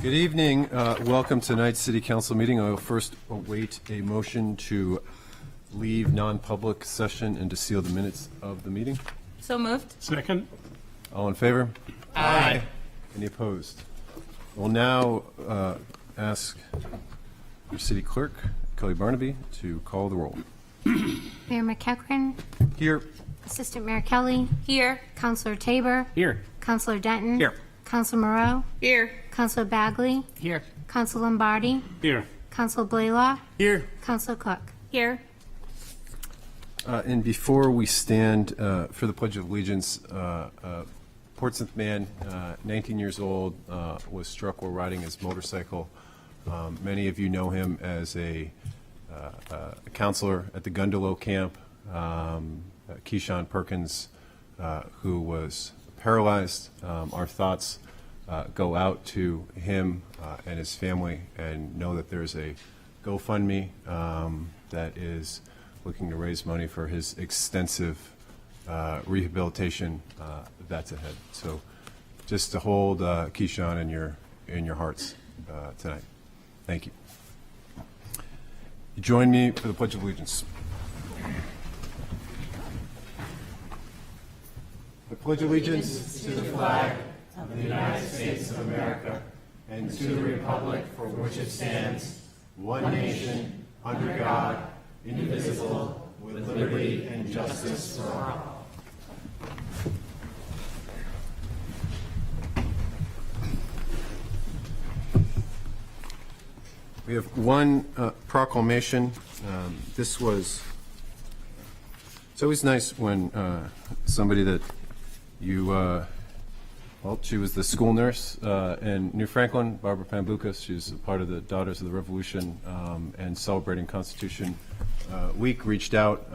Good evening. Welcome to tonight's City Council meeting. I will first await a motion to leave non-public session and to seal the minutes of the meeting. So moved. Second. All in favor? Aye. Any opposed? We'll now ask your City Clerk, Kelly Barnaby, to call the roll. Mayor McEachran, Here. Assistant Mayor Kelly, Here. Councilor Tabor, Here. Councilor Denton, Here. Councilor Moreau, Here. Councilor Bagley, Here. Councilor Lombardi, Here. Councilor Blaylock, Here. Councilor Cook. Here. And before we stand for the Pledge of Allegiance, Portsmouth man, 19 years old, was struck while riding his motorcycle. Many of you know him as a counselor at the Gundalow camp, Keyshawn Perkins, who was paralyzed. Our thoughts go out to him and his family, and know that there's a GoFundMe that is looking to raise money for his extensive rehabilitation that's ahead. So just to hold Keyshawn in your hearts tonight. Thank you. Join me for the Pledge of Allegiance. I pledge allegiance to the flag of the United States of America and to the republic for which it stands, one nation, under God, indivisible, with liberty and justice for all. We have one proclamation. It's always nice when somebody that you, well, she was the school nurse in New Franklin, Barbara Pambukas. She's a part of the Daughters of the Revolution and celebrating Constitution Week, reached out.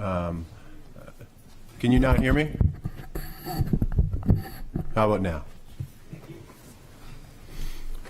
Can you not hear me? How about now?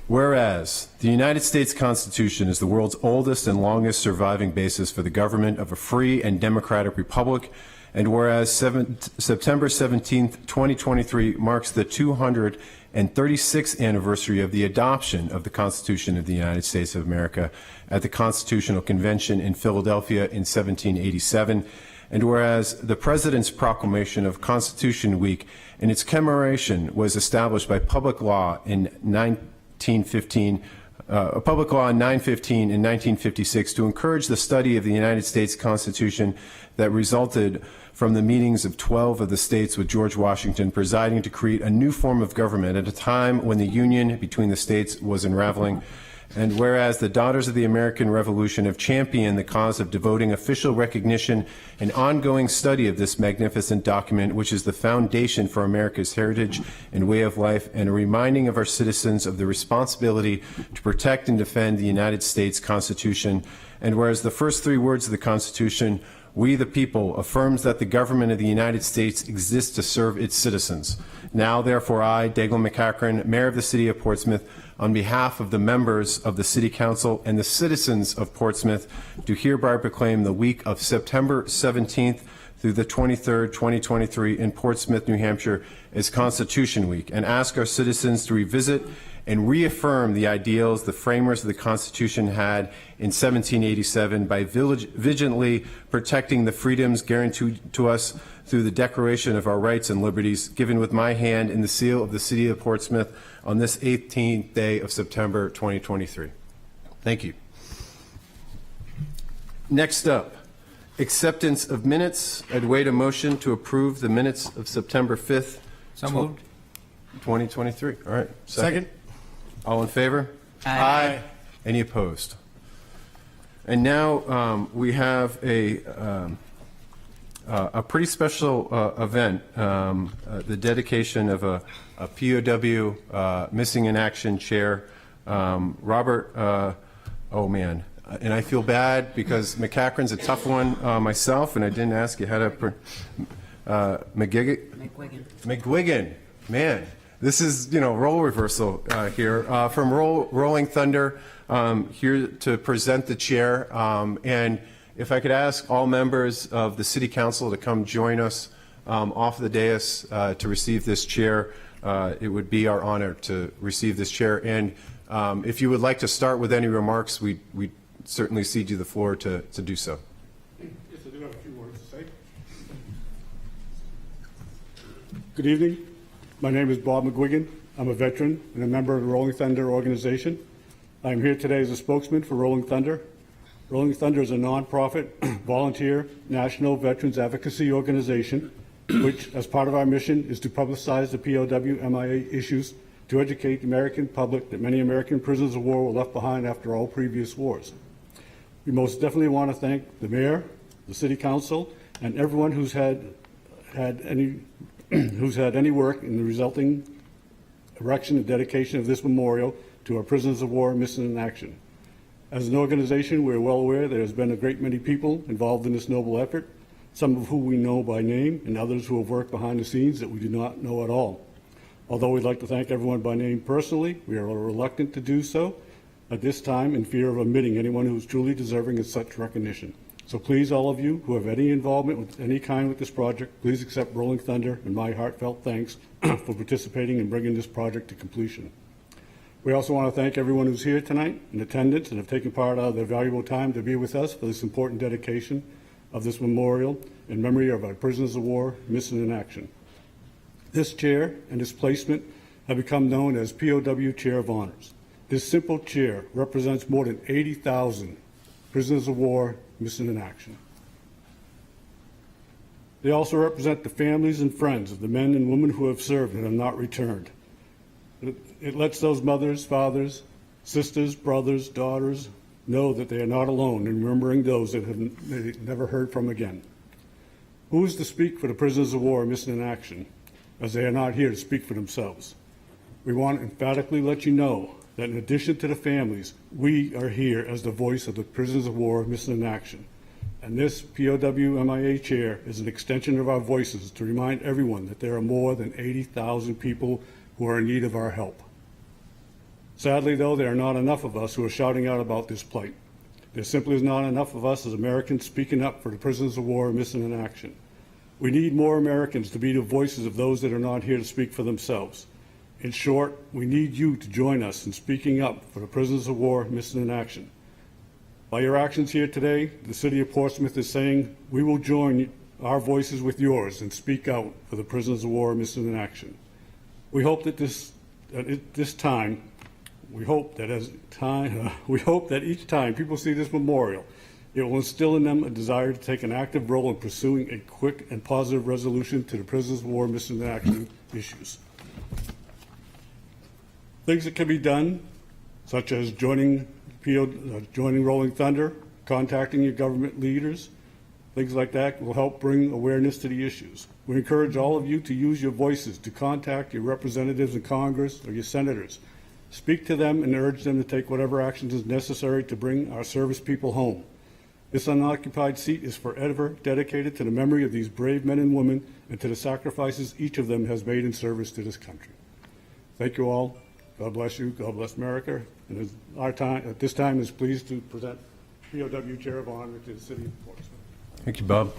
Whereas the United States Constitution is the world's oldest and longest surviving basis for the government of a free and democratic republic, and whereas September 17th, 2023 marks the 236th anniversary of the adoption of the Constitution of the United States of America at the Constitutional Convention in Philadelphia in 1787, and whereas the President's proclamation of Constitution Week and its commemoration was established by public law in 1915, Public Law 915 in 1956 to encourage the study of the United States Constitution that resulted from the meetings of 12 of the states with George Washington presiding to create a new form of government at a time when the union between the states was unraveling. And whereas the Daughters of the American Revolution have championed the cause of devoting official recognition and ongoing study of this magnificent document, which is the foundation for America's heritage and way of life, and a reminding of our citizens of the responsibility to protect and defend the United States Constitution. And whereas the first three words of the Constitution, "We the people," affirms that the government of the United States exists to serve its citizens. Now, therefore, I, Dagle McEachran, Mayor of the City of Portsmouth, on behalf of the members of the City Council and the citizens of Portsmouth, do hereby proclaim the week of September 17th through the 23rd, 2023 in Portsmouth, New Hampshire as Constitution Week, and ask our citizens to revisit and reaffirm the ideals the framers of the Constitution had in 1787 by vigilantly protecting the freedoms guaranteed to us through the Declaration of our Rights and Liberties, given with my hand in the seal of the City of Portsmouth on this 18th day of September 2023. Thank you. Next up, acceptance of minutes. I'd wait a motion to approve the minutes of September 5th, So moved. 2023. All right. Second. All in favor? Aye. Any opposed? And now we have a pretty special event, the dedication of a POW Missing in Action chair. Robert, oh man, and I feel bad because McEachran's a tough one myself, and I didn't ask you how to, McGuigan, man. This is, role reversal here from Rolling Thunder, here to present the chair. And if I could ask all members of the City Council to come join us off the dais to receive this chair, it would be our honor to receive this chair. And If you would like to start with any remarks, we certainly cede you the floor to do so. Yes, I do have a few words to say. Good evening. My name is Bob McGuigan. I'm a veteran and a member of the Rolling Thunder organization. I'm here today as a spokesman for Rolling Thunder. Rolling Thunder is a nonprofit, volunteer, national veterans advocacy organization, which, as part of our mission, is to publicize the POW/MIA issues to educate the American public that many American prisoners of war were left behind after all previous wars. We most definitely want to thank the mayor, the city council, and everyone who's had any work in the resulting erection and dedication of this memorial to our prisoners of war missing in action. As an organization, we are well aware there has been a great many people involved in this noble effort, some of whom we know by name and others who have worked behind the scenes that we do not know at all. Although we'd like to thank everyone by name personally, we are reluctant to do so at this time in fear of omitting anyone who is truly deserving of such recognition. So please, all of you who have any involvement with any kind with this project, please accept Rolling Thunder and my heartfelt thanks for participating in bringing this project to completion. We also want to thank everyone who's here tonight in attendance and have taken part of their valuable time to be with us for this important dedication of this memorial in memory of our prisoners of war missing in action. This chair and its placement have become known as POW Chair of Honors. This simple chair represents more than 80,000 prisoners of war missing in action. They also represent the families and friends of the men and women who have served and have not returned. It lets those mothers, fathers, sisters, brothers, daughters know that they are not alone in remembering those that they never heard from again. Who is to speak for the prisoners of war missing in action, as they are not here to speak for themselves? We want to emphatically let you know that in addition to the families, we are here as the voice of the prisoners of war missing in action. And this POW/MIA chair is an extension of our voices to remind everyone that there are more than 80,000 people who are in need of our help. Sadly, though, there are not enough of us who are shouting out about this plight. There simply is not enough of us as Americans speaking up for the prisoners of war missing in action. We need more Americans to be the voices of those that are not here to speak for themselves. In short, we need you to join us in speaking up for the prisoners of war missing in action. By your actions here today, the city of Portsmouth is saying we will join our voices with yours and speak out for the prisoners of war missing in action. We hope that each time people see this memorial, it will instill in them a desire to take an active role in pursuing a quick and positive resolution to the prisoners of war missing in action issues. Things that can be done, such as joining Rolling Thunder, contacting your government leaders, things like that will help bring awareness to the issues. We encourage all of you to use your voices to contact your representatives in Congress or your senators. Speak to them and urge them to take whatever actions is necessary to bring our service people home. This unoccupied seat is forever dedicated to the memory of these brave men and women and to the sacrifices each of them has made in service to this country. Thank you all. God bless you. God bless America. And our time at this time is pleased to present POW Chair of Honor to the City of Portsmouth. Thank you, Bob.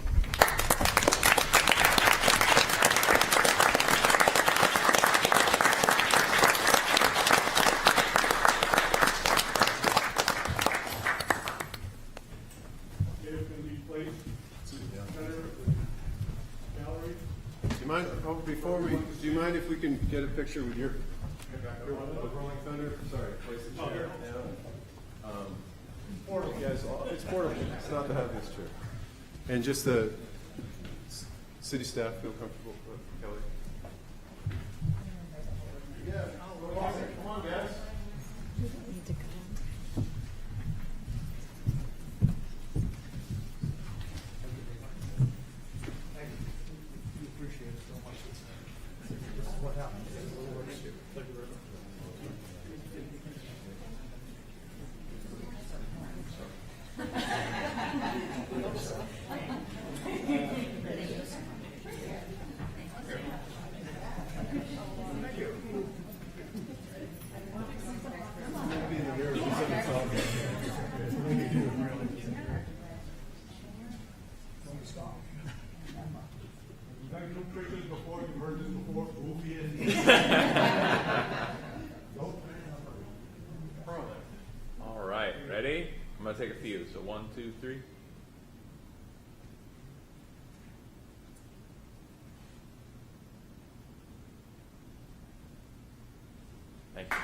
Do you mind if we can get a picture with your Rolling Thunder? Sorry, place the chair down. Yes, it's portable. It's not the heaviest chair. And just the city staff feel comfortable with Kelly? Yeah, come on, guys. I'm going to take a few. So 1, 2, 3. Thank you.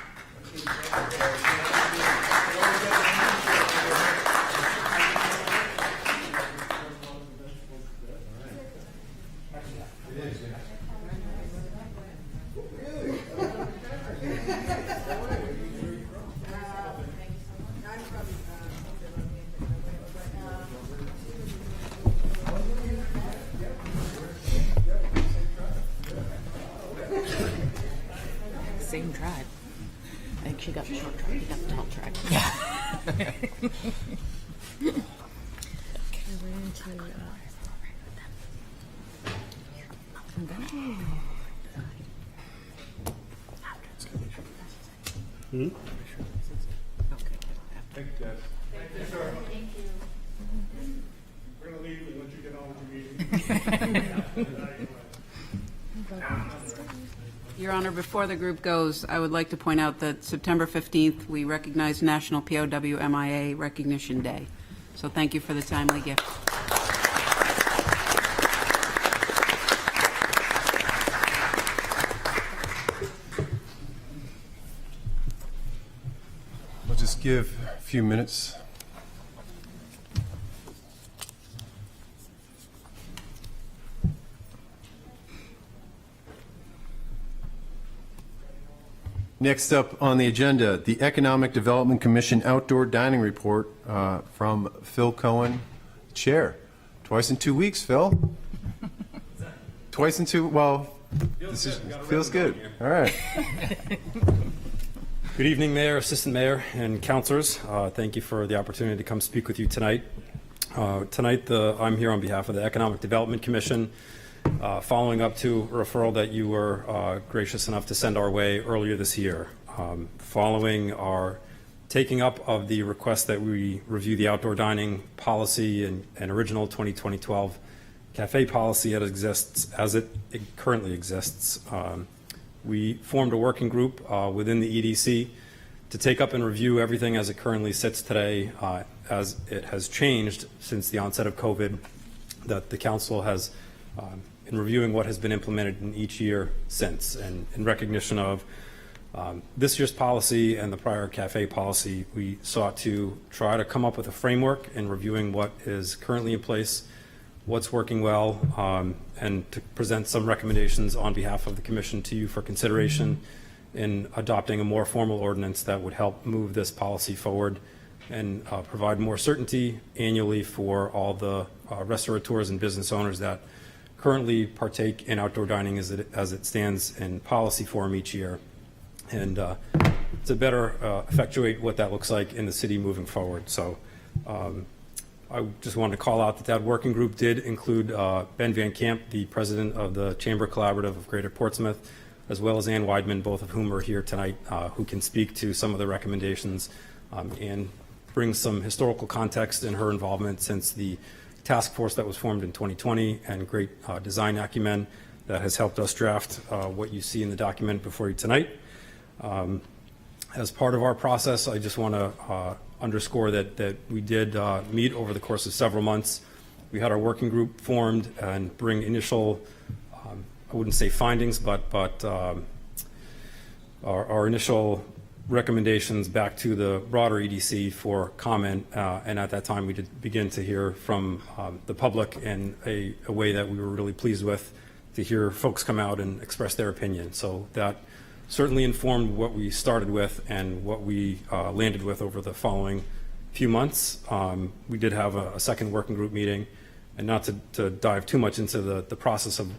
Same tribe. I think she got the short track. You got the tall track. Thank you, guys. Thank you, sir. Thank you. We're going to leave and let you get on with your meeting. Your Honor, before the group goes, I would like to point out that September 15th, we recognize National POW MIA Recognition Day. So thank you for the timely gift. We'll just give a few minutes. Next up on the agenda, the Economic Development Commission Outdoor Dining Report from Phil Cohen, Chair. Twice in 2 weeks, Phil. Twice in two, well, this is, feels good. All right. Good evening, Mayor, Assistant Mayor, and Councilors. Thank you for the opportunity to come speak with you tonight. I'm here on behalf of the Economic Development Commission, following up to a referral that you were gracious enough to send our way earlier this year. Following our taking up of the request that we review the outdoor dining policy and original 2012 cafe policy as it currently exists, we formed a working group within the EDC to take up and review everything as it currently sits today, as it has changed since the onset of COVID, that the Council has, in reviewing what has been implemented in each year since. And in recognition of this year's policy and the prior cafe policy, we sought to try to come up with a framework in reviewing what is currently in place, what's working well, and to present some recommendations on behalf of the Commission to you for consideration in adopting a more formal ordinance that would help move this policy forward and provide more certainty annually for all the restaurateurs and business owners that currently partake in outdoor dining as it stands in policy form each year, and to better effectuate what that looks like in the city moving forward. So I just wanted to call out that working group did include Ben Van Camp, the president of the Chamber Collaborative of Greater Portsmouth, as well as Ann Weidman, both of whom are here tonight, who can speak to some of the recommendations and bring some historical context in her involvement since the task force that was formed in 2020 and great design acumen that has helped us draft what you see in the document before you tonight. As part of our process, I just want to underscore that we did meet over the course of several months. We had our working group formed and bring initial, I wouldn't say findings, but our initial recommendations back to the broader EDC for comment, and at that time we did begin to hear from the public in a way that we were really pleased with, to hear folks come out and express their opinion. So that certainly informed what we started with and what we landed with over the following few months. We did have a second working group meeting, and not to dive too much into the process of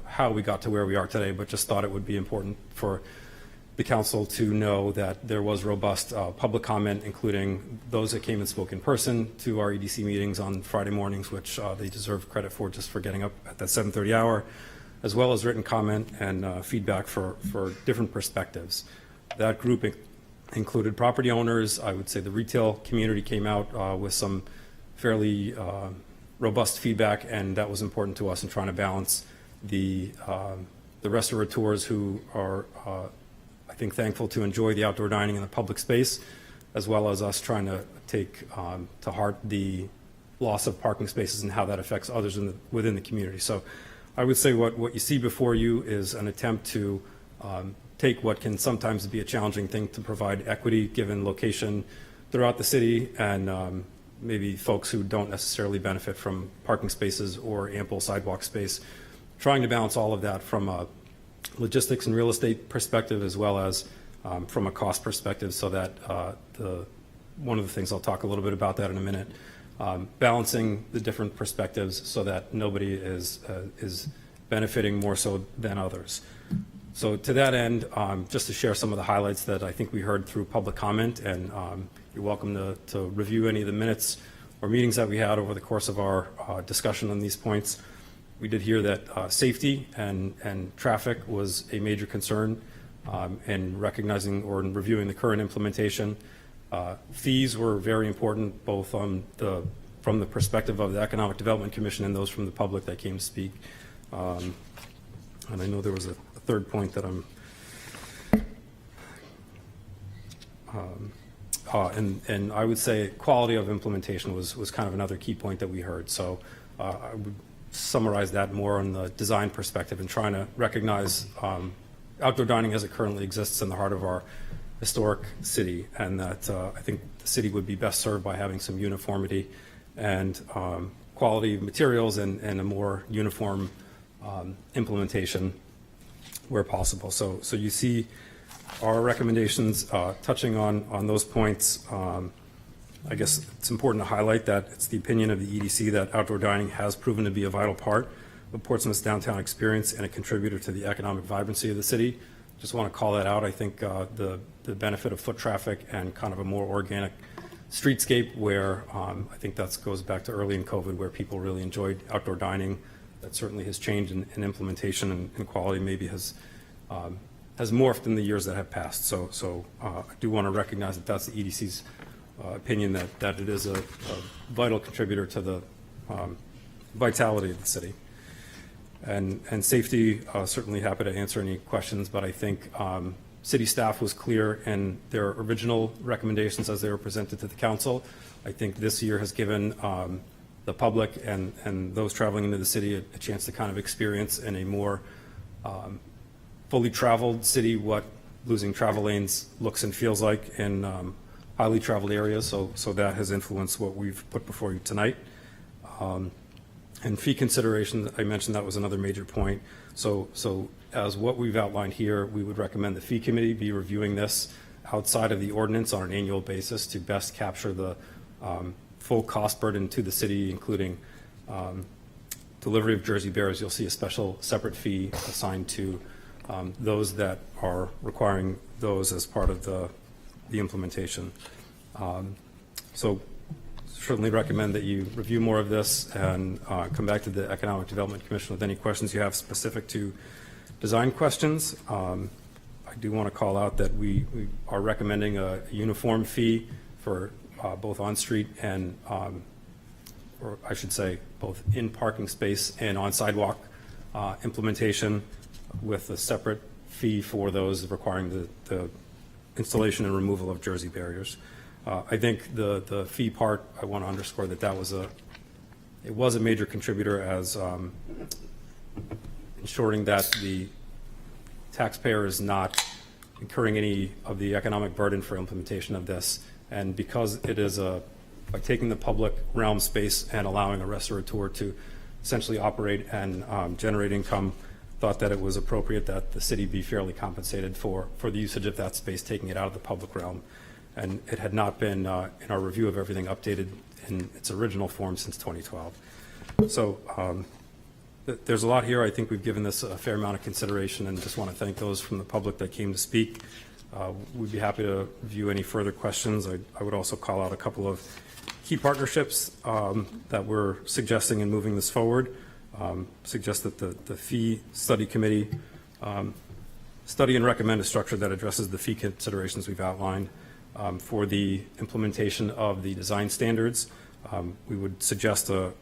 how we got to where we are today, but just thought it would be important for the Council to know that there was robust public comment, including those that came and spoke in person to our EDC meetings on Friday mornings, which they deserve credit for just for getting up at that 7:30 hour, as well as written comment and feedback for different perspectives. That group included property owners. I would say the retail community came out with some fairly robust feedback, and that was important to us in trying to balance the restaurateurs who are I think thankful to enjoy the outdoor dining in the public space, as well as us trying to take to heart the loss of parking spaces and how that affects others within the community. So I would say what you see before you is an attempt to take what can sometimes be a challenging thing to provide equity given location throughout the city and maybe folks who don't necessarily benefit from parking spaces or ample sidewalk space, trying to balance all of that from a logistics and real estate perspective as well as from a cost perspective, so that one of the things, I'll talk a little bit about that in a minute, balancing the different perspectives so that nobody is benefiting more so than others. So to that end, just to share some of the highlights that I think we heard through public comment, and you're welcome to review any of the minutes or meetings that we had over the course of our discussion on these points. We did hear that safety and traffic was a major concern in recognizing or in reviewing the current implementation. Fees were very important, both from the perspective of the Economic Development Commission and those from the public that came to speak. And I know there was a third point that and I would say quality of implementation was kind of another key point that we heard. So I would summarize that more on the design perspective and trying to recognize outdoor dining as it currently exists in the heart of our historic city, and that I think the city would be best served by having some uniformity and quality of materials and a more uniform implementation where possible. So you see our recommendations touching on those points. I guess it's important to highlight that it's the opinion of the EDC that outdoor dining has proven to be a vital part of Portsmouth's downtown experience and a contributor to the economic vibrancy of the city. Just want to call that out. I think the benefit of foot traffic and kind of a more organic streetscape where I think that goes back to early in COVID where people really enjoyed outdoor dining. That certainly has changed in implementation and quality maybe has morphed in the years that have passed. So I do want to recognize that that's the EDC's opinion that it is a vital contributor to the vitality of the city. And safety, certainly happy to answer any questions, but I think city staff was clear in their original recommendations as they were presented to the council. I think this year has given the public and those traveling into the city a chance to kind of experience in a more fully traveled city what losing travel lanes looks and feels like in highly traveled areas. So that has influenced what we've put before you tonight. And fee consideration, I mentioned that was another major point. So as what we've outlined here, we would recommend the fee committee be reviewing this outside of the ordinance on an annual basis to best capture the full cost burden to the city, including delivery of Jersey Bears. You'll see a special separate fee assigned to those that are requiring those as part of the implementation. So certainly recommend that you review more of this and come back to the Economic Development Commission with any questions you have specific to design questions. I do want to call out that we are recommending a uniform fee for both on-street and, or I should say, both in parking space and on sidewalk implementation, with a separate fee for those requiring the installation and removal of Jersey barriers. I think the fee part, I want to underscore that it was a major contributor as ensuring that the taxpayer is not incurring any of the economic burden for implementation of this. And because it is by taking the public realm space and allowing a restaurateur to essentially operate and generate income, thought that it was appropriate that the city be fairly compensated for the usage of that space, taking it out of the public realm. And it had not been, in our review of everything, updated in its original form since 2012. So there's a lot here. I think we've given this a fair amount of consideration, and just want to thank those from the public that came to speak. We'd be happy to review any further questions. I would also call out a couple of key partnerships that we're suggesting in moving this forward. Suggest that the fee study committee study and recommend a structure that addresses the fee considerations we've outlined. For the implementation of the design standards, we would suggest a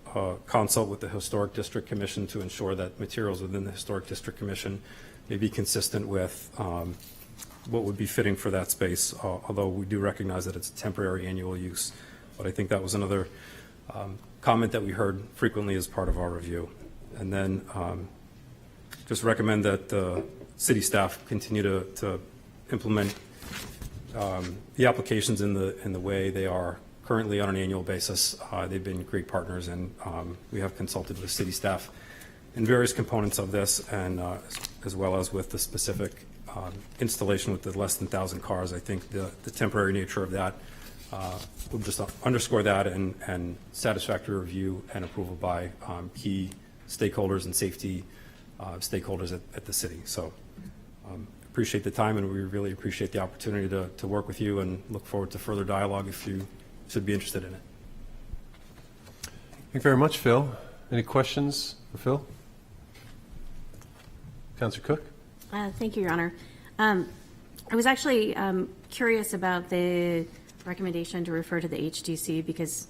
consult with the Historic District Commission to ensure that materials within the Historic District Commission may be consistent with what would be fitting for that space, although we do recognize that it's a temporary annual use But I think that was another comment that we heard frequently as part of our review. And then just recommend that the city staff continue to implement the applications in the way they are currently on an annual basis. They've been great partners, and we have consulted with city staff in various components of this, and as well as with the specific installation with the less than 1,000 cars. I think the temporary nature of that will just underscore that, and satisfactory review and approval by key stakeholders and safety stakeholders at the city. So appreciate the time, and we really appreciate the opportunity to work with you, and look forward to further dialogue if you should be interested in it. Thank you very much, Phil. Any questions for Phil? Councillor Cook? Thank you, Your Honor. I was actually curious about the recommendation to refer to the HDC, because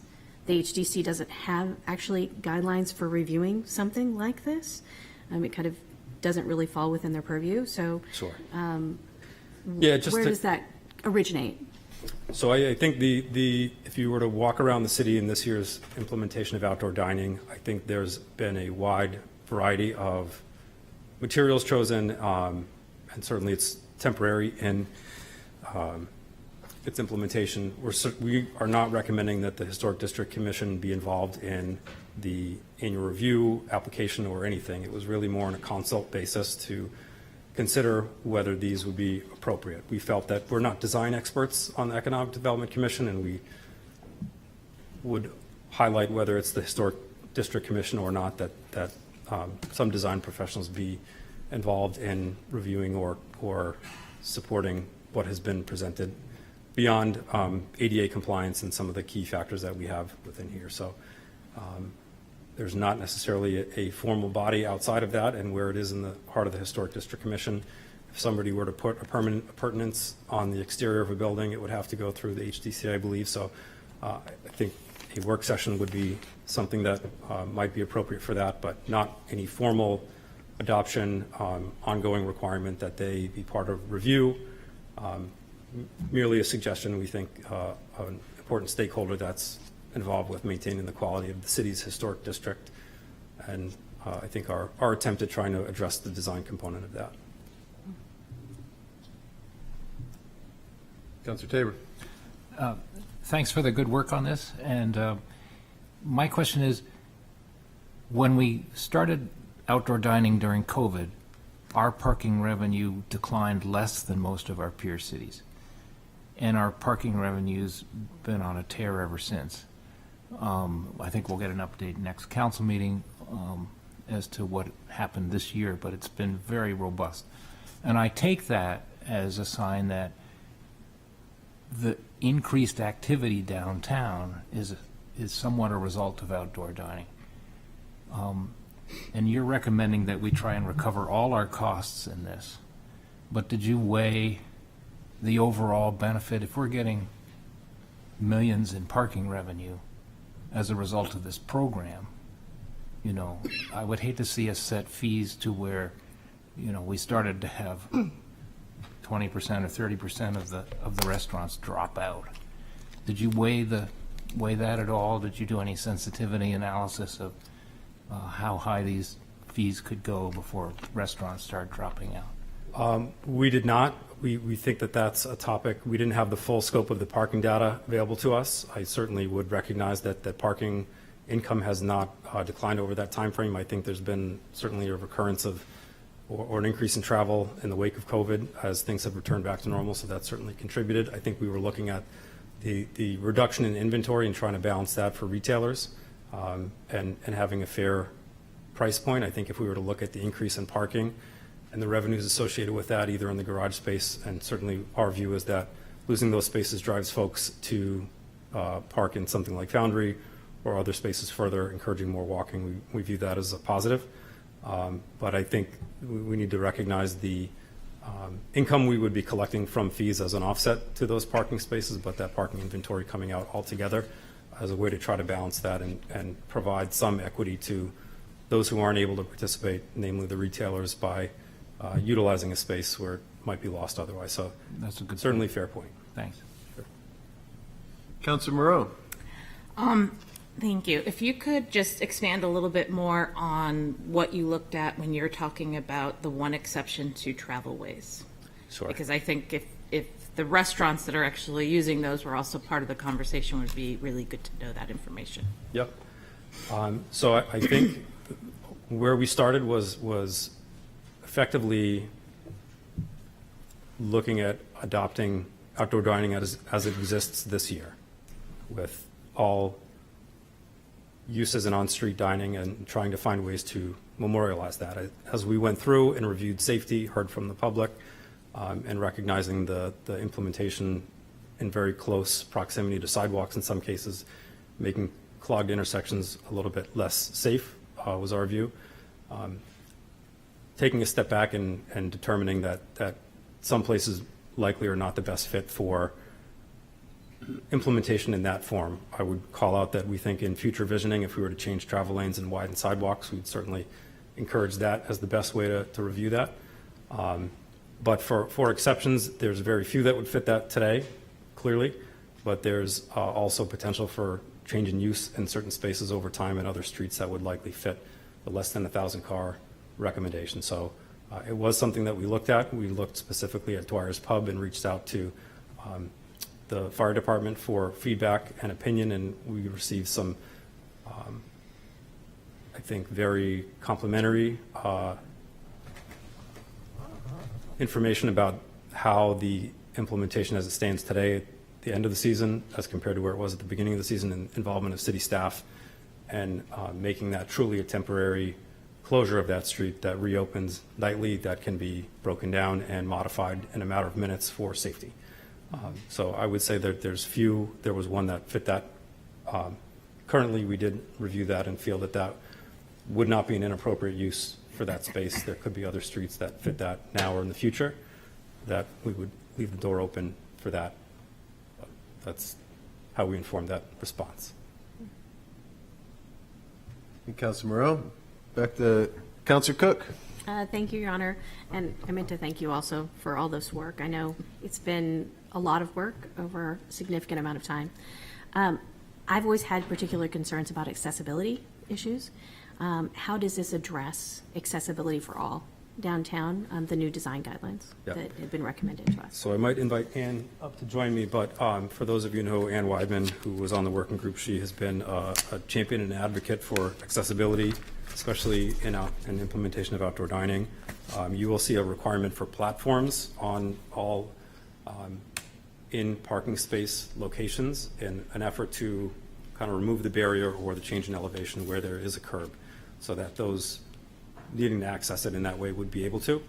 the HDC doesn't have actually guidelines for reviewing something like this. It kind of doesn't really fall within their purview. So Sure. Yeah, just where to- does that originate? So I think if you were to walk around the city in this year's implementation of outdoor dining, I think there's been a wide variety of materials chosen, and certainly it's temporary in its implementation. We are not recommending that the Historic District Commission be involved in the annual review application or anything. It was really more on a consult basis to consider whether these would be appropriate. We felt that we're not design experts on the Economic Development Commission, and we would highlight whether it's the Historic District Commission or not, that some design professionals be involved in reviewing or supporting what has been presented beyond ADA compliance and some of the key factors that we have within here. So there's not necessarily a formal body outside of that, and where it is in the heart of the Historic District Commission, if somebody were to put a permanent appurtenance on the exterior of a building, it would have to go through the HDC, I believe. So I think a work session would be something that might be appropriate for that, but not any formal adoption, ongoing requirement that they be part of review. Merely a suggestion. We think an important stakeholder that's involved with maintaining the quality of the city's historic district, and I think our attempt at trying to address the design component of that. Councillor Tabor? Thanks for the good work on this. And my question is, when we started outdoor dining during COVID, our parking revenue declined less than most of our peer cities. And our parking revenue's been on a tear ever since. I think we'll get an update next council meeting as to what happened this year, but it's been very robust. And I take that as a sign that the increased activity downtown is somewhat a result of outdoor dining. And you're recommending that we try and recover all our costs in this. But did you weigh the overall benefit? If we're getting millions in parking revenue as a result of this program, you know, I would hate to see us set fees to where, you know, we started to have 20% or 30% of the restaurants drop out. Did you weigh that at all? Did you do any sensitivity analysis of how high these fees could go before restaurants start dropping out? We did not. We think that that's a topic. We didn't have the full scope of the parking data available to us. I certainly would recognize that parking income has not declined over that time frame. I think there's been certainly a recurrence of or an increase in travel in the wake of COVID as things have returned back to normal, so that certainly contributed. I think we were looking at the reduction in inventory and trying to balance that for retailers and having a fair price point. I think if we were to look at the increase in parking and the revenues associated with that, either in the garage space, and certainly our view is that losing those spaces drives folks to park in something like Foundry or other spaces further, encouraging more walking. We view that as a positive. But I think we need to recognize the income we would be collecting from fees as an offset to those parking spaces, but that parking inventory coming out altogether as a way to try to balance that and provide some equity to those who aren't able to participate, namely the retailers, by utilizing a space where it might be lost otherwise. So That's a good certainly fair point. Thanks. Councillor Moreau? Thank you. If you could just expand a little bit more on what you looked at when you're talking about the one exception to travelways. Sure. Because I think if the restaurants that are actually using those were also part of the conversation, would be really good to know that information. Yep. So I think where we started was effectively looking at adopting outdoor dining as it exists this year, with all uses in on-street dining and trying to find ways to memorialize that. As we went through and reviewed safety, heard from the public, and recognizing the implementation in very close proximity to sidewalks in some cases, making clogged intersections a little bit less safe was our view. Taking a step back and determining that some places likely are not the best fit for implementation in that form. I would call out that we think in future visioning, if we were to change travel lanes and widen sidewalks, we'd certainly encourage that as the best way to review that. But for exceptions, there's very few that would fit that today, clearly, but there's also potential for change in use in certain spaces over time and other streets that would likely fit the less than 1,000 car recommendation. So it was something that we looked at. We looked specifically at Dwyer's Pub and reached out to the fire department for feedback and opinion, and we received some, I think, very complimentary information about how the implementation as it stands today at the end of the season as compared to where it was at the beginning of the season, and involvement of city staff, and making that truly a temporary closure of that street that reopens nightly, that can be broken down and modified in a matter of minutes for safety. So I would say that there was one that fit that. Currently, we did review that and feel that would not be an inappropriate use for that space. There could be other streets that fit that now or in the future, that we would leave the door open for that. That's how we informed that response. Councilor Moreau. Back to Councilor Cook. Thank you, Your Honor. And I meant to thank you also for all this work. I know it's been a lot of work over a significant amount of time. I've always had particular concerns about accessibility issues. How does this address accessibility for all downtown, the new design guidelines Yep. that have been recommended to us? So I might invite Ann up to join me, but for those of you who know Ann Weidman, who was on the working group, she has been a champion and advocate for accessibility, especially in implementation of outdoor dining. You will see a requirement for platforms on all in parking space locations in an effort to kind of remove the barrier or the change in elevation where there is a curb, so that those needing to access it in that way would be able to.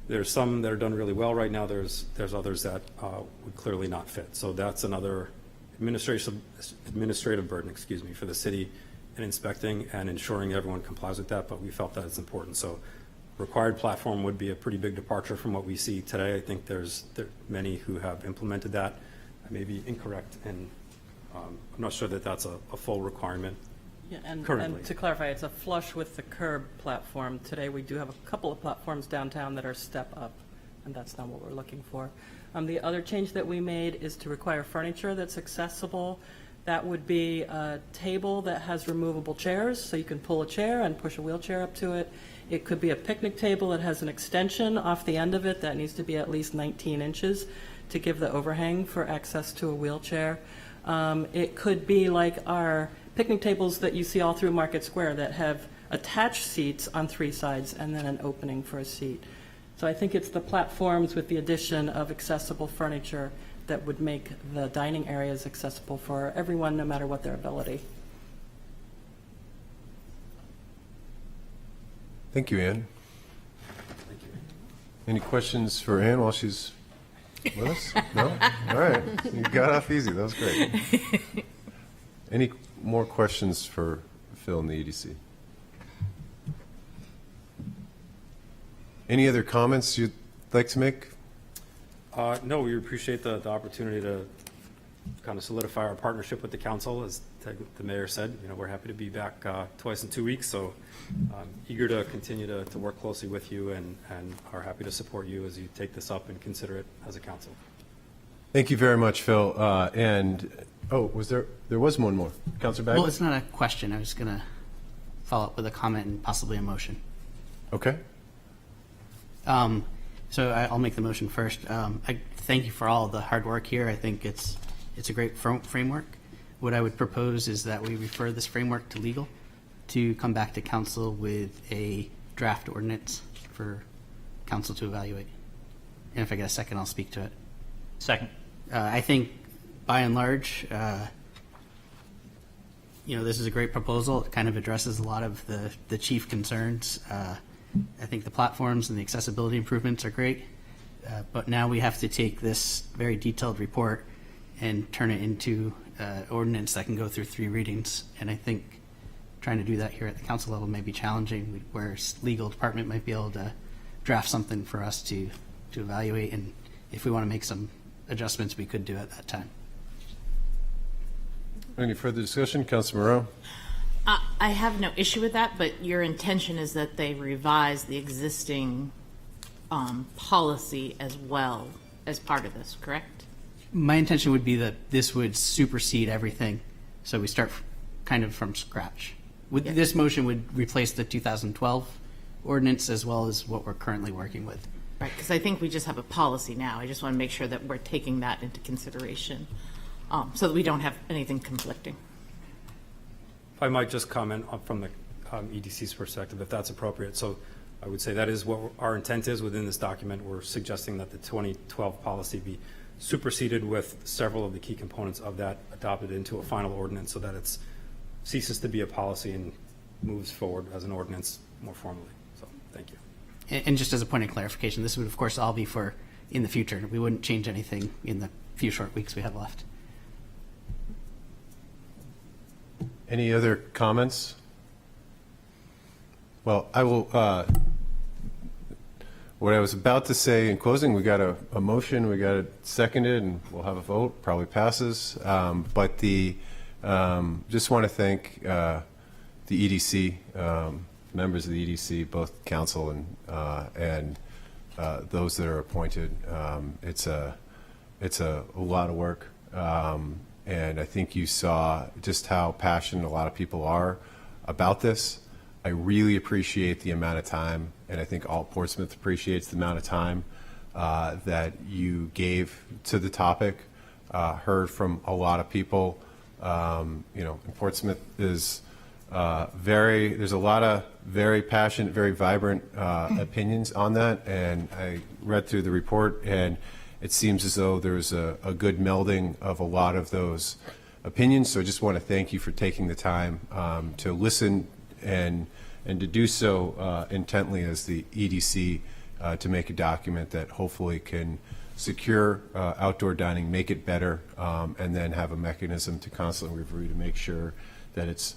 There's some that are done really well right now. There's others that would clearly not fit. So that's another administrative burden, for the city in inspecting and ensuring everyone complies with that, but we felt that it's important. So required platform would be a pretty big departure from what we see today. I think there are many who have implemented that. I may be incorrect, and I'm not sure that that's a full requirement. Yeah, and Currently. to clarify, it's a flush with the curb platform. Today, we do have a couple of platforms downtown that are step up, and that's not what we're looking for. The other change that we made is to require furniture that's accessible. That would be a table that has removable chairs, so you can pull a chair and push a wheelchair up to it. It could be a picnic table that has an extension off the end of it that needs to be at least 19 inches to give the overhang for access to a wheelchair. It could be like our picnic tables that you see all through Market Square that have attached seats on 3 sides and then an opening for a seat. So I think it's the platforms with the addition of accessible furniture that would make the dining areas accessible for everyone, no matter what their ability. Thank you, Ann. Any questions for Ann while she's with us? No? All right. You got off easy. That was great. Any more questions for Phil and the EDC? Any other comments you'd like to make? No, we appreciate the opportunity to kind of solidify our partnership with the council. As the mayor said, we're happy to be back twice in 2 weeks, so I'm eager to continue to work closely with you and are happy to support you as you take this up and consider it as a council. Thank you very much, Phil. There was one more. Councilor Bagley? Well, it's not a question. I was going to follow up with a comment and possibly a motion. Okay. So I'll make the motion first. I thank you for all the hard work here. I think it's a great framework. What I would propose is that we refer this framework to legal to come back to council with a draft ordinance for council to evaluate. And if I get a second, I'll speak to it. Second. I think, by and large, this is a great proposal. It kind of addresses a lot of the chief concerns. I think the platforms and the accessibility improvements are great, but now we have to take this very detailed report and turn it into ordinance that can go through 3 readings. And I think trying to do that here at the council level may be challenging, where legal department might be able to draft something for us to evaluate, and if we want to make some adjustments, we could do at that time. Any further discussion? Councilor Moreau? I have no issue with that, but your intention is that they revise the existing policy as well as part of this, correct? My intention would be that this would supersede everything, so we start kind of from scratch. This motion would replace the 2012 ordinance as well as what we're currently working with. Right, because I think we just have a policy now. I just want to make sure that we're taking that into consideration so that we don't have anything conflicting. If I might just comment from the EDC's perspective, if that's appropriate. So I would say that is what our intent is within this document. We're suggesting that the 2012 policy be superseded with several of the key components of that adopted into a final ordinance so that it ceases to be a policy and moves forward as an ordinance more formally. So thank you. And just as a point of clarification, this would, of course, all be for in the future. We wouldn't change anything in the few short weeks we have left. Any other comments? Well, I will, what I was about to say in closing, we got a motion, we got it seconded, and we'll have a vote, probably passes. But just want to thank the EDC, members of the EDC, both council and those that are appointed. It's a lot of work. And I think you saw just how passionate a lot of people are about this. I really appreciate the amount of time, and I think all Portsmouth appreciates the amount of time that you gave to the topic. Heard from a lot of people. Portsmouth is there's a lot of very passionate, very vibrant opinions on that, and I read through the report, and it seems as though there's a good melding of a lot of those opinions. So I just want to thank you for taking the time to listen and to do so intently as the EDC to make a document that hopefully can secure outdoor dining, make it better, and then have a mechanism to constantly review to make sure that it's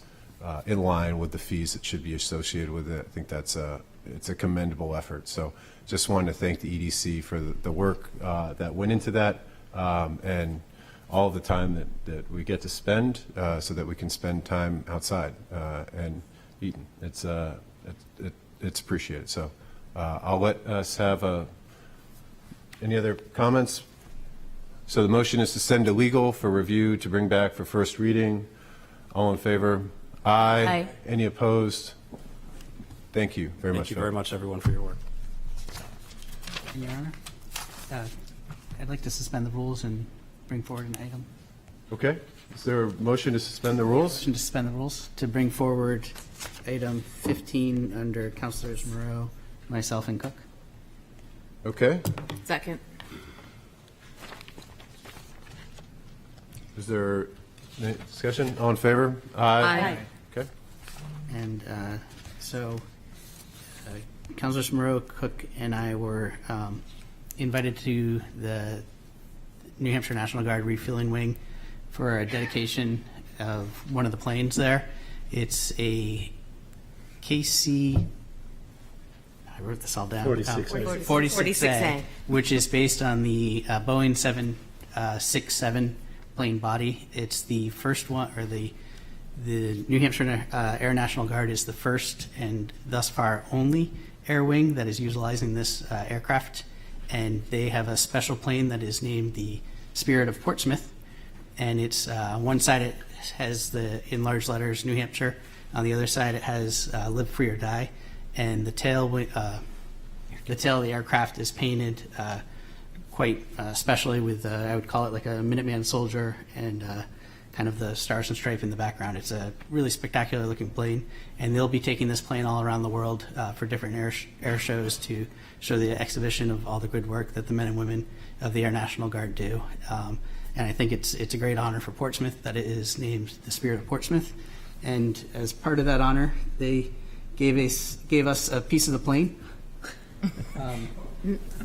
in line with the fees that should be associated with it. I think it's a commendable effort. So just wanted to thank the EDC for the work that went into that and all of the time that we get to spend so that we can spend time outside and eating. It's appreciated. So I'll let us have any other comments? So the motion is to send to legal for review to bring back for first reading. All in favor? Aye. Aye. Any opposed? Thank you very much. Thank you very much, everyone, for your work. Your Honor, I'd like to suspend the rules and bring forward an item. Okay. Is there a motion to suspend the rules? Motion to suspend the rules to bring forward item 15 under Councilors Moreau, myself, and Cook. Okay. Second. Is there any discussion? All in favor? Aye. Okay. And Councilors Moreau, Cook, and I were invited to the New Hampshire National Guard refueling wing for a dedication of one of the planes there. It's a KC, I wrote this all down. 46A. 46A, which is based on the Boeing 767 plane body. It's the first one, or the New Hampshire Air National Guard is the first and thus far only air wing that is utilizing this aircraft. And they have a special plane that is named the Spirit of Portsmouth. And it's one side it has in large letters, New Hampshire. On the other side, it has Live Free or Die. And the tail of the aircraft is painted quite specially with, I would call it like a Minuteman soldier and kind of the stars and stripe in the background. It's a really spectacular looking plane, and they'll be taking this plane all around the world for different air shows to show the exhibition of all the good work that the men and women of the Air National Guard do. And I think it's a great honor for Portsmouth that it is named the Spirit of Portsmouth. And as part of that honor, they gave us a piece of the plane.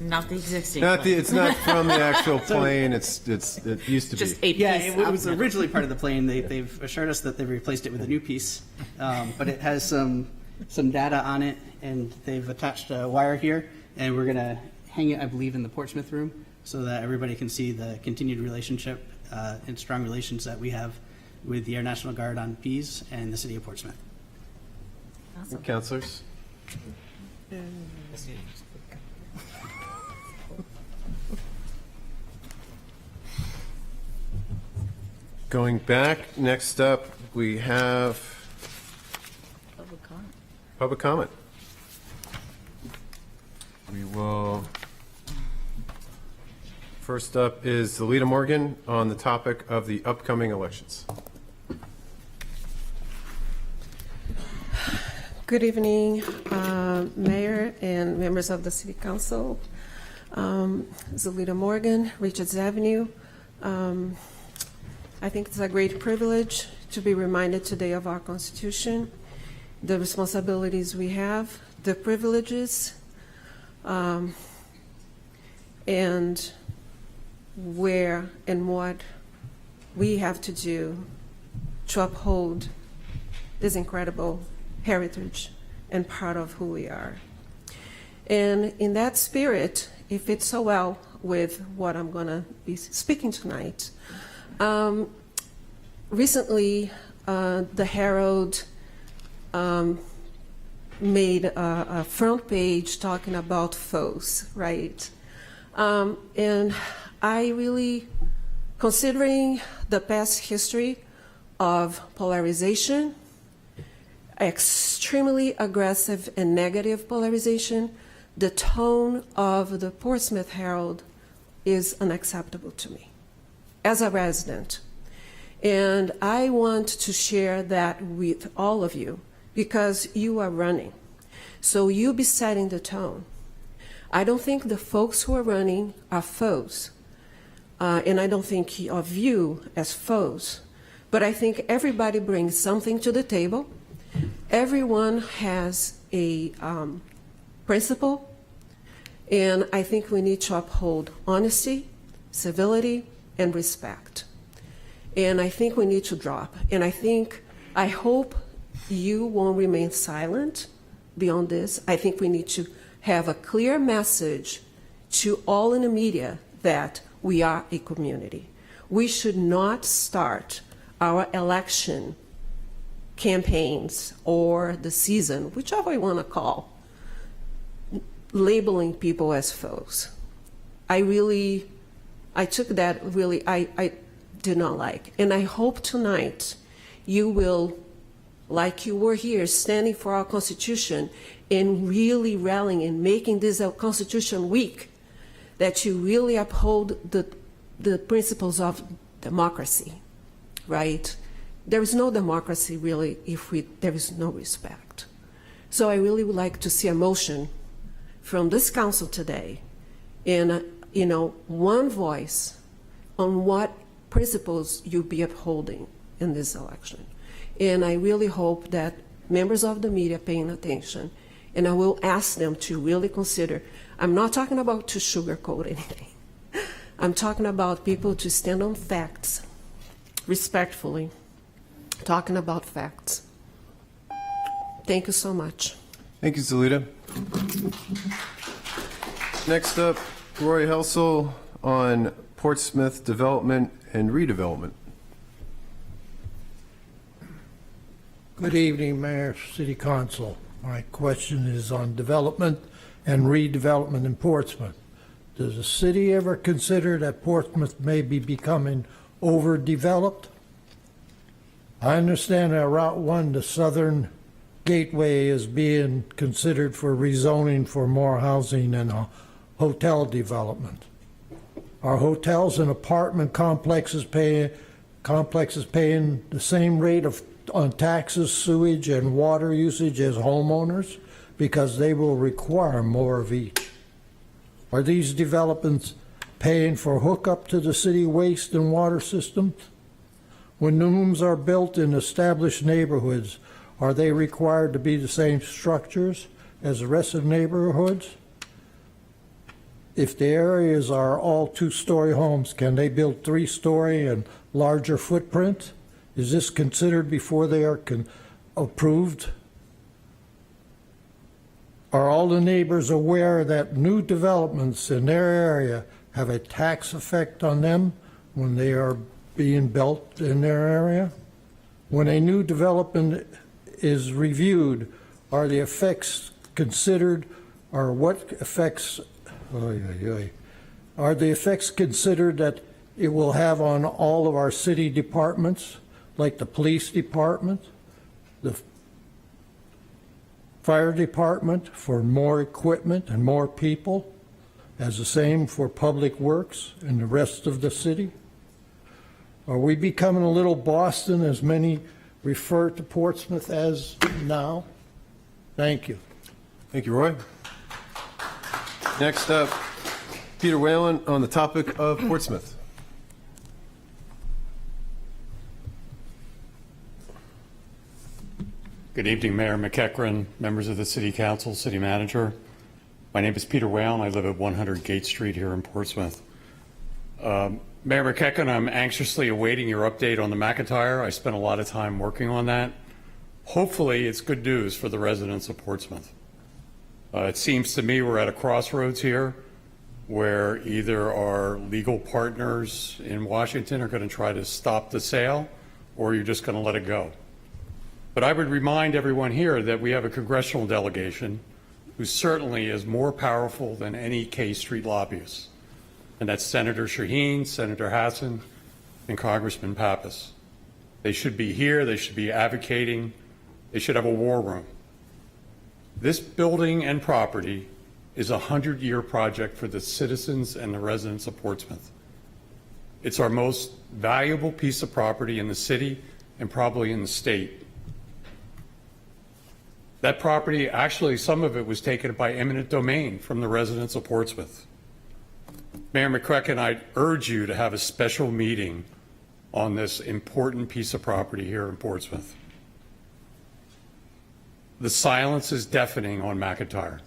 Not the existing. It's not from the actual plane. It used to Just be. a Yeah, piece. it was of- originally part of the plane. They've assured us that they've replaced it with a new piece, but it has some data on it, and they've attached a wire here, and we're going to hang it, I believe, in the Portsmouth room so that everybody can see the continued relationship and strong relations that we have with the Air National Guard on Pease and the City of Portsmouth. Councilors? Going back, next up, we have Public comment. public comment. We will, first up is Zelita Morgan on the topic of the upcoming elections. Good evening, Mayor and members of the City Council. Zelita Morgan, Richards Avenue. I think it's a great privilege to be reminded today of our Constitution, the responsibilities we have, the privileges, and where and what we have to do to uphold this incredible heritage and part of who we are. And in that spirit, it fits so well with what I'm going to be speaking tonight. Recently, the Herald made a front page talking about foes, right? And I really, considering the past history of polarization, extremely aggressive and negative polarization, the tone of the Portsmouth Herald is unacceptable to me as a resident. And I want to share that with all of you because you are running. So you be setting the tone. I don't think the folks who are running are foes. And I don't think of you as foes. But I think everybody brings something to the table. Everyone has a principle. And I think we need to uphold honesty, civility, and respect. And I think we need to drop. And I hope you won't remain silent beyond this. I think we need to have a clear message to all in the media that we are a community. We should not start our election campaigns or the season, whichever you want to call, labeling people as foes. I took that really, I did not like. And I hope tonight you will, like you were here, standing for our Constitution and really rallying and making this a Constitution week, that you really uphold the principles of democracy, right? There is no democracy really if there is no respect. So I really would like to see a motion from this council today in one voice on what principles you'll be upholding in this election. And I really hope that members of the media paying attention, and I will ask them to really consider, I'm not talking about to sugarcoat anything. I'm talking about people to stand on facts, respectfully, talking about facts. Thank you so much. Thank you, Zelita. Next up, Roy Helsel on Portsmouth development and redevelopment. Good evening, Mayor, City Council. My question is on development and redevelopment in Portsmouth. Does the city ever consider that Portsmouth may be becoming overdeveloped? I understand that Route 1, the southern gateway, is being considered for rezoning for more housing and a hotel development. Are hotels and apartment complexes paying the same rate on taxes, sewage, and water usage as homeowners? Because they will require more of each. Are these developments paying for hookup to the city waste and water systems? When new homes are built in established neighborhoods, are they required to be the same structures as the rest of neighborhoods? If the areas are all two-story homes, can they build three-story and larger footprint? Is this considered before they are approved? Are all the neighbors aware that new developments in their area have a tax effect on them when they are being built in their area? When a new development is reviewed, are the effects considered, or what effects, are the effects considered that it will have on all of our city departments, like the police department, the fire department, for more equipment and more people, as the same for public works and the rest of the city? Are we becoming a little Boston, as many refer to Portsmouth as now? Thank you. Thank you, Roy. Next up, Peter Whalen on the topic of Portsmouth. Good evening, Mayor McEachran, members of the City Council, City Manager. My name is Peter Whalen. I live at 100 Gate Street here in Portsmouth. Mayor McEachran, I'm anxiously awaiting your update on the McIntyre. I spent a lot of time working on that. Hopefully, it's good news for the residents of Portsmouth. It seems to me we're at a crossroads here where either our legal partners in Washington are going to try to stop the sale, or you're just going to let it go. But I would remind everyone here that we have a congressional delegation who certainly is more powerful than any K Street lobbyist, and that's Senator Shaheen, Senator Hassan, and Congressman Pappas. They should be here. They should be advocating. They should have a war room. This building and property is a 100-year project for the citizens and the residents of Portsmouth. It's our most valuable piece of property in the city and probably in the state. That property, actually, some of it was taken by eminent domain from the residents of Portsmouth. Mayor McEachran, I urge you to have a special meeting on this important piece of property here in Portsmouth. The silence is deafening on McIntyre.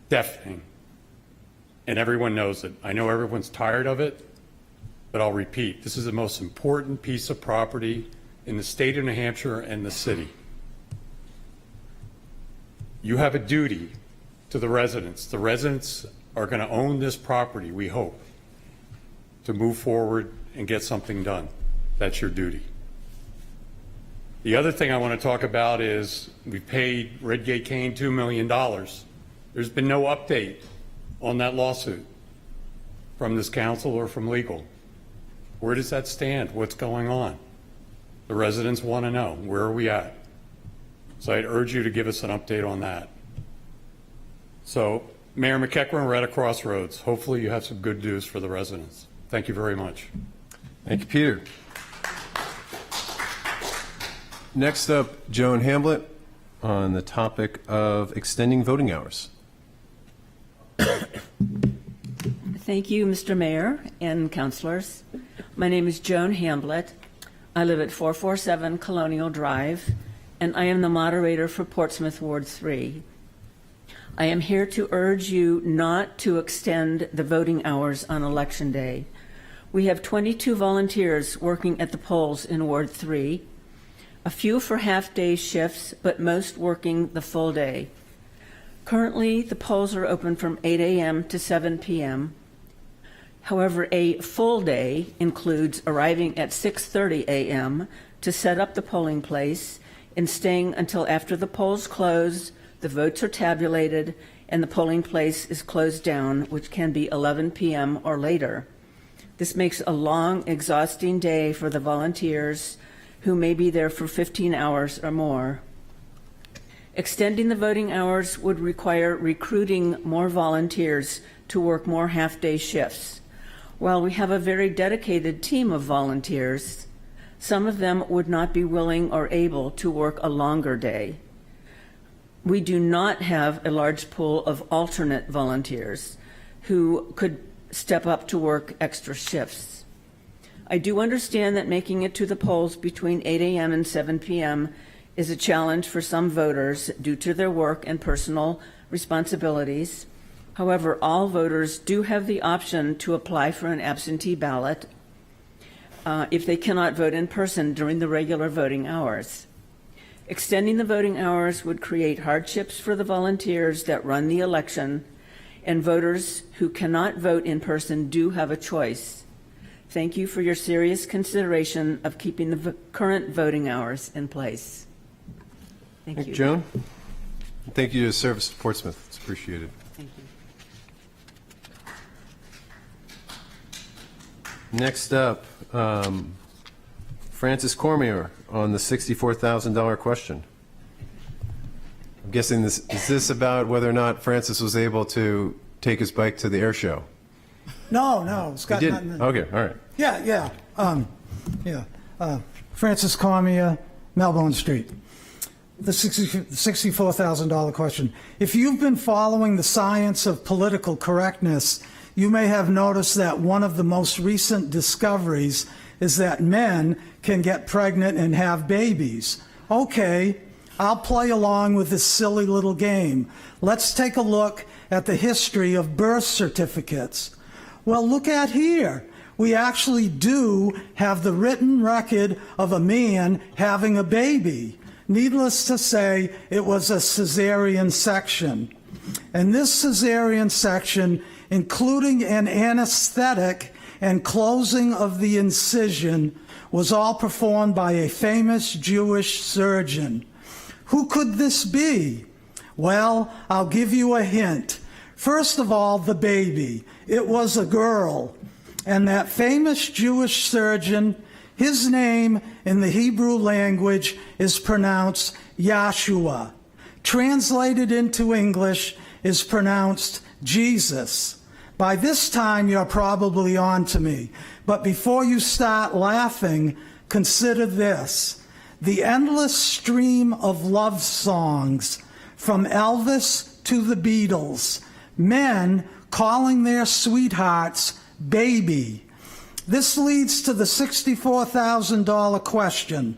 Deafening. And everyone knows it. I know everyone's tired of it, but I'll repeat, this is the most important piece of property in the state of New Hampshire and the city. You have a duty to the residents. The residents are going to own this property, we hope, to move forward and get something done. That's your duty. The other thing I want to talk about is we paid Redgate Kane $2 million. There's been no update on that lawsuit from this council or from legal. Where does that stand? What's going on? The residents want to know. Where are we at? So I'd urge you to give us an update on that. So, Mayor McEachran, we're at a crossroads. Hopefully you have some good news for the residents. Thank you very much. Thank you, Peter. Next up, Joan Hamblett on the topic of extending voting hours. Thank you, Mr. Mayor and councilors. My name is Joan Hamblett. I live at 447 Colonial Drive, and I am the moderator for Portsmouth Ward 3. I am here to urge you not to extend the voting hours on Election Day. We have 22 volunteers working at the polls in Ward 3, a few for half-day shifts, but most working the full day. Currently, the polls are open from 8 a.m. to 7 p.m. However, a full day includes arriving at 6:30 a.m. to set up the polling place and staying until after the polls close, the votes are tabulated, and the polling place is closed down, which can be 11 p.m. or later. This makes a long, exhausting day for the volunteers who may be there for 15 hours or more. Extending the voting hours would require recruiting more volunteers to work more half-day shifts. While we have a very dedicated team of volunteers, some of them would not be willing or able to work a longer day. We do not have a large pool of alternate volunteers who could step up to work extra shifts. I do understand that making it to the polls between 8 a.m. and 7 p.m. is a challenge for some voters due to their work and personal responsibilities. However, all voters do have the option to apply for an absentee ballot if they cannot vote in person during the regular voting hours. Extending the voting hours would create hardships for the volunteers that run the election, and voters who cannot vote in person do have a choice. Thank you for your serious consideration of keeping the current voting hours in place. Thank you. Joan. Thank you to Service to Portsmouth. It's appreciated. Thank you. Next up, Francis Cormier on the $64,000 question. I'm guessing is this about whether or not Francis was able to take his bike to the air show? No, it's got He nothing. didn't. Okay, all right. Yeah. Francis Cormier, Melbourne Street. The $64,000 question. If you've been following the science of political correctness, you may have noticed that one of the most recent discoveries is that men can get pregnant and have babies. Okay, I'll play along with this silly little game. Let's take a look at the history of birth certificates. Well, look at here. We actually do have the written record of a man having a baby. Needless to say, it was a cesarean section. And this cesarean section, including an anesthetic and closing of the incision, was all performed by a famous Jewish surgeon. Who could this be? Well, I'll give you a hint. First of all, the baby. It was a girl. And that famous Jewish surgeon, his name in the Hebrew language is pronounced Yahshua. Translated into English is pronounced Jesus. By this time, you're probably on to me. But before you start laughing, consider this. The endless stream of love songs, from Elvis to the Beatles, men calling their sweethearts baby. This leads to the $64,000 question.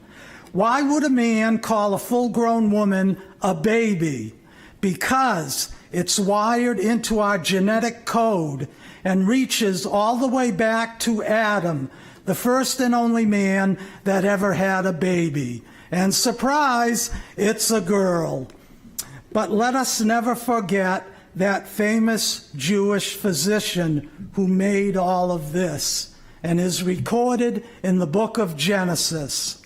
Why would a man call a full-grown woman a baby? Because it's wired into our genetic code and reaches all the way back to Adam, the first and only man that ever had a baby. And surprise, it's a girl. But let us never forget that famous Jewish physician who made all of this and is recorded in the book of Genesis.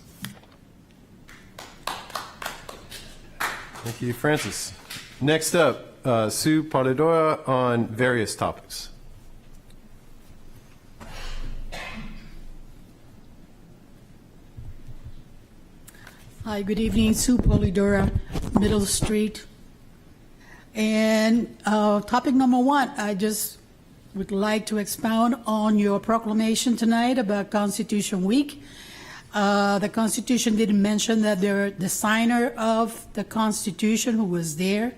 Thank you, Francis. Next up, Sue Polidora on various topics. Hi, good evening. Sue Polidora, Middle Street. And topic number one, I just would like to expound on your proclamation tonight about Constitution Week. The Constitution didn't mention that the signer of the Constitution who was there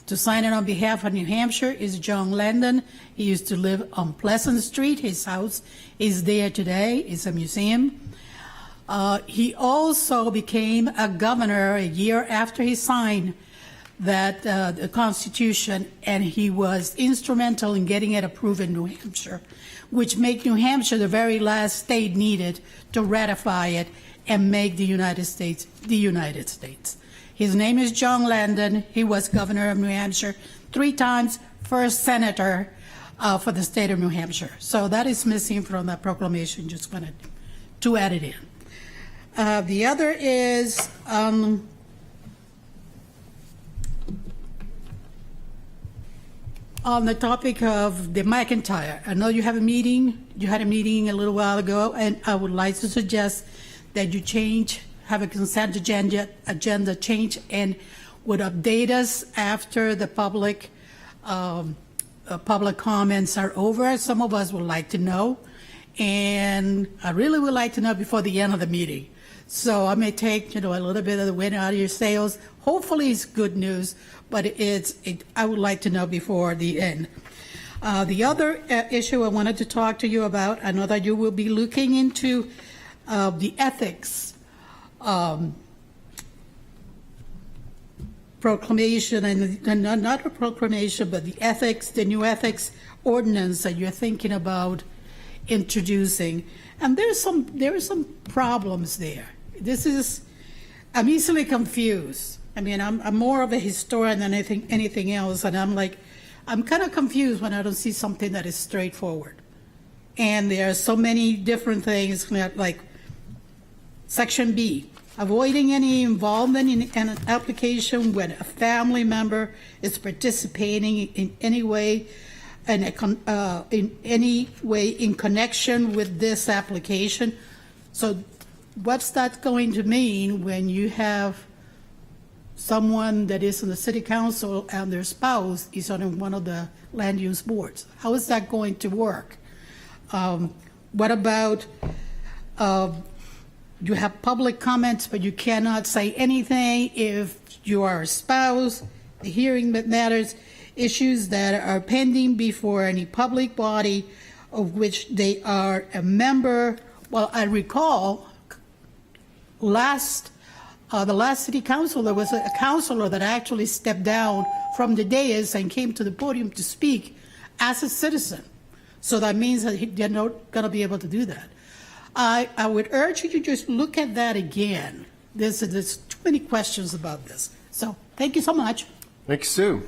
to sign it on behalf of New Hampshire is John Landon. He used to live on Pleasant Street. His house is there today. It's a museum. He also became a governor a year after he signed that the Constitution, and he was instrumental in getting it approved in New Hampshire, which made New Hampshire the very last state needed to ratify it and make the United States the United States. His name is John Landon. He was governor of New Hampshire 3 times, first senator for the state of New Hampshire. So that is missing from that proclamation. Just wanted to add it in. The other is on the topic of the McIntyre. I know you had a meeting a little while ago, and I would like to suggest that you have a consent agenda change, and would update us after the public comments are over. Some of us would like to know, and I really would like to know before the end of the meeting. So I may take, a little bit of the wind out of your sails. Hopefully it's good news, but I would like to know before the end. The other issue I wanted to talk to you about, I know that you will be looking into the ethics proclamation, and not a proclamation, but the new ethics ordinance that you're thinking about introducing. And there are some problems there. I'm easily confused. I mean, I'm more of a historian than anything else, and I'm kind of confused when I don't see something that is straightforward. And there are so many different things, like Section B, avoiding any involvement in an application when a family member is participating in any way, in connection with this application. So what's that going to mean when you have someone that is in the city council and their spouse is on one of the land use boards? How is that going to work? What about you have public comments, but you cannot say anything if you are a spouse? The hearing that matters, issues that are pending before any public body of which they are a member. Well, I recall the last city council, there was a councilor that actually stepped down from the dais and came to the podium to speak as a citizen. So that means that they're not going to be able to do that. I would urge you to just look at that again. There's too many questions about this. So thank you so much. Thank you, Sue.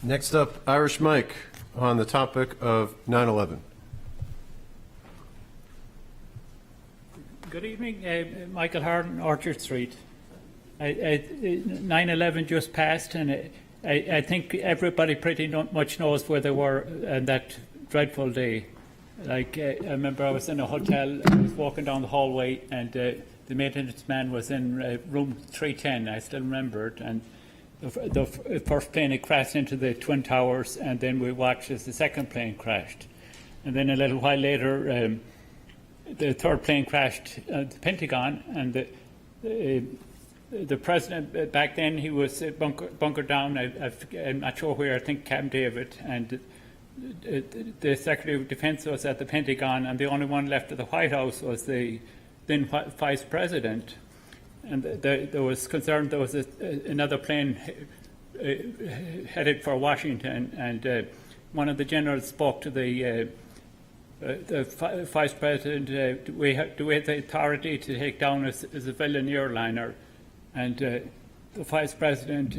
Next up, Irish Mike on the topic of 9/11. Good evening, Michael Harden, Orchard Street. 9/11 just passed, and I think everybody pretty much knows where they were on that dreadful day. Like, I remember I was in a hotel, I was walking down the hallway, and the maintenance man was in room 310, I still remember it, and the first plane had crashed into the Twin Towers, and then we watched as the second plane crashed. And then a little while later, the third plane crashed at the Pentagon, and the president back then, he was bunkered down, I'm not sure where, I think Camp David, and the Secretary of Defense was at the Pentagon, and the only one left at the White House was the then Vice President. And there was concern there was another plane headed for Washington, and one of the generals spoke to the Vice President, do we have the authority to take down a civilian airliner? And the Vice President,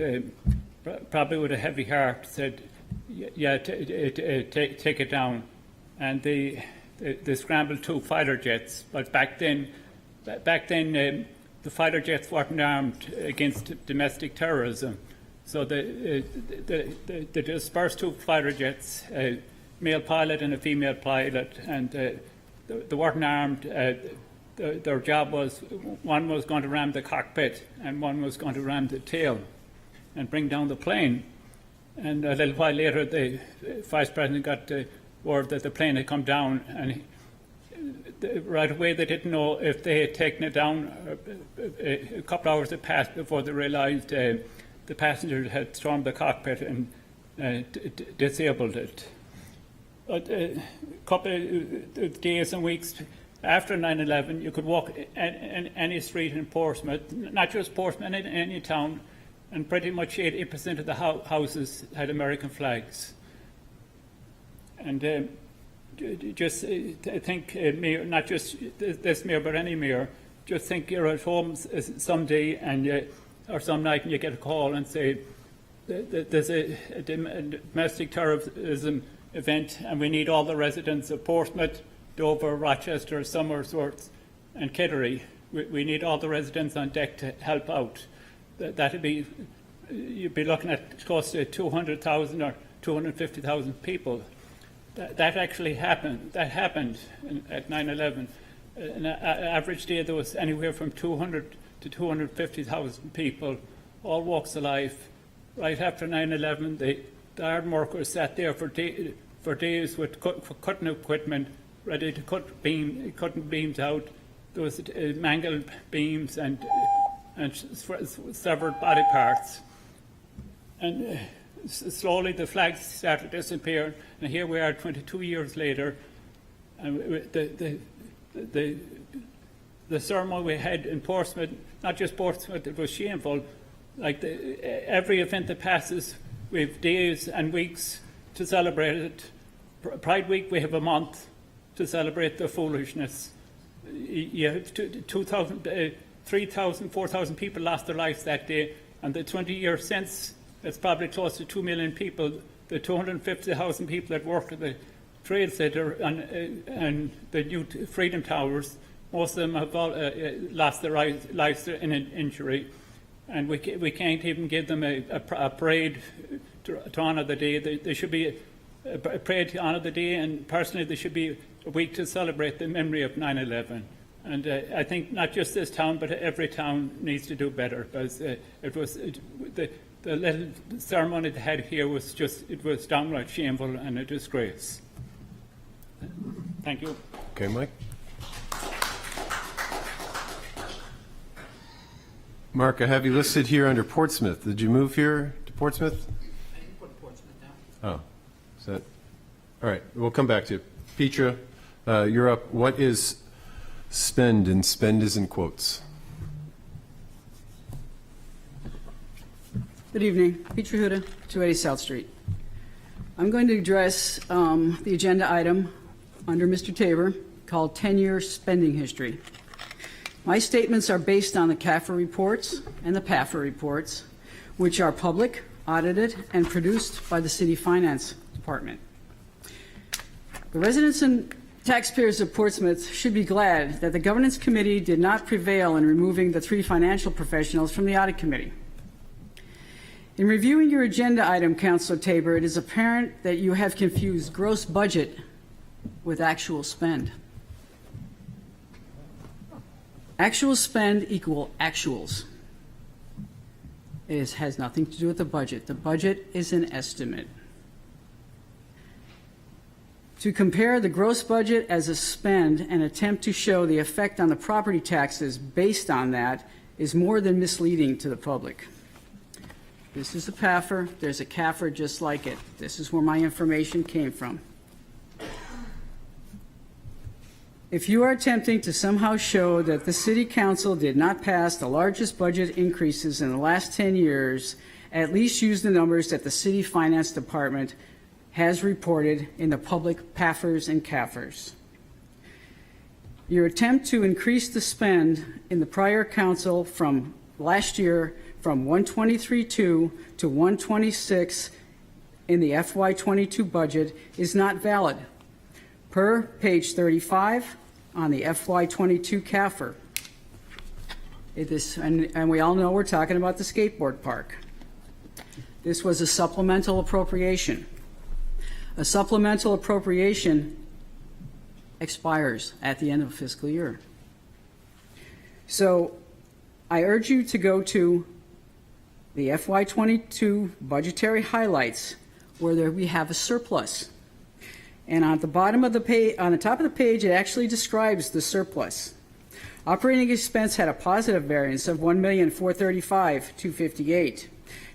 probably with a heavy heart, said, yeah, take it down. And they scrambled 2 fighter jets. But back then, the fighter jets weren't armed against domestic terrorism. So they dispersed 2 fighter jets, a male pilot and a female pilot, and they weren't armed. Their job was, one was going to ram the cockpit and one was going to ram the tail and bring down the plane. And a little while later, the Vice President got word that the plane had come down, and right away they didn't know if they had taken it down. A couple hours had passed before they realized the passengers had stormed the cockpit and disabled it. But a couple of days and weeks after 9/11, you could walk any street in Portsmouth, not just Portsmouth, in any town, and pretty much 80% of the houses had American flags. And just think, mayor, not just this mayor, but any mayor, just think you're at home someday and or some night and you get a call and say, there's a domestic terrorism event and we need all the residents of Portsmouth, Dover, Rochester, Somersworth and Kittery. We need all the residents on deck to help out. That'd be, you'd be looking at close to 200,000 or 250,000 people. That actually happened. That happened at 9/11. An average day there was anywhere from 200 to 250,000 people, all walks of life. Right after 9/11, the iron workers sat there for days with cutting equipment, ready to cutting beams out. There was mangled beams and severed body parts. And slowly the flags started disappearing, and here we are 22 years later. And the ceremony we had in Portsmouth, not just Portsmouth, it was shameful. Like every event that passes, we have days and weeks to celebrate it. Pride Week, we have a month to celebrate the foolishness. You have 2,000, 3,000, 4,000 people lost their lives that day, and the 20 years since, it's probably close to 2 million people. The 250,000 people that worked at the Trade Center and the new Freedom Towers, most of them have all, lost their lives in an injury. And we can't even give them a parade to honour the day. There should be a parade to honour the day, and personally there should be a week to celebrate the memory of 9/11. And I think not just this town, but every town needs to do better, because the little ceremony they had here was downright shameful and a disgrace. Thank you. Okay, Mike. Mark, I have you listed here under Portsmouth. Did you move here to Portsmouth? I didn't put Portsmouth down. Oh, is that, all right, we'll come back to you. Petra, you're up. What is spend, and spend is in quotes? Good evening. Petra Huda, 280 South Street. I'm going to address the agenda item under Mr. Tabor called 10-year spending history. My statements are based on the CAFR reports and the PAFR reports, which are public, audited, and produced by the City Finance Department. The residents and taxpayers of Portsmouth should be glad that the Governance Committee did not prevail in removing the 3 financial professionals from the Audit Committee. In reviewing your agenda item, Councilor Tabor, it is apparent that you have confused gross budget with actual spend. Actual spend equal actuals. It has nothing to do with the budget. The budget is an estimate. To compare the gross budget as a spend and attempt to show the effect on the property taxes based on that is more than misleading to the public. This is a PAFR, there's a CAFR just like it. This is where my information came from. If you are attempting to somehow show that the City Council did not pass the largest budget increases in the last 10 years, at least use the numbers that the City Finance Department has reported in the public PAFRs and CAFRs. Your attempt to increase the spend in the prior council from last year from 123.2 to 126 in the FY22 budget is not valid. Per page 35 on the FY22 CAFR. And we all know we're talking about the skateboard park. This was a supplemental appropriation. A supplemental appropriation expires at the end of a fiscal year. So I urge you to go to the FY22 budgetary highlights where we have a surplus. And on the bottom of the page, on the top of the page, it actually describes the surplus. Operating expense had a positive variance of $1,435,258.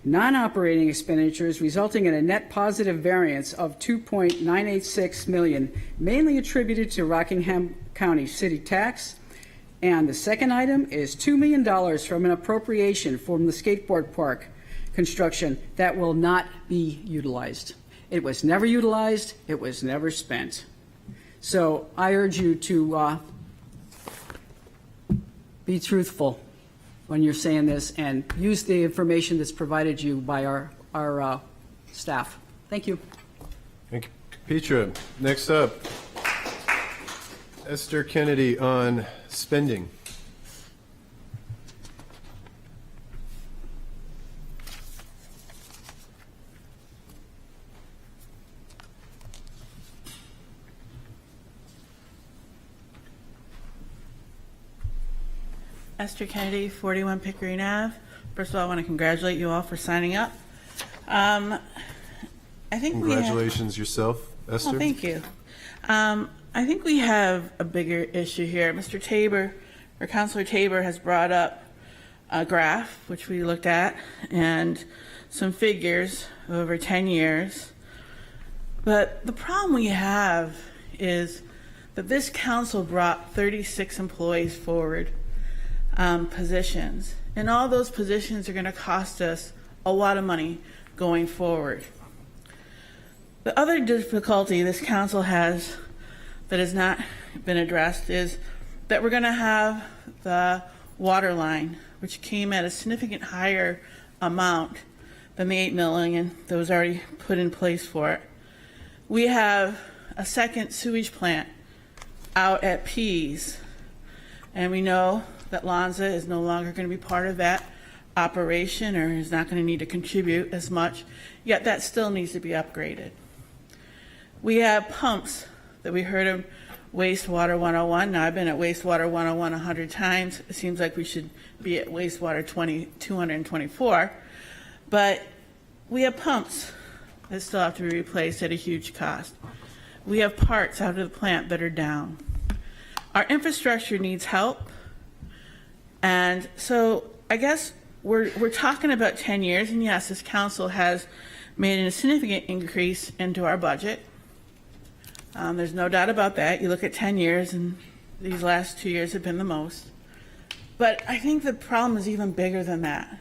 Non-operating expenditures resulting in a net positive variance of $2.986 million, mainly attributed to Rockingham County City Tax. And the second item is $2 million from an appropriation from the skateboard park construction that will not be utilized. It was never utilized. It was never spent. So I urge you to be truthful when you're saying this and use the information that's provided you by our staff. Thank you. Thank you, Petra. Next up, Esther Kennedy on spending. Esther Kennedy, 41 Pickering Ave. First of all, I want to congratulate you all for signing up. I think Congratulations yourself, Esther. Oh, thank you. I think we have a bigger issue here. Mr. Tabor, or Councilor Tabor, has brought up a graph, which we looked at, and some figures over 10 years. But the problem we have is that this council brought 36 employees forward, positions, and all those positions are going to cost us a lot of money going forward. The other difficulty this council has that has not been addressed is that we're going to have the water line, which came at a significant higher amount than the $8 million that was already put in place for it. We have a second sewage plant out at Pease, and we know that Lonza is no longer going to be part of that operation or is not going to need to contribute as much, yet that still needs to be upgraded. We have pumps that we heard of Wastewater 101. Now, I've been at Wastewater 101 100 times. It seems like we should be at Wastewater 224. But we have pumps that still have to be replaced at a huge cost. We have parts out of the plant that are down. Our infrastructure needs help. And so I guess we're talking about 10 years, and yes, this council has made a significant increase into our budget. There's no doubt about that. You look at 10 years, and these last 2 years have been the most. But I think the problem is even bigger than that.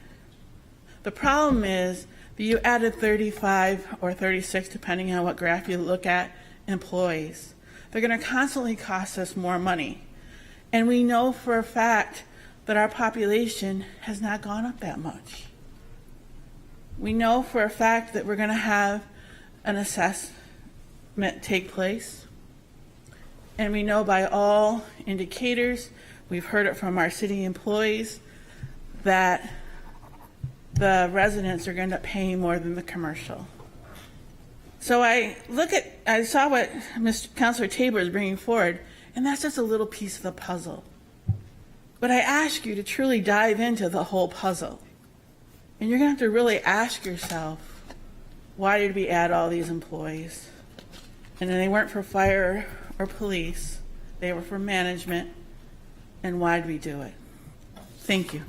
The problem is that you added 35 or 36, depending on what graph you look at, employees. They're going to constantly cost us more money. And we know for a fact that our population has not gone up that much. We know for a fact that we're going to have an assessment take place. And we know by all indicators, we've heard it from our city employees, that the residents are going to end up paying more than the commercial. So I saw what Mr. Councilor Tabor is bringing forward, and that's just a little piece of the puzzle. But I ask you to truly dive into the whole puzzle. And you're going to have to really ask yourself, why did we add all these employees? And they weren't for fire or police. They were for management. And why did we do it? Thank you.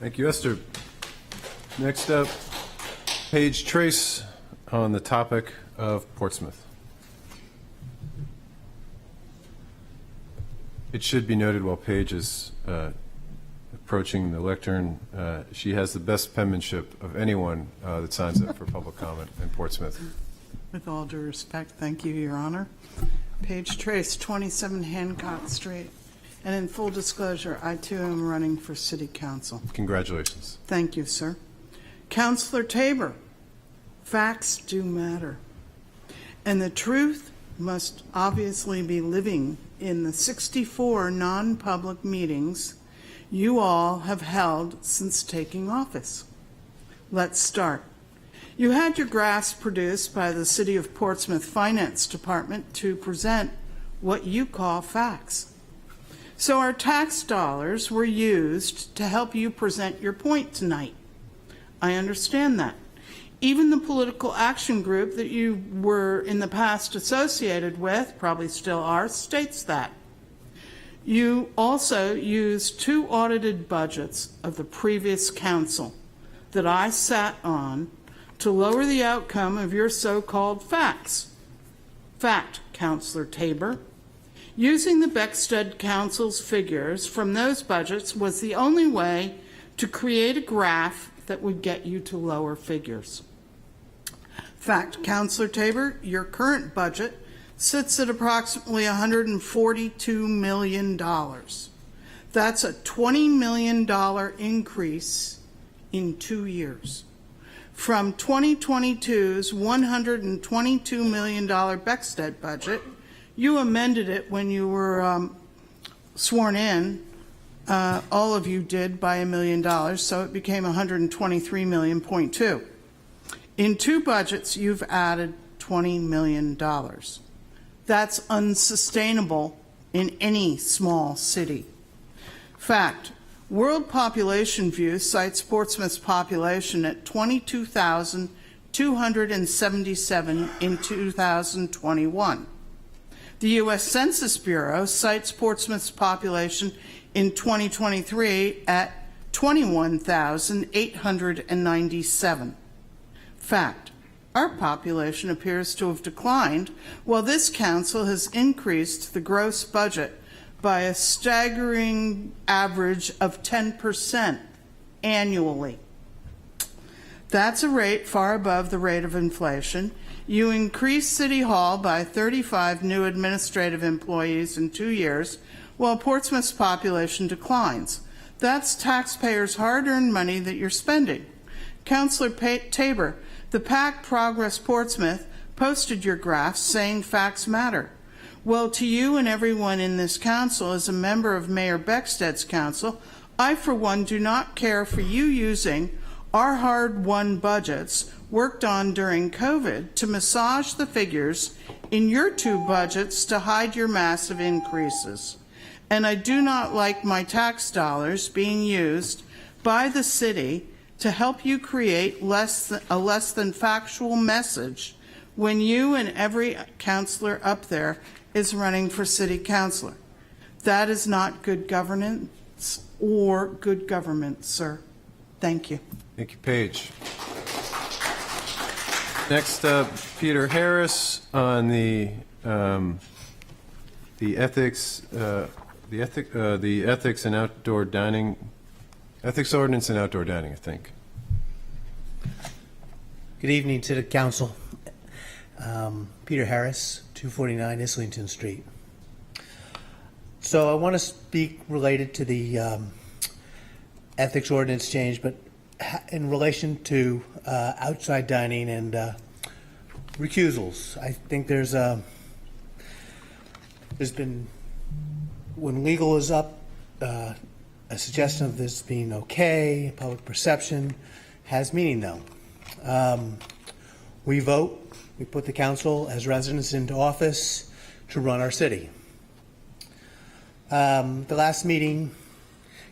Thank you, Esther. Next up, Paige Trace on the topic of Portsmouth. It should be noted while Paige is approaching the lectern, she has the best penmanship of anyone that signs up for public comment in Portsmouth. With all due respect, thank you, Your Honor. Paige Trace, 27 Hancock Street. And in full disclosure, I too am running for City Council. Congratulations. Thank you, sir. Councilor Tabor, facts do matter. And the truth must obviously be living in the 64 non-public meetings you all have held since taking office. Let's start. You had your graphs produced by the City of Portsmouth Finance Department to present what you call facts. So our tax dollars were used to help you present your point tonight. I understand that. Even the political action group that you were in the past associated with, probably still are, states that. You also used 2 audited budgets of the previous council that I sat on to lower the outcome of your so-called facts. Fact, Councilor Tabor. Using the Beckstead Council's figures from those budgets was the only way to create a graph that would get you to lower figures. Fact, Councilor Tabor, your current budget sits at approximately $142 million. That's a $20 million increase in 2 years. From 2022's $122 million Beckstead budget, you amended it when you were sworn in. All of you did by $1 million, so it became $123.2 million. In 2 budgets, you've added $20 million. That's unsustainable in any small city. Fact, World Population View cites Portsmouth's population at 22,277 in 2021. The U.S. Census Bureau cites Portsmouth's population in 2023 at 21,897. Fact: our population appears to have declined, while this council has increased the gross budget by a staggering average of 10% annually. That's a rate far above the rate of inflation. You increase City Hall by 35 new administrative employees in 2 years, while Portsmouth's population declines. That's taxpayers' hard-earned money that you're spending. Councillor Tabor, the PAC Progress Portsmouth posted your graphs saying facts matter. Well, to you and everyone in this council, as a member of Mayor Becksted's council, I, for one, do not care for you using our hard-won budgets worked on during COVID to massage the figures in your 2 budgets to hide your massive increases. And I do not like my tax dollars being used by the city to help you create a less than factual message when you and every councillor up there is running for city councillor. That is not good governance or good government, sir. Thank you. Thank you, Paige. Next up, Peter Harris on the ethics and outdoor dining, ethics ordinance and outdoor dining, I think. Good evening to the council. Peter Harris, 249 Islington Street. So I want to speak related to the ethics ordinance change, but in relation to outside dining and recusals. I think there's been, when legal is up, a suggestion of this being okay, public perception has meaning though. We vote, we put the council as residents into office to run our city. The last meeting,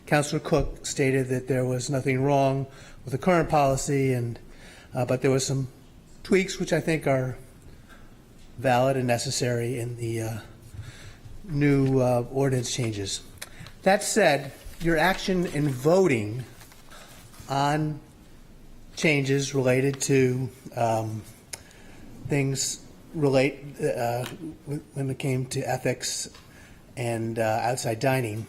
Councillor Cook stated that there was nothing wrong with the current policy, and but there was some tweaks which I think are valid and necessary in the new ordinance changes. That said, your action in voting on changes related to things when it came to ethics and outside dining,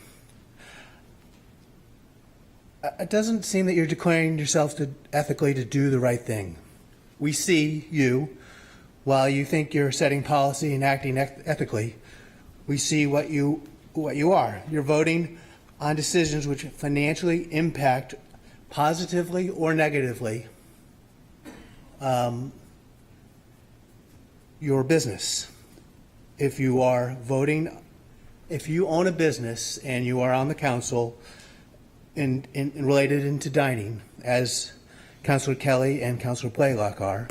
it doesn't seem that you're declaring yourself to ethically to do the right thing. We see you, while you think you're setting policy and acting ethically, we see what you are. You're voting on decisions which financially impact positively or negatively your business. If you are voting, if you own a business and you are on the council in related into dining, as Councillor Kelly and Councillor Blaylock are,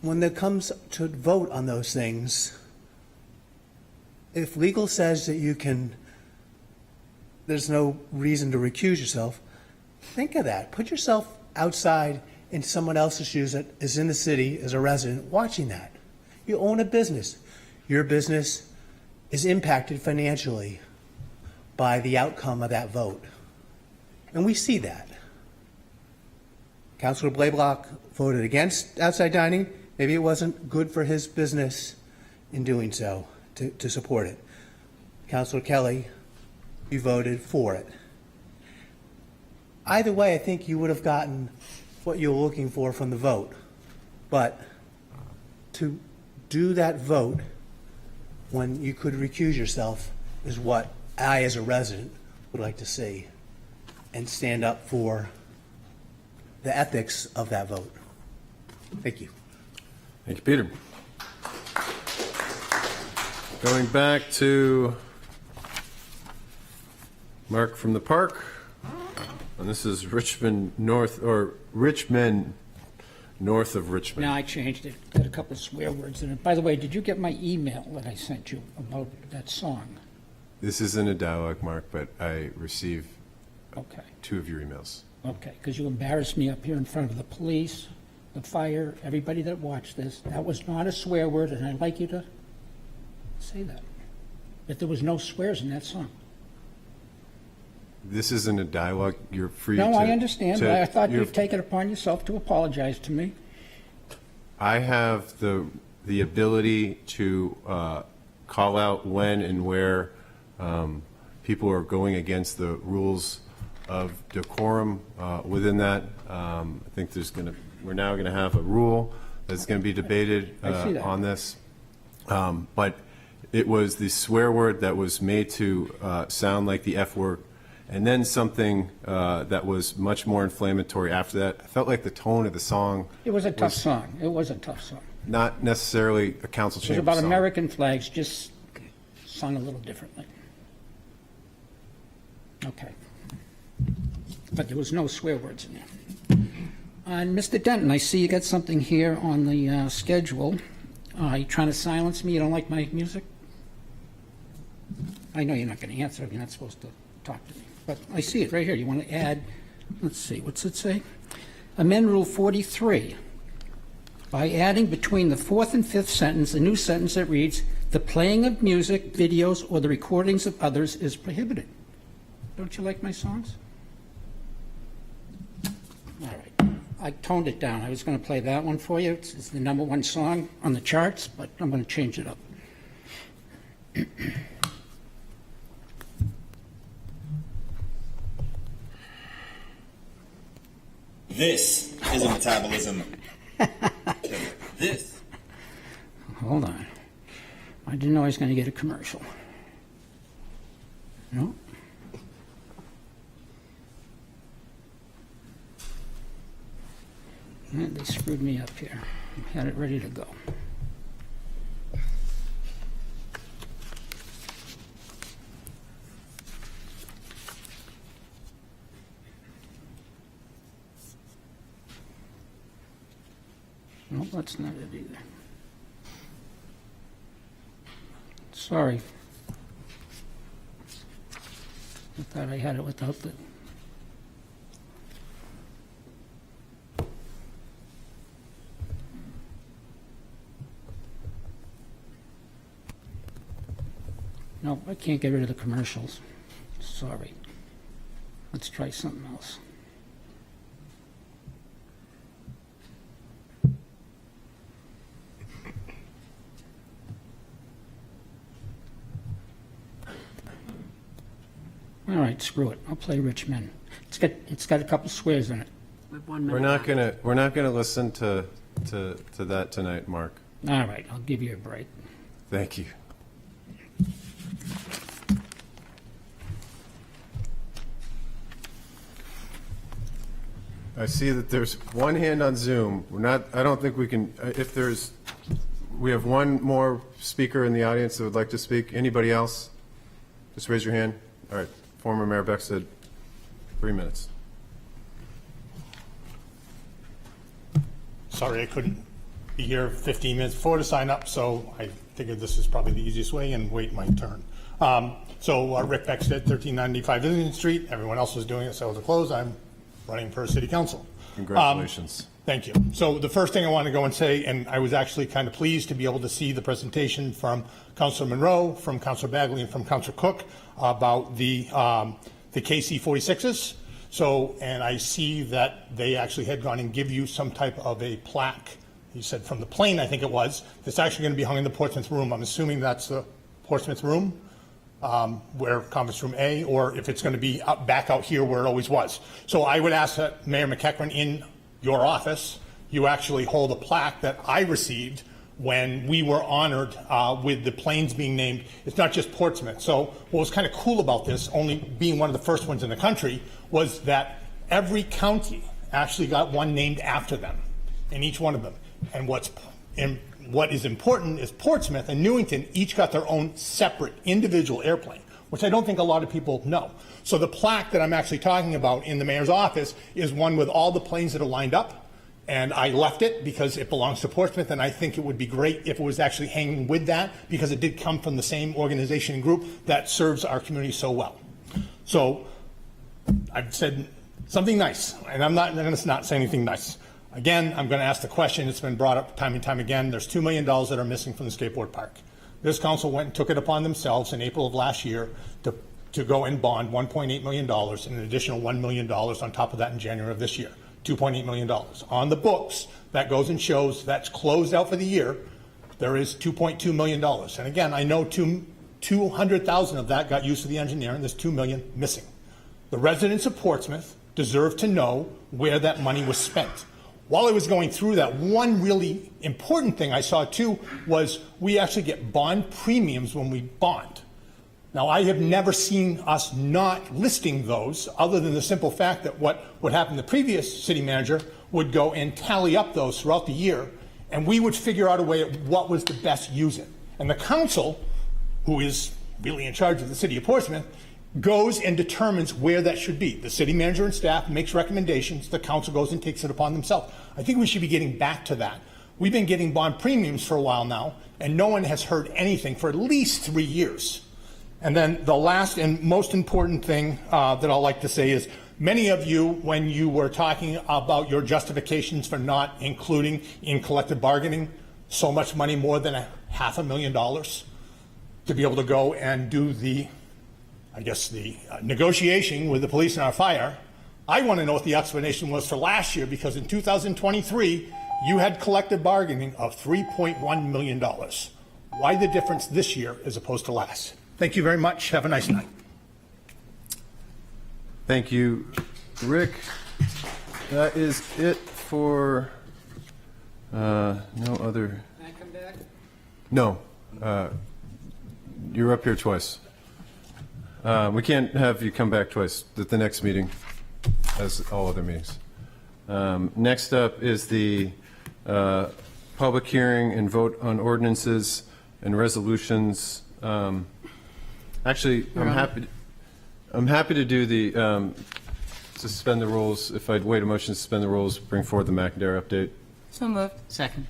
when it comes to vote on those things, if legal says that you can, there's no reason to recuse yourself, think of that. Put yourself outside in someone else's shoes that is in the city as a resident watching that. You own a business. Your business is impacted financially by the outcome of that vote. And we see that. Councillor Blaylock voted against outside dining. Maybe it wasn't good for his business in doing so, to support it. Councillor Kelly, you voted for it. Either way, I think you would have gotten what you were looking for from the vote. But to do that vote when you could recuse yourself is what I, as a resident, would like to see, and stand up for the ethics of that vote. Thank you. Thank you, Peter. Going back to Mark from the Park, and this is Richmond North, or Richmond north of Richmond. No, I changed it. Got a couple of swear words in it. By the way, did you get my email that I sent you about that song? This isn't a dialogue, Mark, but I received Okay, 2 of your emails. okay, because you embarrassed me up here in front of the police, the fire, everybody that watched this. That was not a swear word, and I'd like you to say that. That there was no swears in that song. This isn't a dialogue. You're free to... No, I understand, but I thought you're- you'd take it upon yourself to apologize to me. I have the ability to call out when and where people are going against the rules of decorum within that. I think we're now going to have a rule that's going to be debated I see that. on this. But it was the swear word that was made to sound like the F word, and then something that was much more inflammatory after that. I felt like the tone of the song It was a tough song. It was a tough song. not necessarily a council It was chamber about song. American flags, just sung a little differently. Okay. But there was no swear words in there. And Mr. Denton, I see you got something here on the schedule. Are you trying to silence me? You don't like my music? I know you're not going to answer. You're not supposed to talk to me. But I see it right here. You want to add, let's see, what's it say? Amend Rule 43 by adding between the 4th and 5th sentence a new sentence that reads, "The playing of music, videos, or the recordings of others is prohibited." Don't you like my songs? All right. I toned it down. I was going to play that one for you. It's the #1 song on the charts, but I'm going to change it up. This is a metabolism. This. Hold on. I didn't know I was going to get a commercial. No. And they screwed me up here. I had it ready to go. No, that's not it either. Sorry. I thought I had it without the... No, I can't get rid of the commercials. Sorry. Let's try something else. All right, screw it. I'll play Rich Men. It's got a couple swears in it. With 1 We're minute. not gonna listen to that tonight, Mark. All right, I'll give you a break. Thank you. I see that there's one hand on Zoom. I don't think we can, we have one more speaker in the audience that would like to speak. Anybody else? Just raise your hand. All right, former Mayor Beckstead, 3 minutes. Sorry I couldn't be here 15 minutes before to sign up, so I figured this is probably the easiest way and wait my turn. Rick Beckstead, 1395 Islington Street. Everyone else was doing it, so to close, I'm running for city council. Congratulations. Thank you. So the first thing I want to go and say, and I was actually kind of pleased to be able to see the presentation from Councilor Monroe, from Councilor Bagley, and from Councilor Cook about the KC-46s. So, and I see that they actually had gone and give you some type of a plaque. He said from the plane, I think it was, that's actually going to be hung in the Portsmouth room. I'm assuming that's the Portsmouth room, where conference room A, or if it's going to be back out here where it always was. So I would ask that Mayor McEachran, in your office, you actually hold a plaque that I received when we were honored with the planes being named. It's not just Portsmouth. So what was kind of cool about this, only being one of the first ones in the country, was that every county actually got one named after them, in each one of them. And what is important is Portsmouth and Newington each got their own separate individual airplane, which I don't think a lot of people know. So the plaque that I'm actually talking about in the mayor's office is one with all the planes that are lined up, And I left it because it belongs to Portsmouth, and I think it would be great if it was actually hanging with that, because it did come from the same organization and group that serves our community so well. So I've said something nice, and I'm not going to not say anything nice. Again, I'm going to ask the question. It's been brought up time and time again. There's $2 million that are missing from the skateboard park. This council went and took it upon themselves in April of last year to go and bond $1.8 million and an additional $1 million on top of that in January of this year. $2.8 million. On the books, that goes and shows that's closed out for the year. There is $2.2 million. And again, I know 200,000 of that got used for the engineering. There's $2 million missing. The residents of Portsmouth deserve to know where that money was spent. While I was going through that, one really important thing I saw too was we actually get bond premiums when we bond. Now, I have never seen us not listing those, other than the simple fact that what would happen, the previous city manager would go and tally up those throughout the year, and we would figure out a way of what was the best use it. And the council, who is really in charge of the city of Portsmouth, goes and determines where that should be. The city manager and staff makes recommendations. The council goes and takes it upon themselves. I think we should be getting back to that. We've been getting bond premiums for a while now, and no one has heard anything for at least 3 years. And then the last and most important thing that I'd like to say is, many of you, when you were talking about your justifications for not including in collective bargaining so much money, more than $500,000, to be able to go and do the negotiation with the police and our fire, I want to know what the explanation was for last year, because in 2023, you had collective bargaining of $3.1 million. Why the difference this year as opposed to last? Thank you very much. Have a nice night. Thank you, Rick. That is it for no other. Can I come back? No. You're up here twice. We can't have you come back twice at the next meeting, as all other meetings. Next up is the public hearing and vote on ordinances and resolutions. Actually, I'm happy to do the suspend the rules. If I'd wait a motion to suspend the rules, bring forward the McIntyre update. So moved. Second.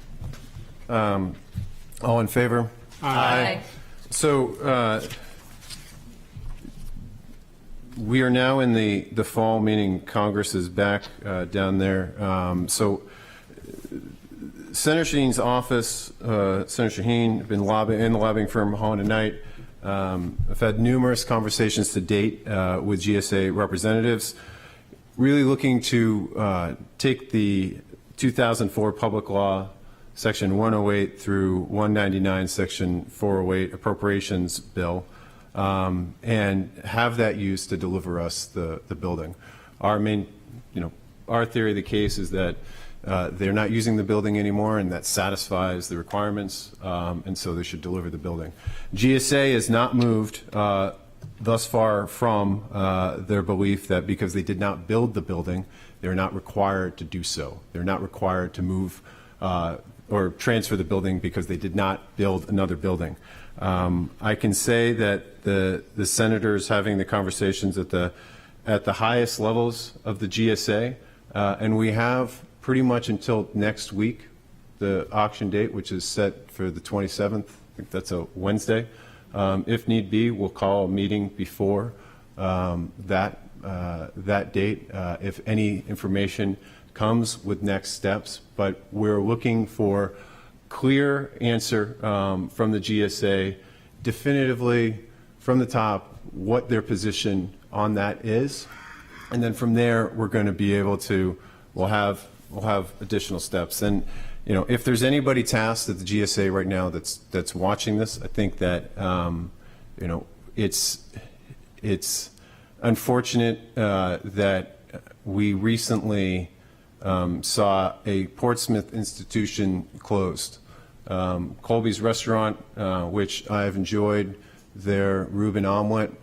All in favor? Aye. So we are now in the fall, meaning Congress is back down there. So Senator Shaheen's office, Senator Shaheen, been in the lobbying firm Holland and Knight. I've had numerous conversations to date with GSA representatives, really looking to take the 2004 public law, section 108 through 199, section 408 appropriations bill, and have that used to deliver us the building. Our main, our theory of the case is that they're not using the building anymore, and that satisfies the requirements, and so they should deliver the building. GSA has not moved thus far from their belief that because they did not build the building, they're not required to do so. They're not required to move or transfer the building because they did not build another building. I can say that the senators having the conversations at the highest levels of the GSA, and we have pretty much until next week, the auction date, which is set for the 27th. I think that's a Wednesday. If need be, we'll call a meeting before that date if any information comes with next steps. But we're looking for clear answer from the GSA, definitively from the top, what their position on that is, and then from there we're going to be able to. We'll have additional steps. And if there's anybody tasked at the GSA right now that's watching this, I think that it's unfortunate that we recently saw a Portsmouth institution closed. Colby's Restaurant, which I've enjoyed their Reuben omelet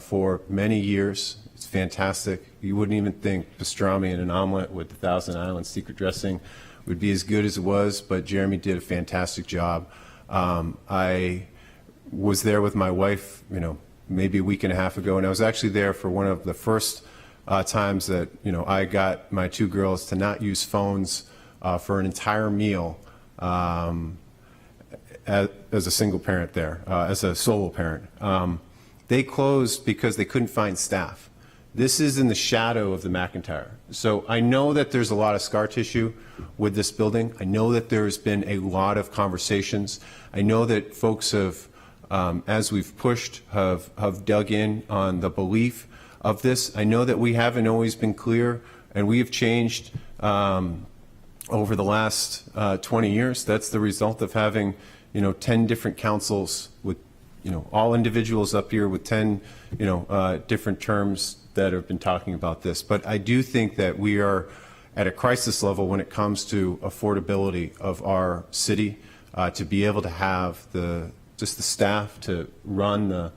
for many years. It's fantastic. You wouldn't even think pastrami in an omelet with the Thousand Island secret dressing would be as good as it was, but Jeremy did a fantastic job. I was there with my wife, maybe a week and a half ago, and I was actually there for one of the first times that, I got my two girls to not use phones for an entire meal as a single parent there, as a solo parent. They closed because they couldn't find staff. This is in the shadow of the McIntyre. So I know that there's a lot of scar tissue with this building. I know that there's been a lot of conversations. I know that folks have, as we've pushed, have dug in on the belief of this. I know that we haven't always been clear, and we have changed over the last 20 years. That's the result of having, 10 different councils with, all individuals up here with 10, different terms that have been talking about this. But I do think that we are at a crisis level when it comes to affordability of our city, to be able to have just the staff to run the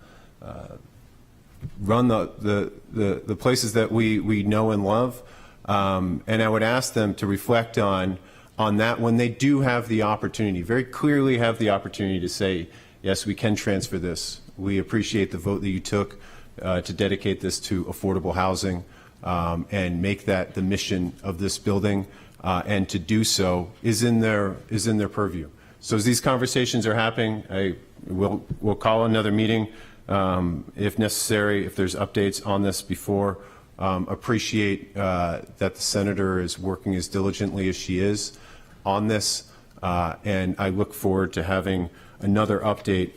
places that we know and love. And I would ask them to reflect on that when they do have the opportunity, very clearly have the opportunity to say, yes, we can transfer this. We appreciate the vote that you took to dedicate this to affordable housing and make that the mission of this building, and to do so is in their purview. So as these conversations are happening, we'll call another meeting if necessary, if there's updates on this before. Appreciate that the senator is working as diligently as she is on this, and I look forward to having another update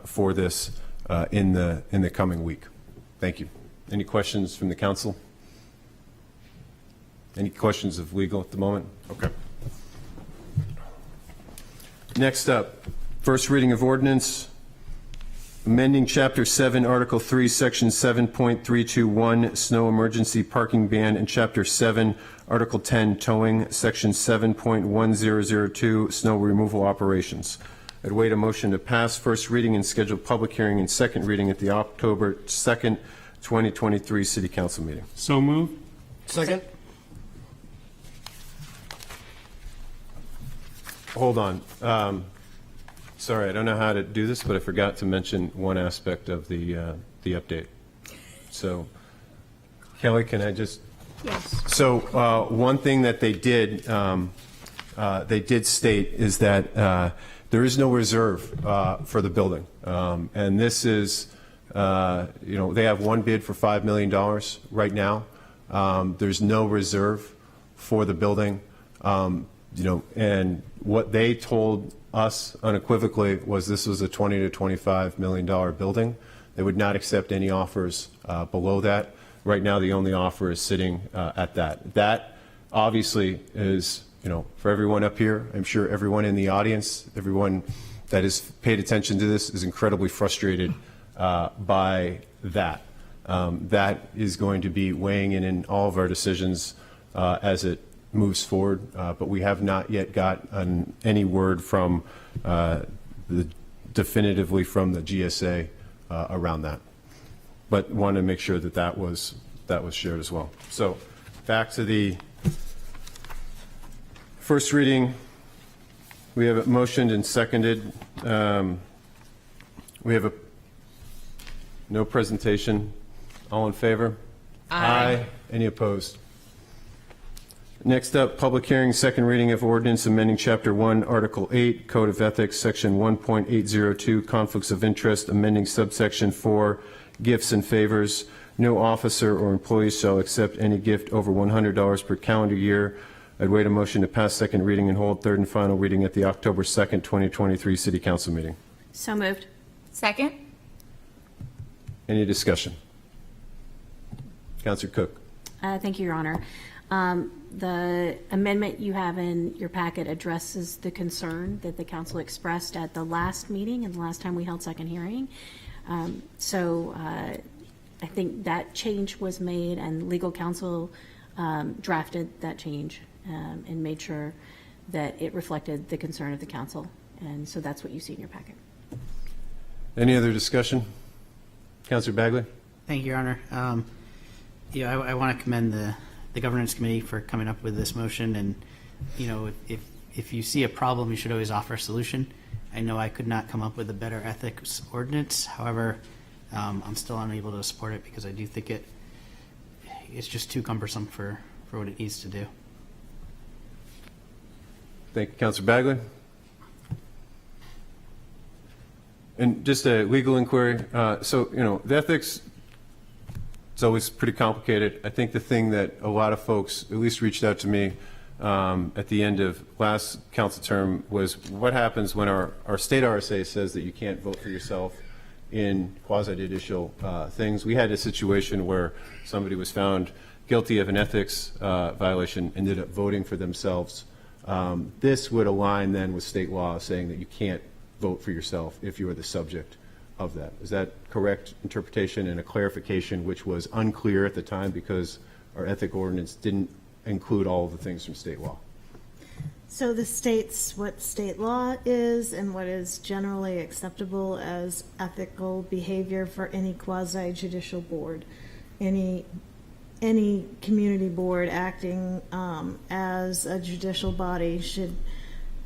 for this in the coming week. Thank you. Any questions from the council? Any questions of legal at the moment? Okay. Next up, first reading of ordinance, amending Chapter 7, Article 3, Section 7.321, snow emergency parking ban, and Chapter 7, Article 10, towing, Section 7.1002, snow removal operations. I'd wait a motion to pass first reading and schedule public hearing and second reading at the October 2nd, 2023 City Council meeting. So moved. Second. Hold on. Sorry, I don't know how to do this, but I forgot to mention one aspect of the update. So, Kelly, can I just? Yes. So one thing that they did state is that there is no reserve for the building, and this is, they have one bid for $5 million right now. There's no reserve for the building, and what they told us unequivocally was this was a $20 to $25 million building. They would not accept any offers below that. Right now, the only offer is sitting at that. That obviously is, for everyone up here, I'm sure everyone in the audience, everyone that has paid attention to this is incredibly frustrated by that. That is going to be weighing in all of our decisions as it moves forward, but we have not yet got any word from definitively from the GSA around that. But want to make sure that that was shared as well. So back to the first reading. We have it motioned and seconded. We have no presentation. All in favor? Aye. Any opposed? Next up, public hearing, second reading of ordinance amending Chapter 1, Article 8, Code of Ethics, Section 1.802, Conflicts of Interest, amending subsection 4, Gifts and Favors. No officer or employee shall accept any gift over $100 per calendar year. I'd wait a motion to pass second reading and hold third and final reading at the October 2nd, 2023 City Council meeting. So moved. Second. Any discussion? Councilor Cook. Thank you, Your Honor. The amendment you have in your packet addresses the concern that the council expressed at the last meeting and the last time we held second hearing. So I think that change was made, and legal counsel drafted that change and made sure that it reflected the concern of the council. And so that's what you see in your packet. Any other discussion? Councilor Bagley. Thank you, Your Honor. I want to commend the governance committee for coming up with this motion. And, if you see a problem, you should always offer a solution. I know I could not come up with a better ethics ordinance. However, I'm still unable to support it because I do think it's just too cumbersome for what it needs to do. Thank you, Councilor Bagley. And just a legal inquiry. So, the ethics, it's always pretty complicated. I think the thing that a lot of folks at least reached out to me at the end of last council term was what happens when our state RSA says that you can't vote for yourself in quasi-judicial things. We had a situation where somebody was found guilty of an ethics violation, ended up voting for themselves. This would align then with state law saying that you can't vote for yourself if you are the subject of that. Is that correct interpretation and a clarification which was unclear at the time because our ethic ordinance didn't include all of the things from state law? So this states what state law is and what is generally acceptable as ethical behavior for any quasi-judicial board. Any community board acting as a judicial body should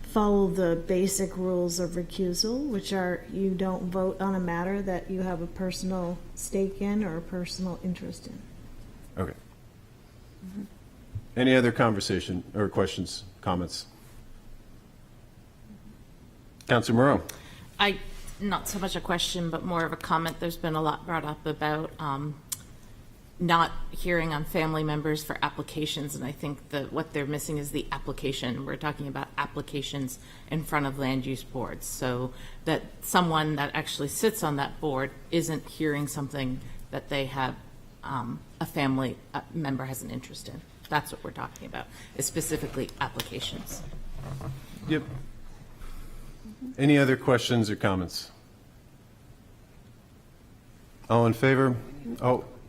follow the basic rules of recusal, which are you don't vote on a matter that you have a personal stake in or a personal interest in. Okay. Any other conversation or questions, comments? Councilor Moreau. Not so much a question, but more of a comment. There's been a lot brought up about not hearing on family members for applications, and I think that what they're missing is the application. We're talking about applications in front of land use boards, so that someone that actually sits on that board isn't hearing something that they have a family member has an interest in. That's what we're talking about, is specifically applications. Yep. Any other questions or comments? All in favor?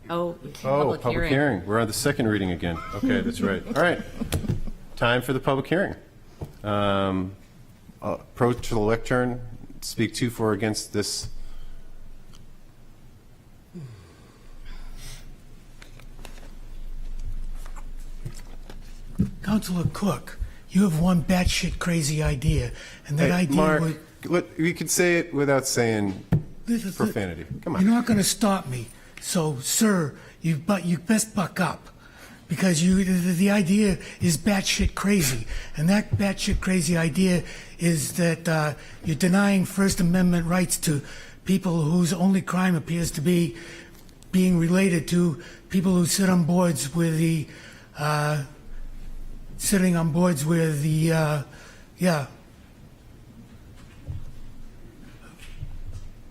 Public hearing. We're on the second reading again. Okay, that's right. All right. Time for the public hearing. Approach to the lectern. Speak to, for, or against this. Councilor Cook, you have one batshit crazy idea, and that idea Mark, was... you could say it without saying profanity. Come on. You're not going to stop me. So, sir, you best buck up, because the idea is batshit crazy, and that batshit crazy idea is that you're denying First Amendment rights to people whose only crime appears to be being related to people who sit on boards with the sitting on boards with the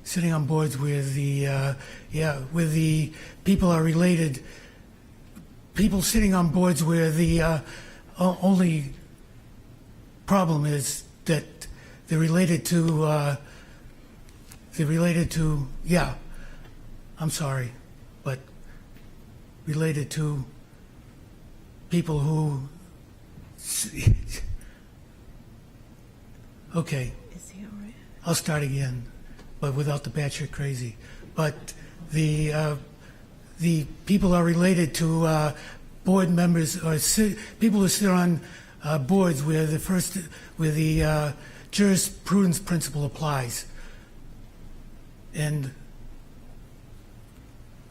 sitting on boards with the with the people are related. People sitting on boards where the only problem is that they're related to I'm sorry, but related to people who okay. Is he all right? I'll start again, but without the batshit crazy. But the people are related to board members or people who sit on boards where the jurisprudence principle applies. And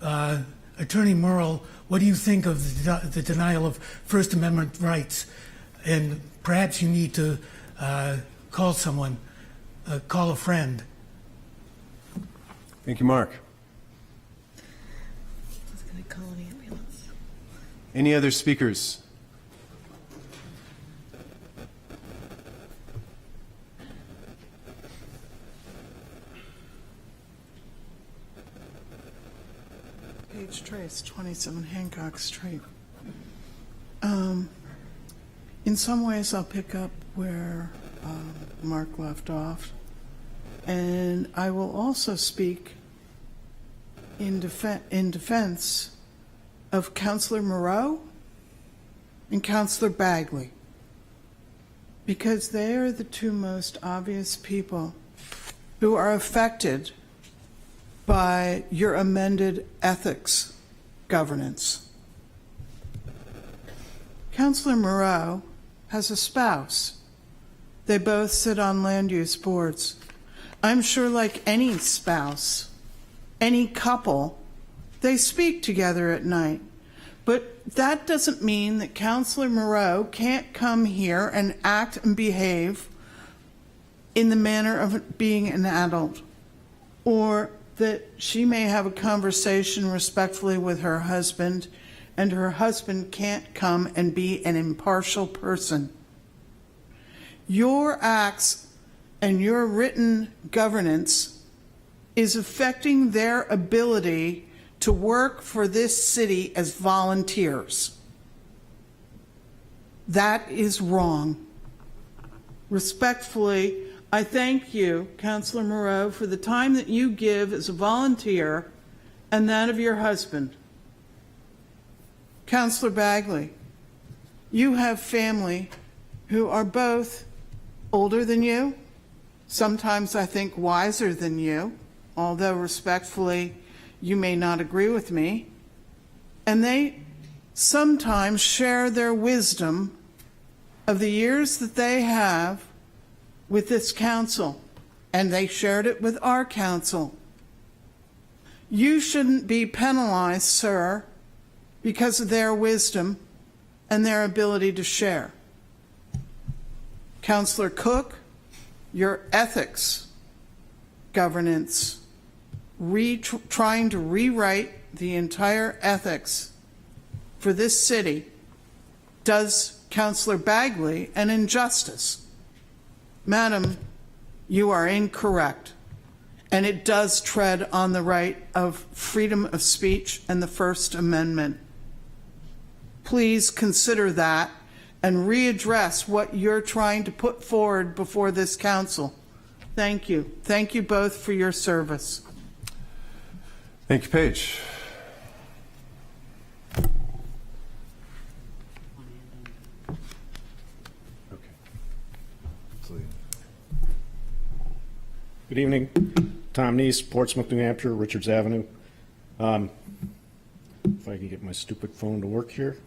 Attorney Murrell, what do you think of the denial of First Amendment rights? And perhaps you need to call someone, call a friend. Thank you, Mark. I was going to call an ambulance. Any other speakers? Page Trace, 27 Hancock Street. In some ways, I'll pick up where Mark left off, and I will also speak in defense of Councilor Moreau and Councilor Bagley, because they are the two most obvious people who are affected by your amended ethics governance. Councilor Moreau has a spouse. They both sit on land use boards. I'm sure, like any spouse, any couple, they speak together at night. But that doesn't mean that Counselor Moreau can't come here and act and behave in the manner of being an adult, or that she may have a conversation respectfully with her husband, and her husband can't come and be an impartial person. Your acts and your written governance is affecting their ability to work for this city as volunteers. That is wrong. Respectfully, I thank you, Councilor Moreau, for the time that you give as a volunteer and that of your husband. Councilor Bagley, you have family who are both older than you, sometimes I think wiser than you, although respectfully, you may not agree with me, and they sometimes share their wisdom of the years that they have with this council, and they shared it with our council. You shouldn't be penalized, sir, because of their wisdom and their ability to share. Councilor Cook, your ethics governance, trying to rewrite the entire ethics for this city, does Councilor Bagley an injustice. Madam, you are incorrect, and it does tread on the right of freedom of speech and the First Amendment. Please consider that and readdress what you're trying to put forward before this council. Thank you. Thank you both for your service. Thank you, Paige. Good evening. Tom Neese, Portsmouth, New Hampshire, Richards Avenue. If I can get my stupid phone to work here.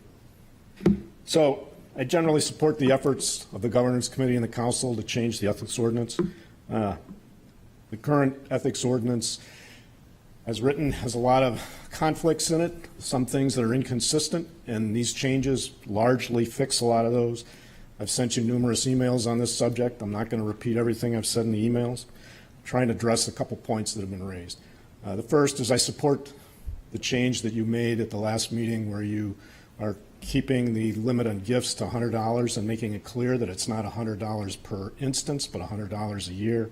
So I generally support the efforts of the Governance Committee and the Council to change the ethics ordinance. The current ethics ordinance, as written, has a lot of conflicts in it, some things that are inconsistent, and these changes largely fix a lot of those. I've sent you numerous emails on this subject. I'm not going to repeat everything I've said in the emails. I'm trying to address a couple points that have been raised. The first is I support the change that you made at the last meeting where you are keeping the limit on gifts to $100 and making it clear that it's not $100 per instance, but $100 a year.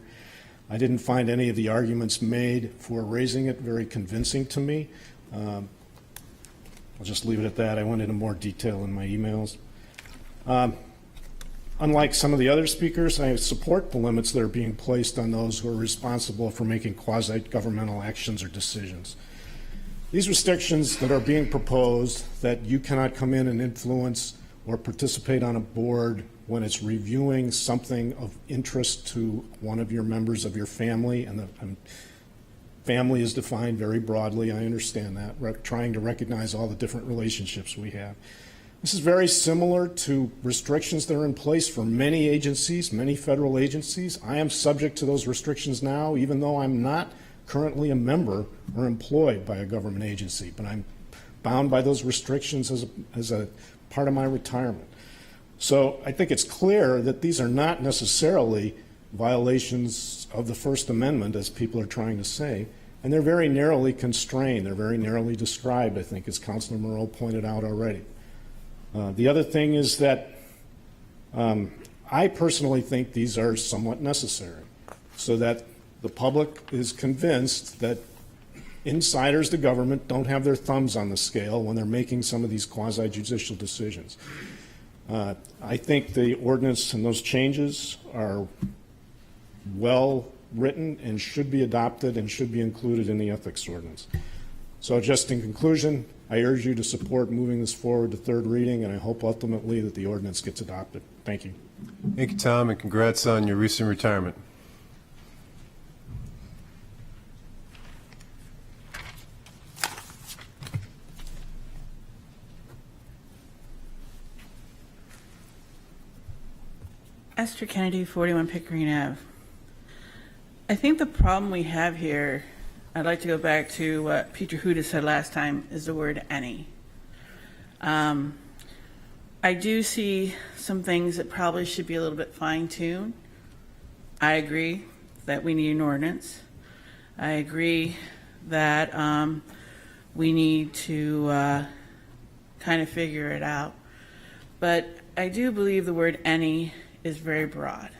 I didn't find any of the arguments made for raising it very convincing to me. I'll just leave it at that. I went into more detail in my emails. Unlike some of the other speakers, I support the limits that are being placed on those who are responsible for making quasi-governmental actions or decisions. These restrictions that are being proposed, that you cannot come in and influence or participate on a board when it's reviewing something of interest to one of your members of your family, and family is defined very broadly, I understand that. We're trying to recognize all the different relationships we have. This is very similar to restrictions that are in place for many agencies, many federal agencies. I am subject to those restrictions now, even though I'm not currently a member or employed by a government agency, but I'm bound by those restrictions as a part of my retirement. So I think it's clear that these are not necessarily violations of the First Amendment, as people are trying to say, and they're very narrowly constrained. They're very narrowly described, I think, as Councilor Moreau pointed out already. The other thing is that I personally think these are somewhat necessary so that the public is convinced that insiders to government don't have their thumbs on the scale when they're making some of these quasi-judicial decisions. I think the ordinance and those changes are well written and should be adopted and should be included in the ethics ordinance. So just in conclusion, I urge you to support moving this forward to third reading, and I hope ultimately that the ordinance gets adopted. Thank you. Thank you, Tom, and congrats on your recent retirement. Esther Kennedy, 41 Pickering Ave. I think the problem we have here, I'd like to go back to what Peter Huda said last time, is the word any. I do see some things that probably should be a little bit fine-tuned. I agree that we need an ordinance. I agree that we need to kind of figure it out. But I do believe the word any is very broad,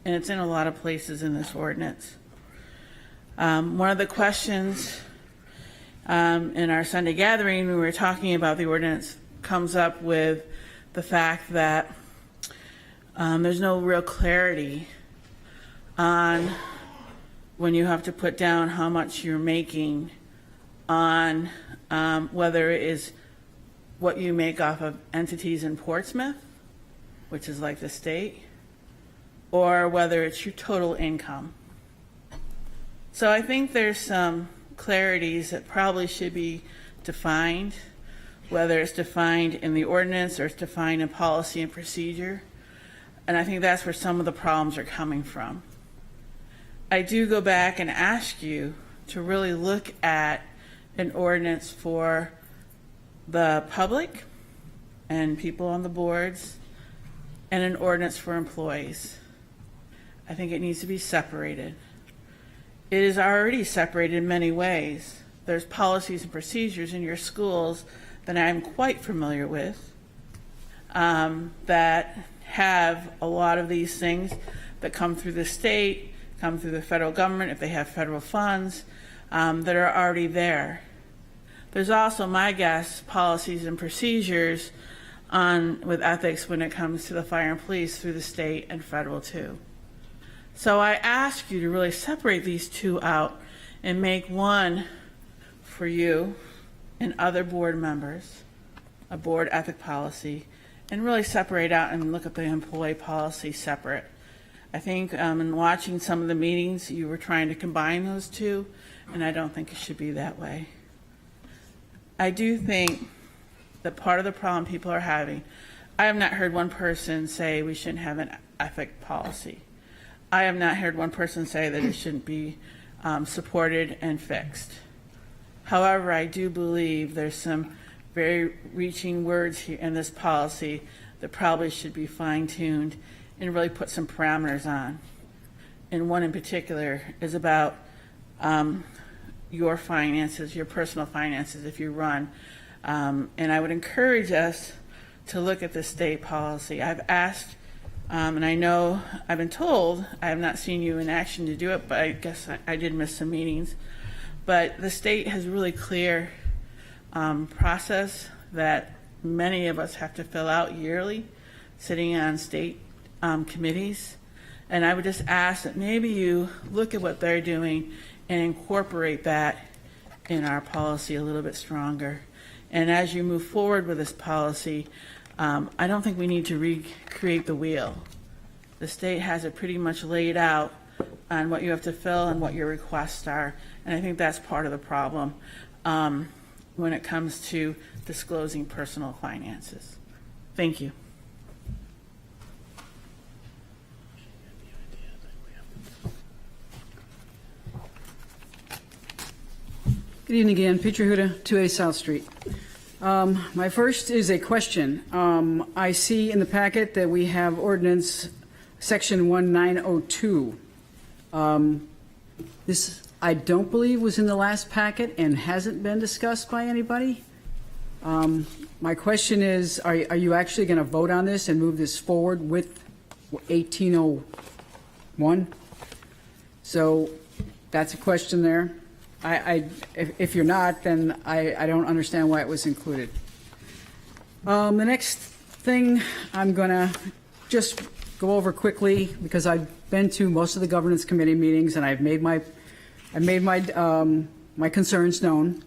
and it's in a lot of places in this ordinance. One of the questions in our Sunday gathering, when we were talking about the ordinance, comes up with the fact that there's no real clarity on when you have to put down how much you're making on whether it is what you make off of entities in Portsmouth, which is like the state, or whether it's your total income. So I think there's some clarities that probably should be defined, whether it's defined in the ordinance or it's defined in policy and procedure. And I think that's where some of the problems are coming from. I do go back and ask you to really look at an ordinance for the public and people on the boards and an ordinance for employees. I think it needs to be separated. It is already separated in many ways. There's policies and procedures in your schools that I'm quite familiar with that have a lot of these things that come through the state, come through the federal government if they have federal funds that are already there. There's also, my guess, policies and procedures with ethics when it comes to the fire and police through the state and federal too. So I ask you to really separate these two out and make one for you and other board members, a board ethic policy, and really separate out and look at the employee policy separate. I think in watching some of the meetings, you were trying to combine those two, and I don't think it should be that way. I do think that part of the problem people are having, I have not heard one person say we shouldn't have an ethic policy. I have not heard one person say that it shouldn't be supported and fixed. However, I do believe there's some very reaching words here in this policy that probably should be fine-tuned and really put some parameters on. And one in particular is about your finances, your personal finances if you run. And I would encourage us to look at the state policy. I've asked, and I know I've been told, I have not seen you in action to do it, but I guess I did miss some meetings. But the state has really clear process that many of us have to fill out yearly, sitting on state committees. And I would just ask that maybe you look at what they're doing and incorporate that in our policy a little bit stronger. And as you move forward with this policy, I don't think we need to recreate the wheel. The state has it pretty much laid out on what you have to fill and what your requests are. And I think that's part of the problem when it comes to disclosing personal finances. Thank you. Good evening again. Peter Huda, 2A South Street. My first is a question. I see in the packet that we have ordinance section 1902. This, I don't believe, was in the last packet and hasn't been discussed by anybody. My question is, are you actually going to vote on this and move this forward with 1801? So that's a question there. If you're not, then I don't understand why it was included. The next thing I'm going to just go over quickly, because I've been to most of the governance committee meetings and I've made my my concerns known.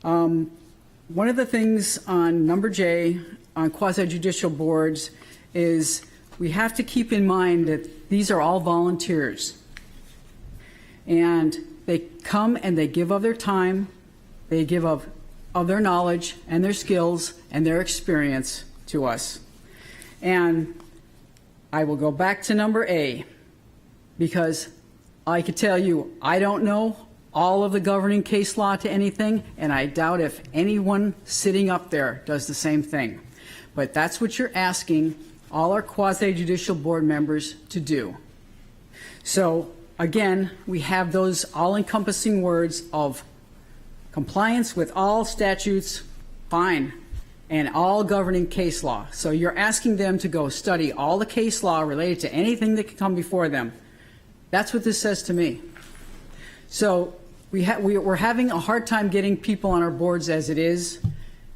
One of the things on number J on quasi-judicial boards is we have to keep in mind that these are all volunteers, and they come and they give of their time, they give of their knowledge and their skills and their experience to us. And I will go back to number A, because I could tell you I don't know all of the governing case law to anything, and I doubt if anyone sitting up there does the same thing. But that's what you're asking all our quasi-judicial board members to do. So, again, we have those all-encompassing words of compliance with all statutes, fine, and all governing case law. So you're asking them to go study all the case law related to anything that can come before them. That's what this says to me. So we're having a hard time getting people on our boards as it is.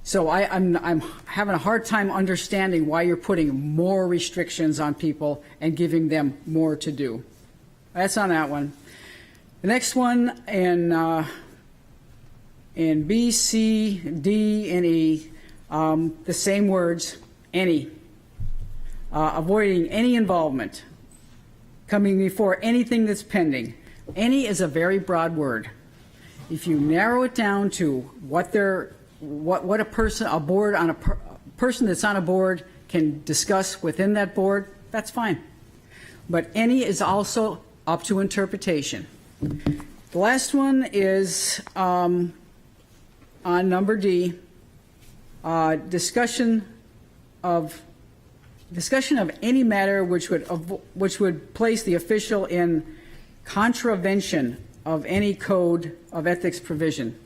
So I'm having a hard time understanding why you're putting more restrictions on people and giving them more to do. That's on that one. The next one in B, C, D, and E, the same words, any. Avoiding any involvement, coming before anything that's pending. Any is a very broad word. If you narrow it down to what a person that's on a board can discuss within that board, that's fine. But any is also up to interpretation. The last one is on number D, discussion of any matter which would place the official in contravention of any code of ethics provision.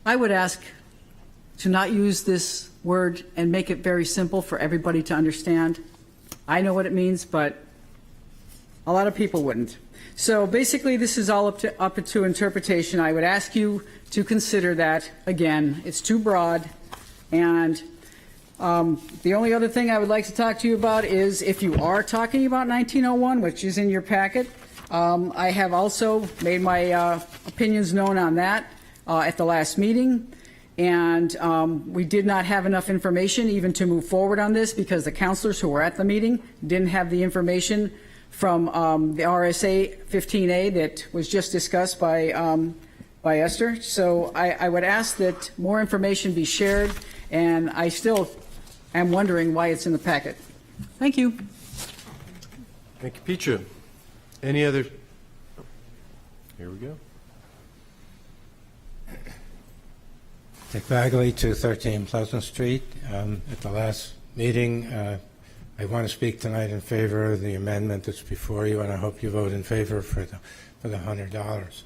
I would ask to not use this word and make it very simple for everybody to understand. I know what it means, but a lot of people wouldn't. So basically, this is all up to interpretation. I would ask you to consider that. Again, it's too broad. And the only other thing I would like to talk to you about is if you are talking about 1901, which is in your packet, I have also made my opinions known on that at the last meeting. And we did not have enough information even to move forward on this because the counselors who were at the meeting didn't have the information from the RSA 15A that was just discussed by Esther. So I would ask that more information be shared, and I still am wondering why it's in the packet. Thank you. Thank you, Petra. Any other? Here we go. Dick Bagley, 213 Pleasant Street. At the last meeting, I want to speak tonight in favor of the amendment that's before you, and I hope you vote in favor for the $100.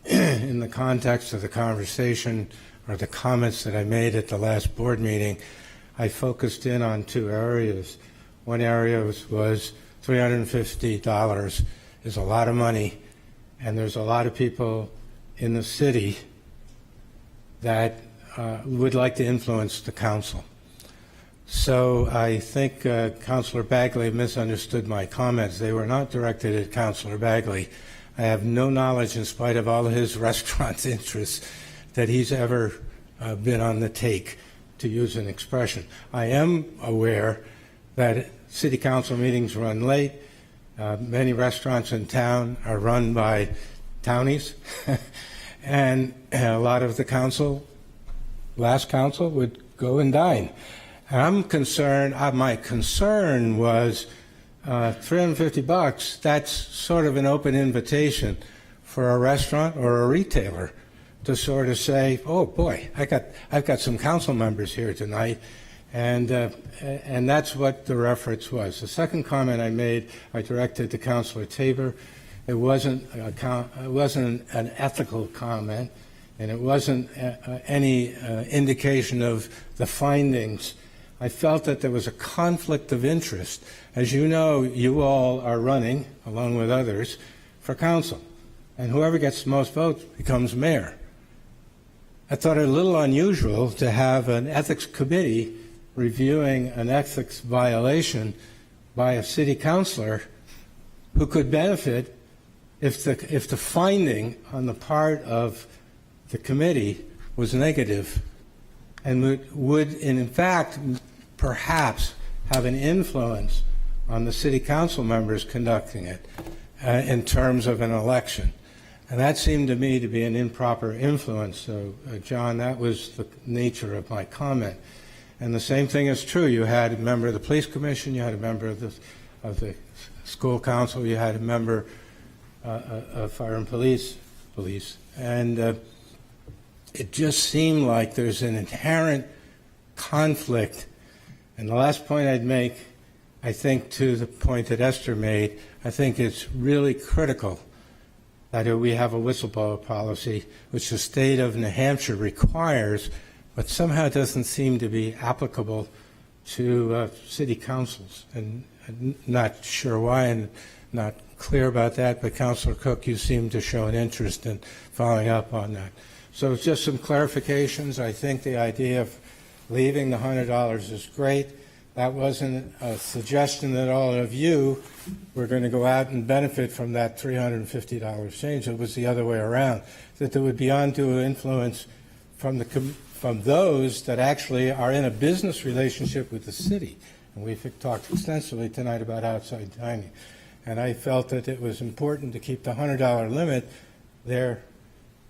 In the context of the conversation or the comments that I made at the last board meeting, I focused in on two areas. One area was $350 is a lot of money, and there's a lot of people in the city that would like to influence the council. So I think Councilor Bagley misunderstood my comments. They were not directed at Councilor Bagley. I have no knowledge, in spite of all of his restaurant interests, that he's ever been on the take, to use an expression. I am aware that city council meetings run late. Many restaurants in town are run by townies, and a lot of the council, last council, would go and dine. And I'm concerned, my concern was $350, that's sort of an open invitation for a restaurant or a retailer to sort of say, oh boy, I've got some council members here tonight, and that's what the reference was. The second comment I made, I directed to Councilor Tabor. It wasn't an ethical comment, and it wasn't any indication of the findings. I felt that there was a conflict of interest. As you know, you all are running, along with others, for council, and whoever gets the most votes becomes mayor. I thought it a little unusual to have an ethics committee reviewing an ethics violation by a city councilor who could benefit if the finding on the part of the committee was negative and would in fact perhaps have an influence on the city council members conducting it in terms of an election. And that seemed to me to be an improper influence. So, John, that was the nature of my comment. And the same thing is true. You had a member of the police commission, you had a member of the school council, you had a member of fire and police, And it just seemed like there's an inherent conflict. And the last point I'd make, I think to the point that Esther made, I think it's really critical that we have a whistleblower policy, which the state of New Hampshire requires, but somehow doesn't seem to be applicable to city councils. And I'm not sure why and not clear about that, but Councilor Cook, you seem to show an interest in following up on that. So just some clarifications. I think the idea of leaving the $100 is great. That wasn't a suggestion that all of you were going to go out and benefit from that $350 change. It was the other way around, that there would be undue influence from those that actually are in a business relationship with the city. And we've talked extensively tonight about outside dining. And I felt that it was important to keep the $100 limit there.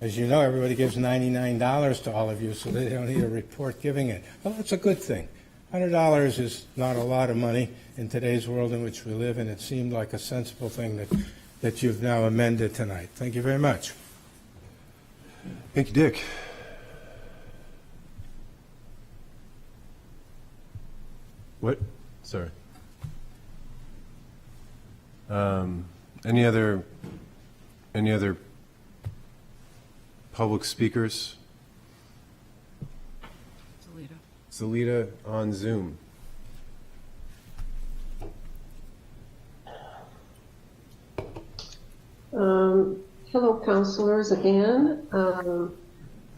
As you know, everybody gives $99 to all of you, so they don't need a report giving it. Well, that's a good thing. $100 is not a lot of money in today's world in which we live, and it seemed like a sensible thing that you've now amended tonight. Thank you very much. Thank you, Dick. What? Sorry. Any other public speakers? Zelita on Zoom. Hello, councilors again.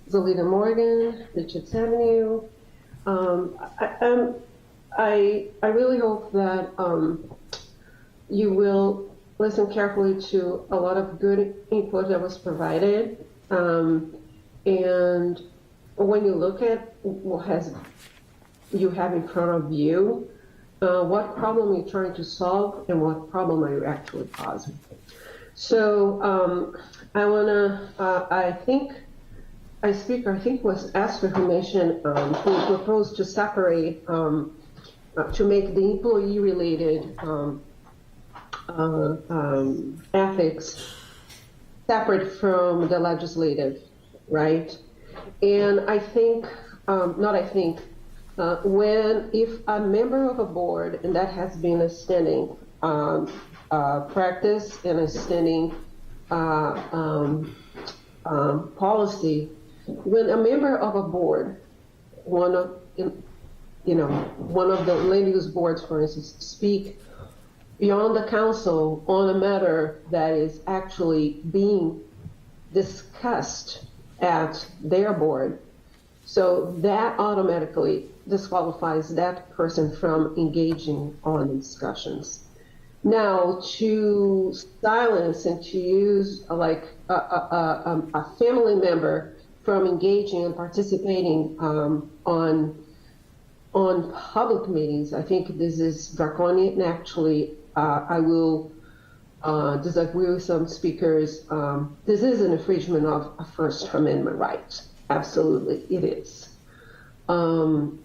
Zelita Morgan, Richards Avenue. I really hope that you will listen carefully to a lot of good input that was provided. And when you look at what you have in front of you, what problem you're trying to solve and what problem are you actually causing. So I think it was Esther who mentioned, who proposed to separate, to make the employee-related ethics separate from the legislative, right? And I think, if a member of a board, and that has been a standing practice and a standing policy, when a member of a board, one of the land use boards, for instance, speak beyond the council on a matter that is actually being discussed at their board, so that automatically disqualifies that person from engaging on discussions. Now, to silence and to use like a family member from engaging and participating on public meetings, I think this is draconian. And actually, I will disagree with some speakers. This is an infringement of a First Amendment right. Absolutely, it is. And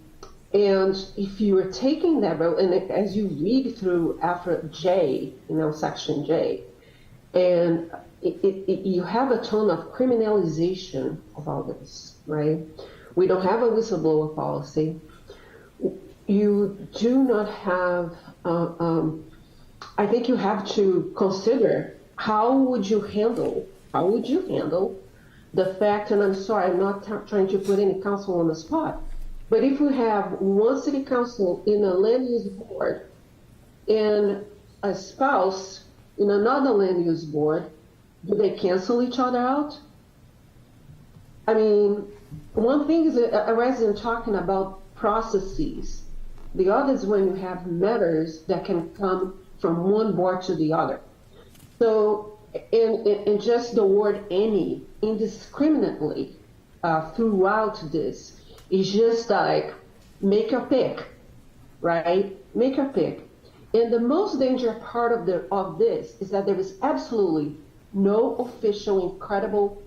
if you are taking that road, and as you read through after J, section J, and you have a tone of criminalization of all this, right? We don't have a whistleblower policy. You do not have, I think you have to consider how would you handle the fact, and I'm sorry, I'm not trying to put any council on the spot, but if we have one city council in a land use board and a spouse in another land use board, do they cancel each other out? I mean, one thing is a resident talking about processes. The other is when you have matters that can come from one board to the other. So, and just the word any indiscriminately throughout this is just like, make your pick, right? Make your pick. And the most dangerous part of this is that there is absolutely no official and credible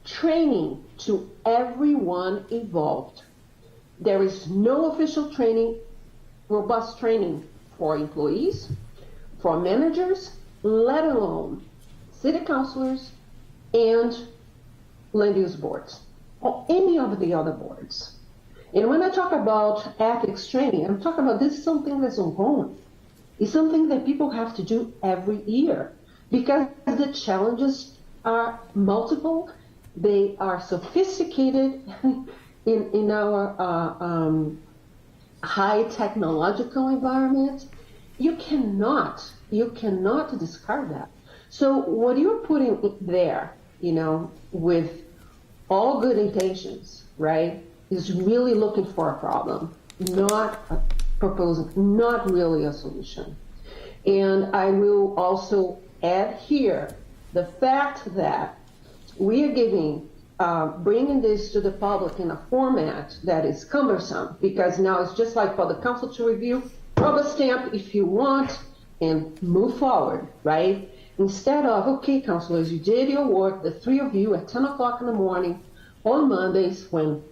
training to everyone involved. There is no official training, robust training for employees, for managers, let alone city councilors and land use boards or any of the other boards. And when I talk about ethics training, I'm talking about this is something that's ongoing. It's something that people have to do every year because the challenges are multiple. They are sophisticated in our high technological environment. You cannot discard that. So what you're putting there, with all good intentions, right, is really looking for a problem, not proposing, not really a solution. And I will also add here the fact that we are bringing this to the public in a format that is cumbersome, because now it's just like for the council to review, rubber stamp if you want, and move forward, right? Instead of, okay, councilors, you did your work, the three of you at 10 o'clock in the morning on Mondays when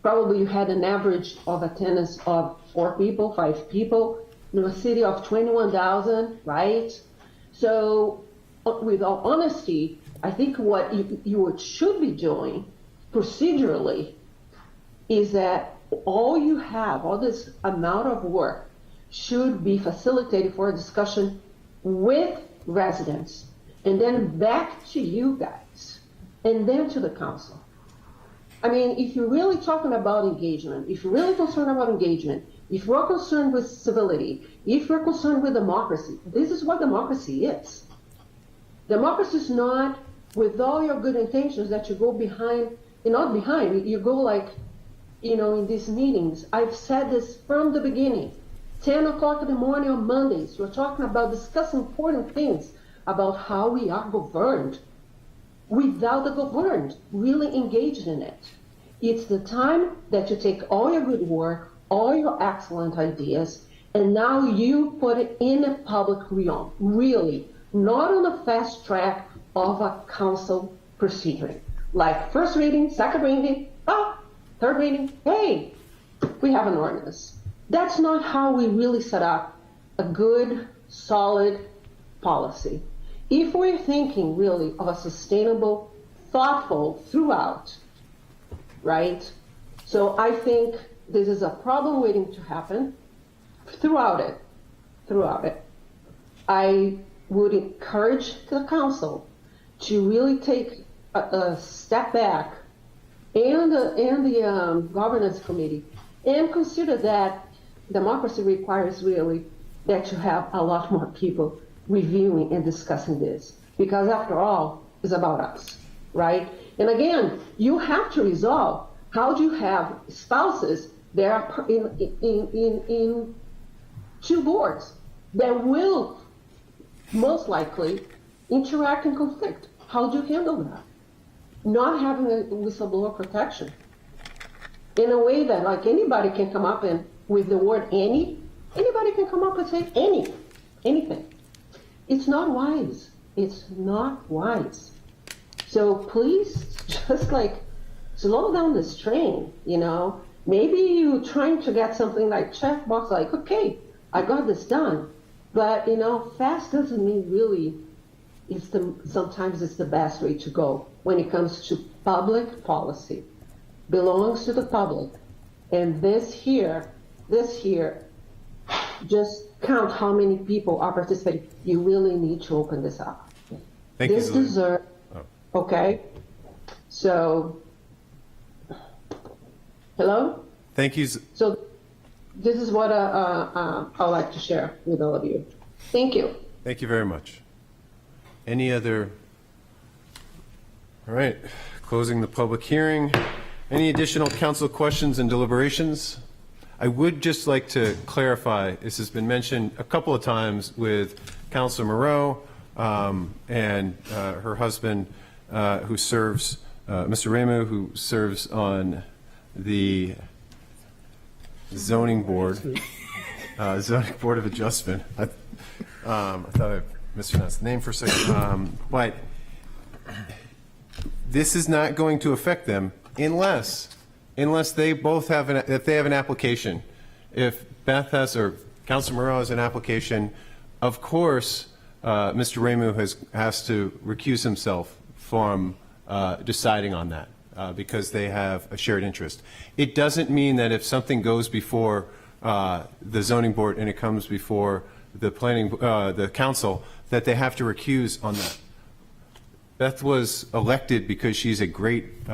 probably you had an average of attendance of 4 people, 5 people, in a city of 21,000, right? So with all honesty, I think what you should be doing procedurally is that all this amount of work should be facilitated for a discussion with residents and then back to you guys and then to the council. I mean, if you're really talking about engagement, if you're really concerned about engagement, if you're concerned with civility, if you're concerned with democracy, this is what democracy is. Democracy is not with all your good intentions that you go behind, and not behind, you go like, in these meetings. I've said this from the beginning. 10 o'clock in the morning on Mondays, we're talking about discussing important things about how we are governed without the governed really engaged in it. It's the time that you take all your good work, all your excellent ideas, and now you put it in a public realm, really, not on the fast track of a council procedure. Like first reading, second reading, third reading, hey, we have an ordinance. That's not how we really set up a good, solid policy. If we're thinking really of a sustainable, thoughtful throughout, right? So I think this is a problem waiting to happen throughout it. I would encourage the council to really take a step back and the governance committee and consider that democracy requires really that you have a lot more people reviewing and discussing this, because after all, it's about us, right? And again, you have to resolve how do you have spouses that are in 2 boards that will most likely interact and conflict. How do you handle that? Not having a whistleblower protection in a way that like anybody can come up and with the word anybody can come up and say anything. It's not wise. It's not wise. So please just like slow down this train, Maybe you're trying to get something like checkbox, like, okay, I got this done. But, fast doesn't mean really sometimes it's the best way to go when it comes to public policy. Belongs to the public. And this here, just count how many people are participating. You really need to open this up. Thank you, This deserves, okay? So, hello? Thank you. So this is what I'd like to share with all of you. Thank you. Thank you very much. Any other? All right, closing the public hearing. Any additional council questions and deliberations? I would just like to clarify, this has been mentioned a couple of times with Councilor Moreau and her husband who serves, Mr. Ramu, who serves on the zoning board, zoning board of adjustment. I thought I mispronounced the name for a second, but this is not going to affect them unless they both have if they have an application. If Beth has or Councilor Moreau has an application, of course, Mr. Ramu has to recuse himself from deciding on that because they have a shared interest. It doesn't mean that if something goes before the zoning board and it comes before the the council, that they have to recuse on that. Beth was elected because she's a great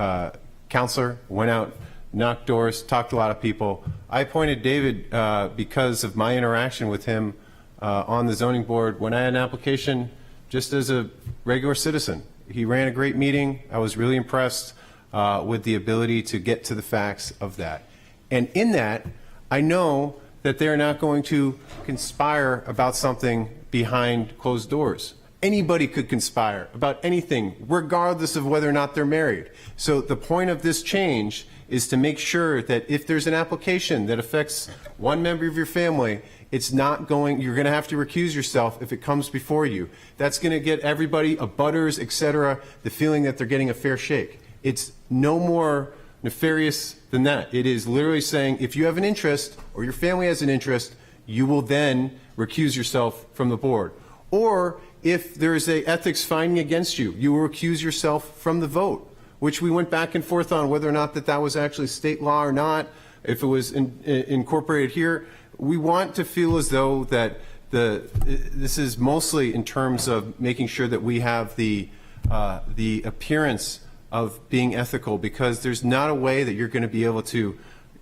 counselor, went out, knocked doors, talked to a lot of people. I appointed David because of my interaction with him on the zoning board when I had an application just as a regular citizen. He ran a great meeting. I was really impressed with the ability to get to the facts of that. And in that, I know that they're not going to conspire about something behind closed doors. Anybody could conspire about anything, regardless of whether or not they're married. So the point of this change is to make sure that if there's an application that affects one member of your family, it's not going, you're going to have to recuse yourself if it comes before you. That's going to get everybody, abutters, et cetera, the feeling that they're getting a fair shake. It's no more nefarious than that. It is literally saying if you have an interest or your family has an interest, you will then recuse yourself from the board. Or if there is a ethics finding against you, you will recuse yourself from the vote, which we went back and forth on whether or not that was actually state law or not, if it was incorporated here. We want to feel as though that this is mostly in terms of making sure that we have the appearance of being ethical, because there's not a way that you're going to be able to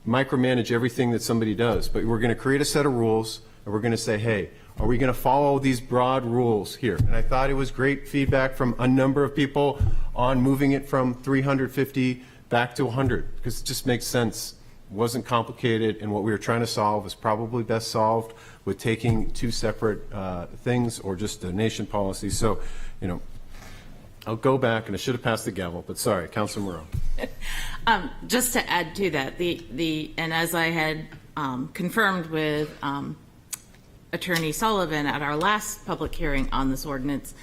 micromanage everything that somebody does. But we're going to create a set of rules, and we're going to say, hey, are we going to follow these broad rules here? And I thought it was great feedback from a number of people on moving it from 350 back to 100, because it just makes sense. It wasn't complicated, and what we were trying to solve was probably best solved with taking two separate things or just a nation policy. So, I'll go back, and I should have passed the gavel, but sorry, Councilor Moreau. Just to add to that, and as I had confirmed with Attorney Sullivan at our last public hearing on this ordinance,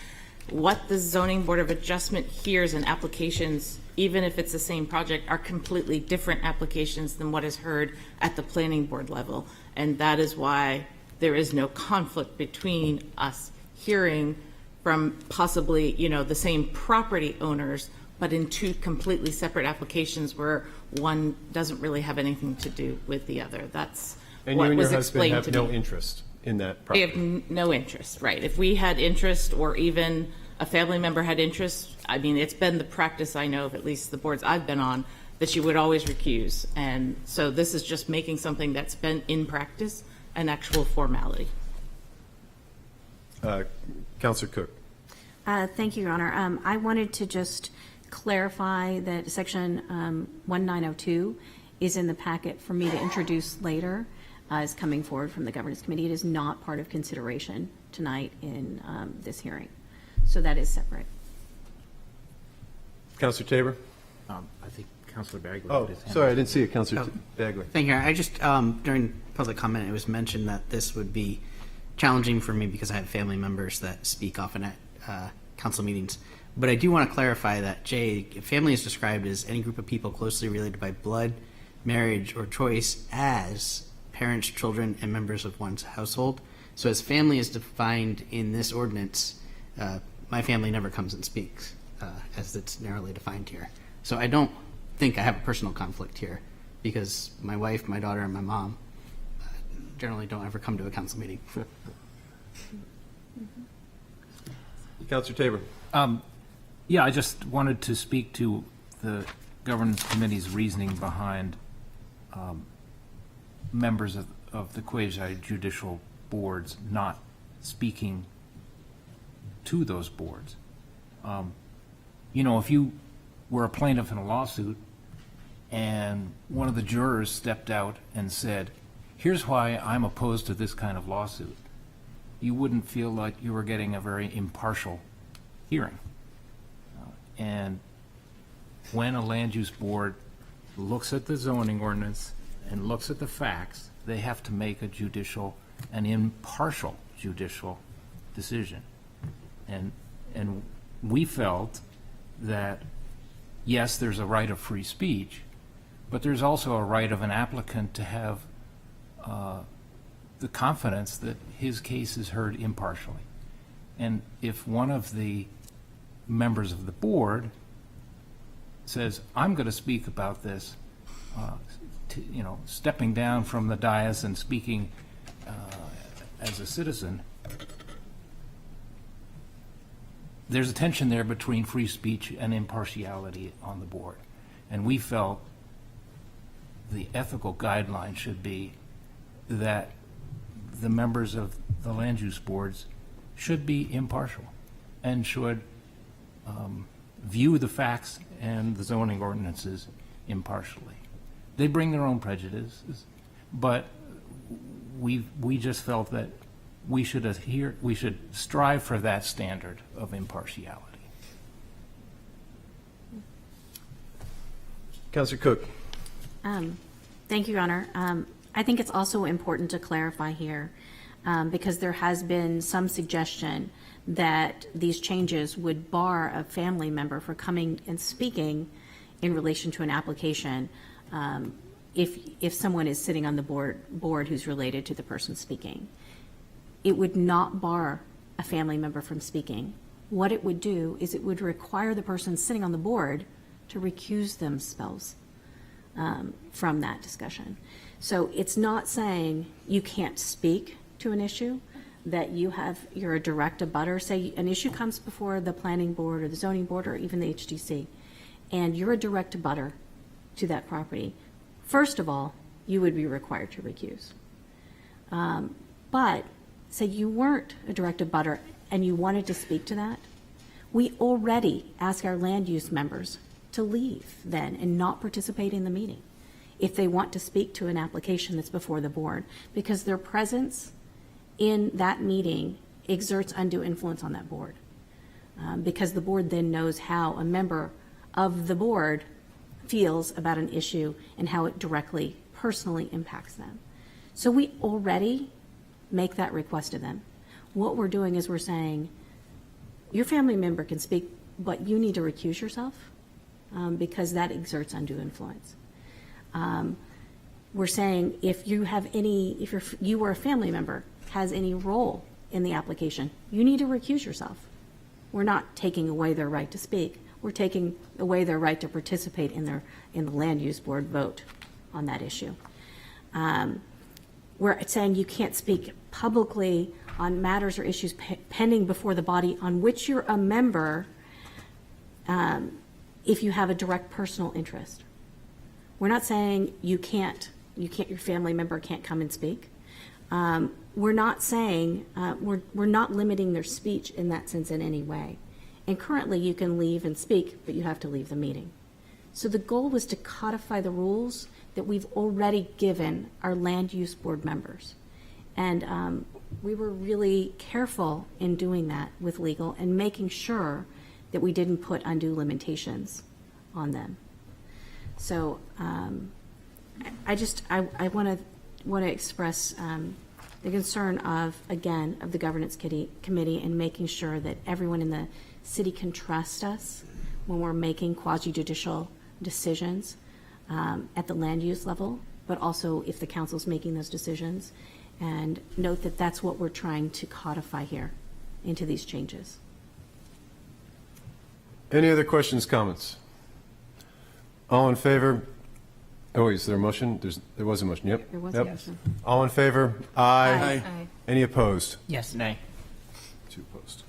what the Zoning Board of Adjustment hears in applications, even if it's the same project, are completely different applications than what is heard at the planning board level. And that is why there is no conflict between us hearing from possibly, the same property owners, but in two completely separate applications where one doesn't really have anything to do with the other. That's and what you and was your husband explained have to no me. interest in that We property. have no interest, right? If we had interest, or even a family member had interest, I mean, it's been the practice, I know of at least the boards I've been on, that you would always recuse. And so this is just making something that's been in practice an actual formality. Councilor Cook. Thank you, Your Honor. I wanted to just clarify that Section 1902 is in the packet for me to introduce later, is coming forward from the Governance Committee. It is not part of consideration tonight in this hearing. So that is separate. Councilor Tabor. I think Councilor Bagley. Oh, put his hand sorry, up. I didn't see it, Councilor Bagley. Thank you. I just, during public comment, it was mentioned that this would be challenging for me because I have family members that speak often at council meetings. But I do want to clarify that, family is described as any group of people closely related by blood, marriage, or choice as parents, children, and members of one's household. So as family is defined in this ordinance, my family never comes and speaks, as it's narrowly defined here. So I don't think I have a personal conflict here, because my wife, my daughter, and my mom generally don't ever come to a council meeting. Councilor Tabor. Yeah, I just wanted to speak to the Governance Committee's reasoning behind members of the quasi-judicial boards not speaking to those boards. If you were a plaintiff in a lawsuit and one of the jurors stepped out and said, here's why I'm opposed to this kind of lawsuit, you wouldn't feel like you were getting a very impartial hearing. And when a land use board looks at the zoning ordinance and looks at the facts, they have to make an impartial judicial decision. And we felt that, yes, there's a right of free speech, but there's also a right of an applicant to have the confidence that his case is heard impartially. And if one of the members of the board says, I'm going to speak about this, stepping down from the dais and speaking as a citizen, there's a tension there between free speech and impartiality on the board. And we felt the ethical guideline should be that the members of the land use boards should be impartial and should view the facts and the zoning ordinances impartially. They bring their own prejudices, but we just felt that we should strive for that standard of impartiality. Councillor Cook. Thank you, Your Honor. I think it's also important to clarify here, because there has been some suggestion that these changes would bar a family member from coming and speaking in relation to an application if someone is sitting on the board who's related to the person speaking. It would not bar a family member from speaking. What it would do is it would require the person sitting on the board to recuse themselves from that discussion. So it's not saying you can't speak to an issue, that you're a direct abutter. Say an issue comes before the planning board or the zoning board or even the HDC, and you're a direct abutter to that property. First of all, you would be required to recuse. But say you weren't a direct abutter and you wanted to speak to that, we already ask our land use members to leave then and not participate in the meeting if they want to speak to an application that's before the board, because their presence in that meeting exerts undue influence on that board, because the board then knows how a member of the board feels about an issue and how it directly, personally impacts them. So we already make that request of them. What we're doing is we're saying, your family member can speak, but you need to recuse yourself because that exerts undue influence. We're saying if you or a family member has any role in the application, you need to recuse yourself. We're not taking away their right to speak. We're taking away their right to participate in the land use board vote on that issue. We're saying you can't speak publicly on matters or issues pending before the body on which you're a member if you have a direct personal interest. We're not saying your family member can't come and speak. We're not saying, we're not limiting their speech in that sense in any way. And currently you can leave and speak, but you have to leave the meeting. So the goal was to codify the rules that we've already given our land use board members. And we were really careful in doing that with legal and making sure that we didn't put undue limitations on them. So I want to express the concern of the governance committee and making sure that everyone in the city can trust us when we're making quasi-judicial decisions at the land use level, but also if the council's making those decisions, and note that that's what we're trying to codify here into these changes. Any other questions, comments? All in favor? Oh, is there a motion? There was a motion, yep. There was Yep. a motion. All in favor? Aye. Aye. Any opposed? Yes. Nay. 2 opposed.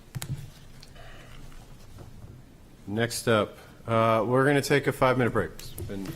Next up, we're going to take a 5-minute break. It's been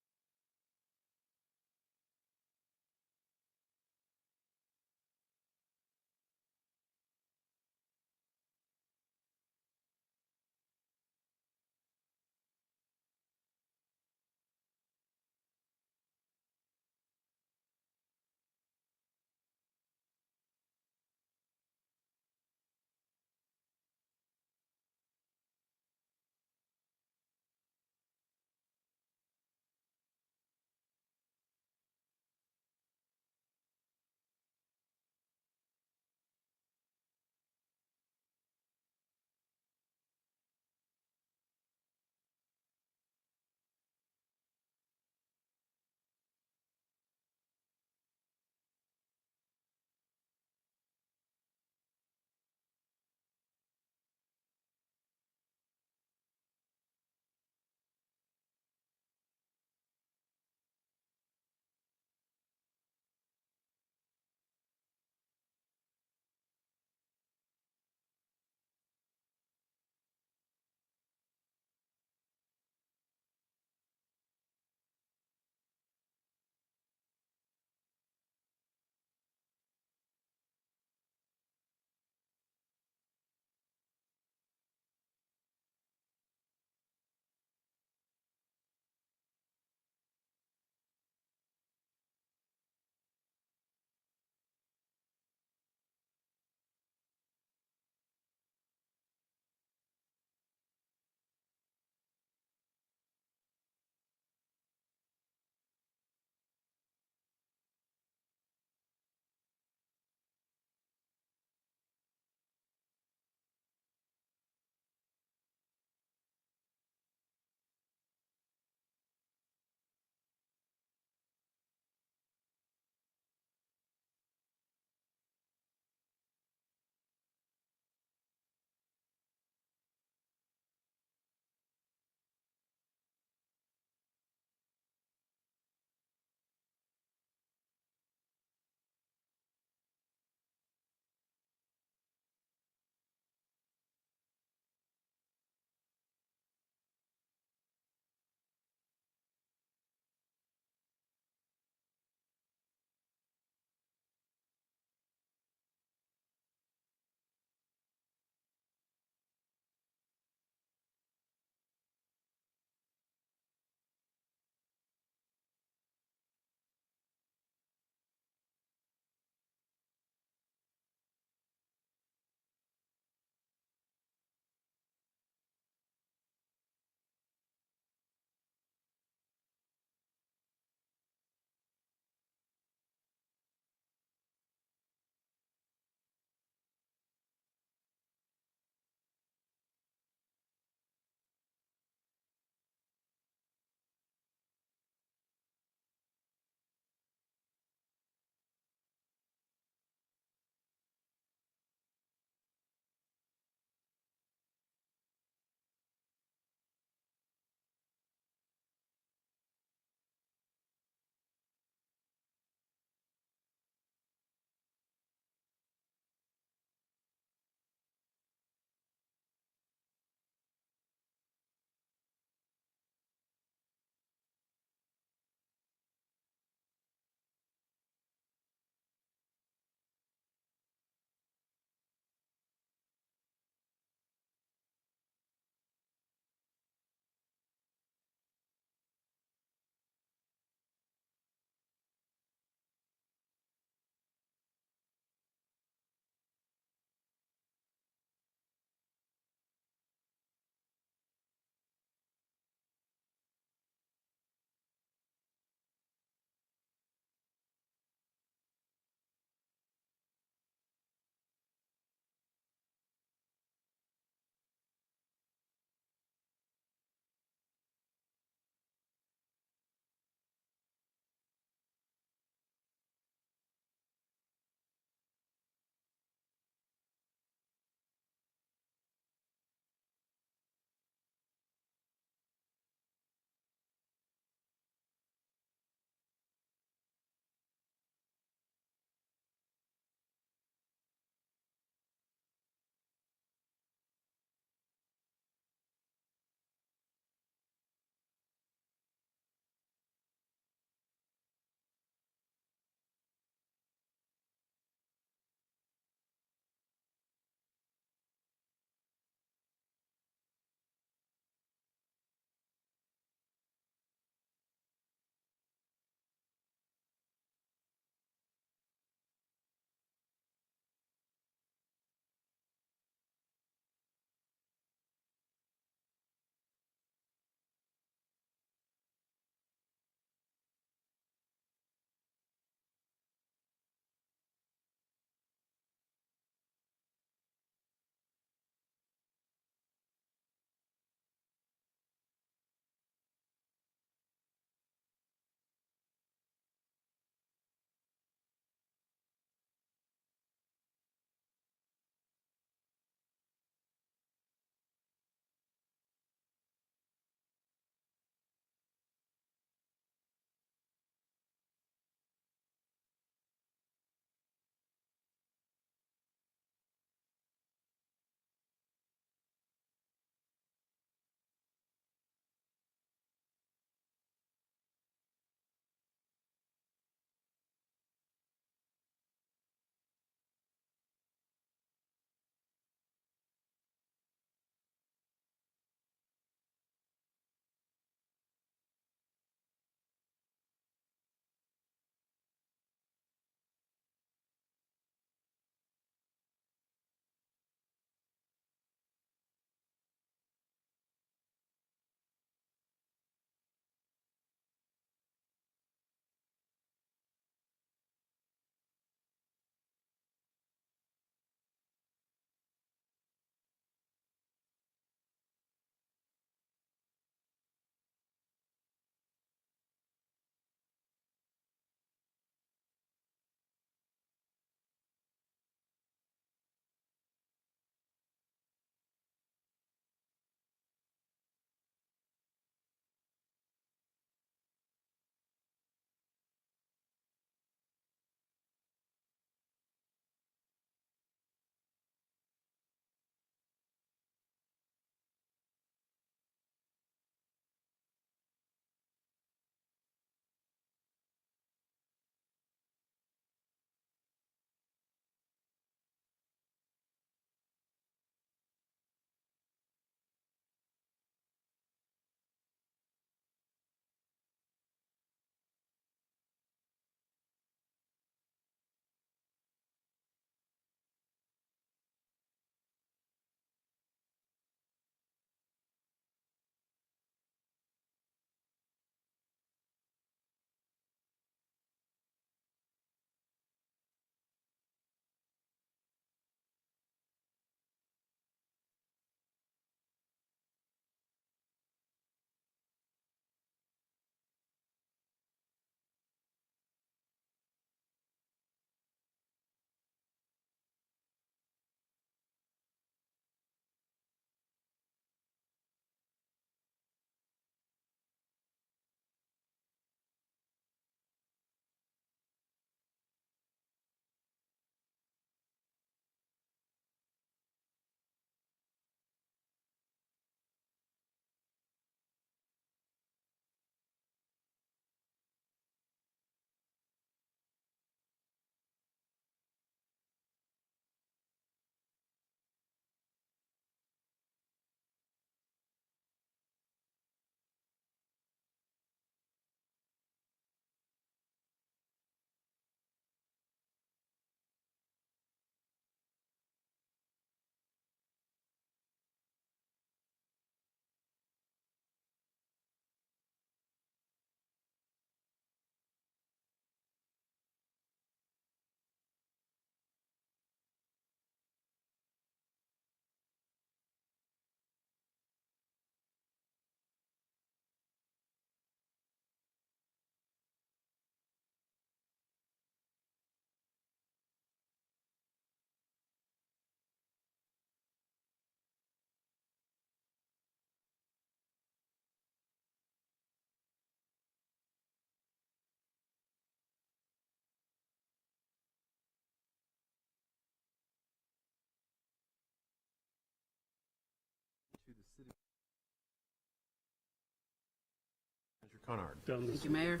Conard. Thank you, Mayor.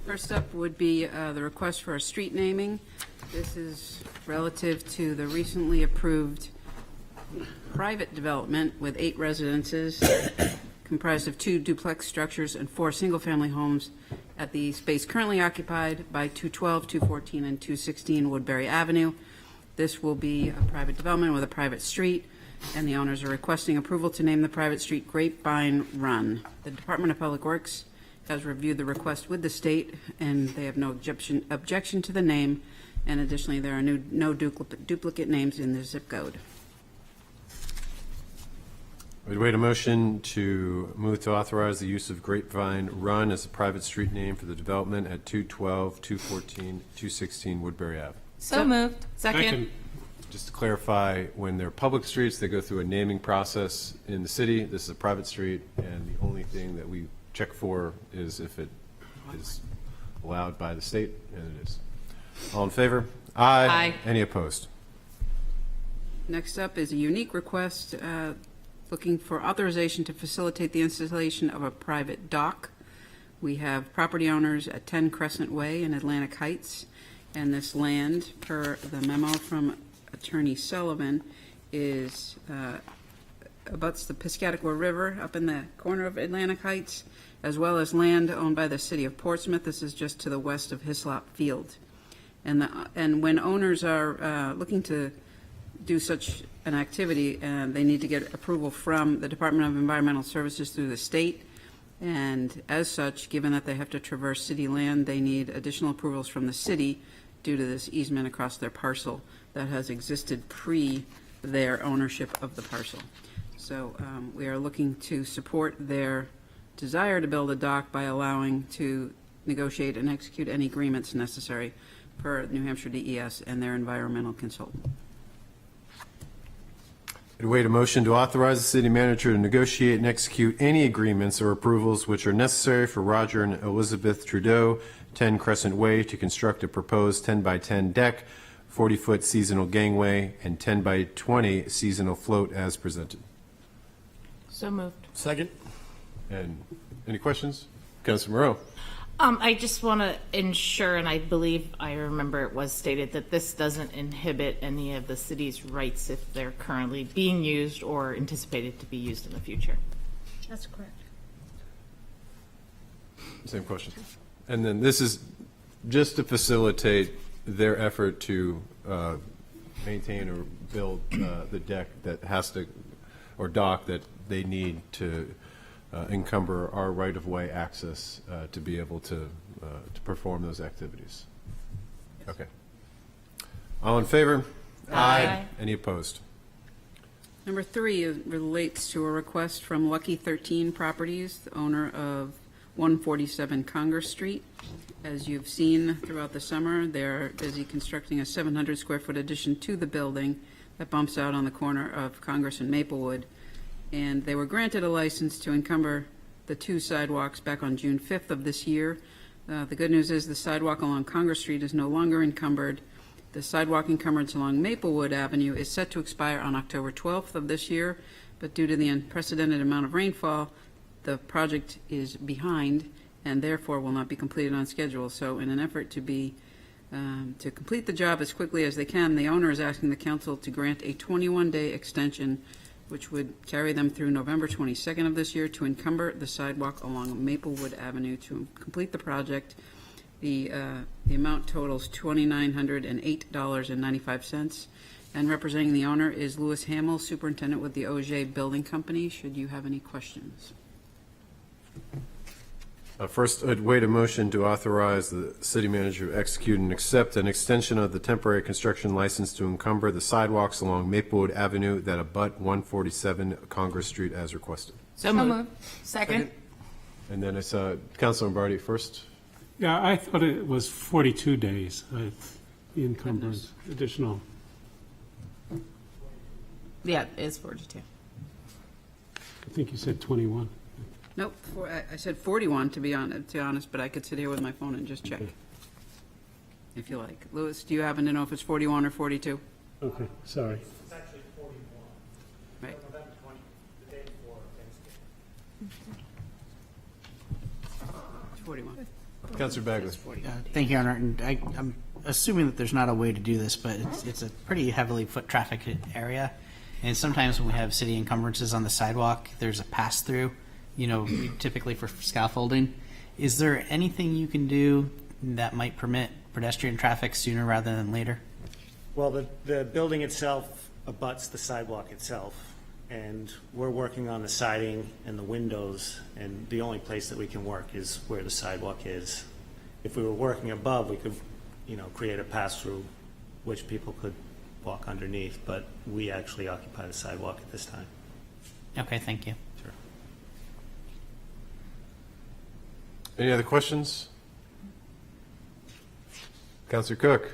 First up would be the request for a street naming. This is relative to the recently approved private development with 8 residences comprised of 2 duplex structures and 4 single-family homes at the space currently occupied by 212, 214, and 216 Woodbury Avenue. This will be a private development with a private street, and the owners are requesting approval to name the private street Grapevine Run. The Department of Public Works has reviewed the request with the state, and they have no objection to the name, and additionally, there are no duplicate names in the zip code. We'd wait a motion to move to authorize the use of Grapevine Run as a private street name for the development at 212, 214, 216 Woodbury Ave. So moved. Second. Just to clarify, when they're public streets, they go through a naming process in the city. This is a private street, and the only thing that we check for is if it is allowed by the state, and it is. All in favor? Aye. Aye. Any opposed? Next up is a unique request looking for authorization to facilitate the installation of a private dock. We have property owners at 10 Crescent Way in Atlantic Heights, and this land, per the memo from Attorney Sullivan, is abuts the Piscataqua River up in the corner of Atlantic Heights, as well as land owned by the city of Portsmouth. This is just to the west of Hislop Field. And when owners are looking to do such an activity, they need to get approval from the Department of Environmental Services through the state. And as such, given that they have to traverse city land, they need additional approvals from the city due to this easement across their parcel that has existed pre their ownership of the parcel. So we are looking to support their desire to build a dock by allowing to negotiate and execute any agreements necessary per New Hampshire DES and their environmental consultant. We'd wait a motion to authorize the city manager to negotiate and execute any agreements or approvals which are necessary for Roger and Elizabeth Trudeau, 10 Crescent Way, to construct a proposed 10 by 10 deck, 40-foot seasonal gangway, and 10 by 20 seasonal float as presented. So moved. Second. And any questions? Councilor Moreau. I just want to ensure, and I believe I remember it was stated, that this doesn't inhibit any of the city's rights if they're currently being used or anticipated to be used in the future. That's correct. Same question. And then this is just to facilitate their effort to maintain or build the deck that has to, or dock that they need to encumber our right-of-way access to be able to perform those activities. Okay. All in favor? Aye. Any opposed? Number 3 relates to a request from Lucky 13 Properties, the owner of 147 Congress Street. As you've seen throughout the summer, they're busy constructing a 700-square-foot addition to the building that bumps out on the corner of Congress and Maplewood. And they were granted a license to encumber the 2 sidewalks back on June 5th of this year. The good news is the sidewalk along Congress Street is no longer encumbered. The sidewalk encumbrance along Maplewood Avenue is set to expire on October 12th of this year, but due to the unprecedented amount of rainfall, the project is behind and therefore will not be completed on schedule. So in an effort to complete the job as quickly as they can, the owner is asking the council to grant a 21-day extension, which would carry them through November 22nd of this year to encumber the sidewalk along Maplewood Avenue to complete the project. The amount totals $2,908.95. And representing the owner is Louis Hamill, superintendent with the Auger Building Company. Should you have any questions? First, I'd wait a motion to authorize the city manager to execute and accept an extension of the temporary construction license to encumber the sidewalks along Maplewood Avenue that abut 147 Congress Street as requested. So moved. Second. And then I saw Councilor Lombardi first. Yeah, I thought it was 42 days, the encumbrance, additional. Yeah, it is 42. I think you said 21. Nope, I said 41 to be honest, but I could sit here with my phone and just check. If you like. Louis, do you happen to know if it's 41 or 42? Okay, sorry. It's actually 41. Right. November 20th, the day before Thanksgiving. 41. Councillor Bagley. Thank you, Your Honor. And I'm assuming that there's not a way to do this, but it's a pretty heavily foot trafficked area. And sometimes when we have city encumbrances on the sidewalk, there's a pass-through, typically for scaffolding. Is there anything you can do that might permit pedestrian traffic sooner rather than later? Well, the building itself abuts the sidewalk itself, and we're working on the siding and the windows, and the only place that we can work is where the sidewalk is. If we were working above, we could, create a pass-through which people could walk underneath, but we actually occupy the sidewalk at this time. Okay, thank you. Sure. Any other questions? Councillor Cook.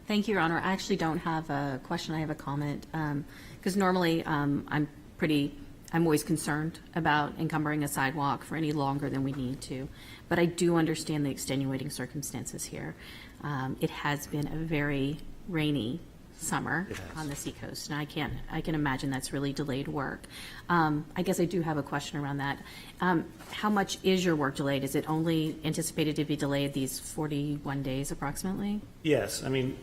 Thank you, Your Honor. I actually don't have a question. I have a comment. Because normally I'm always concerned about encumbering a sidewalk for any longer than we need to. But I do understand the extenuating circumstances here. It has been a very rainy summer on the seacoast, and I can imagine that's really delayed work. I guess I do have a question around that. How much is your work delayed? Is it only anticipated to be delayed these 41 days approximately? Yes, I mean,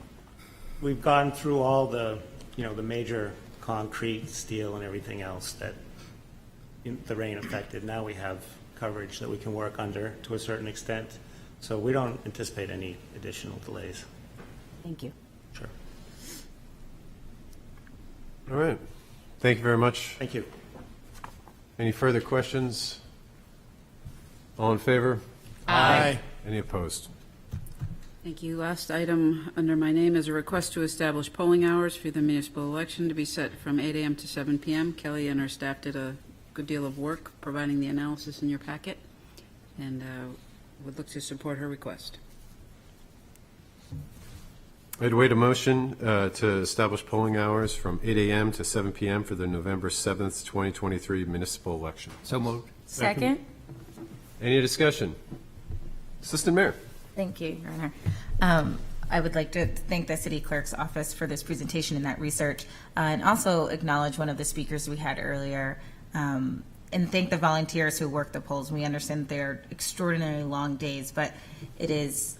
we've gone through all the, the major concrete, steel, and everything else that the rain affected. Now we have coverage that we can work under to a certain extent, so we don't anticipate any additional delays. Thank you. Sure. All right. Thank you very much. Thank you. Any further questions? All in favor? Aye. Any opposed? Thank you. Last item under my name is a request to establish polling hours for the municipal election to be set from 8 a.m. to 7 p.m. Kelly and her staff did a good deal of work providing the analysis in your packet, and would look to support her request. I'd wait a motion to establish polling hours from 8 a.m. to 7 p.m. for the November 7th, 2023 municipal election. So moved. Second. Any discussion? Assistant Mayor. Thank you, Your Honor. I would like to thank the City Clerk's office for this presentation and that research, and also acknowledge one of the speakers we had earlier, and thank the volunteers who work the polls. We understand they're extraordinarily long days, but it is,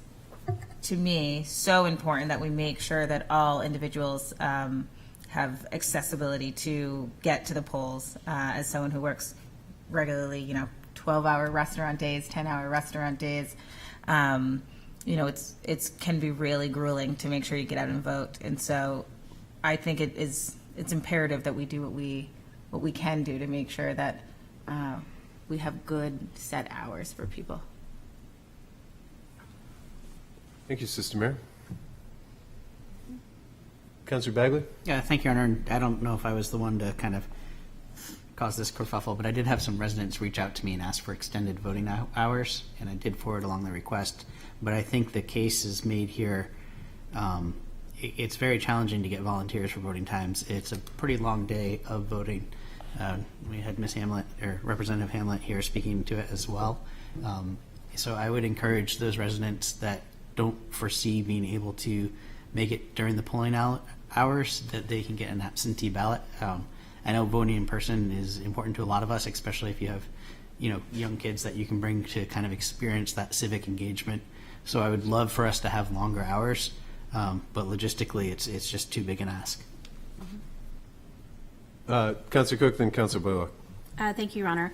to me, so important that we make sure that all individuals have accessibility to get to the polls. As someone who works regularly, 12-hour restaurant days, 10-hour restaurant days, it's can be really grueling to make sure you get out and vote. And so I think it's imperative that we do what we can do to make sure that we have good set hours for people. Thank you, Assistant Mayor. Councillor Bagley? Yeah, thank you, Your Honor. I don't know if I was the one to kind of cause this kerfuffle, but I did have some residents reach out to me and ask for extended voting hours, and I did forward along the request. But I think the case is made here. It's very challenging to get volunteers for voting times. It's a pretty long day of voting. We had Ms. Hamlet, or Representative Hamlet here speaking to it as well. So I would encourage those residents that don't foresee being able to make it during the polling hours that they can get an absentee ballot. I know voting in person is important to a lot of us, especially if you have, young kids that you can bring to kind of experience that civic engagement. So I would love for us to have longer hours, but logistically, it's just too big an ask. Councillor Cook, then Councillor Boyle. Thank you, Your Honor.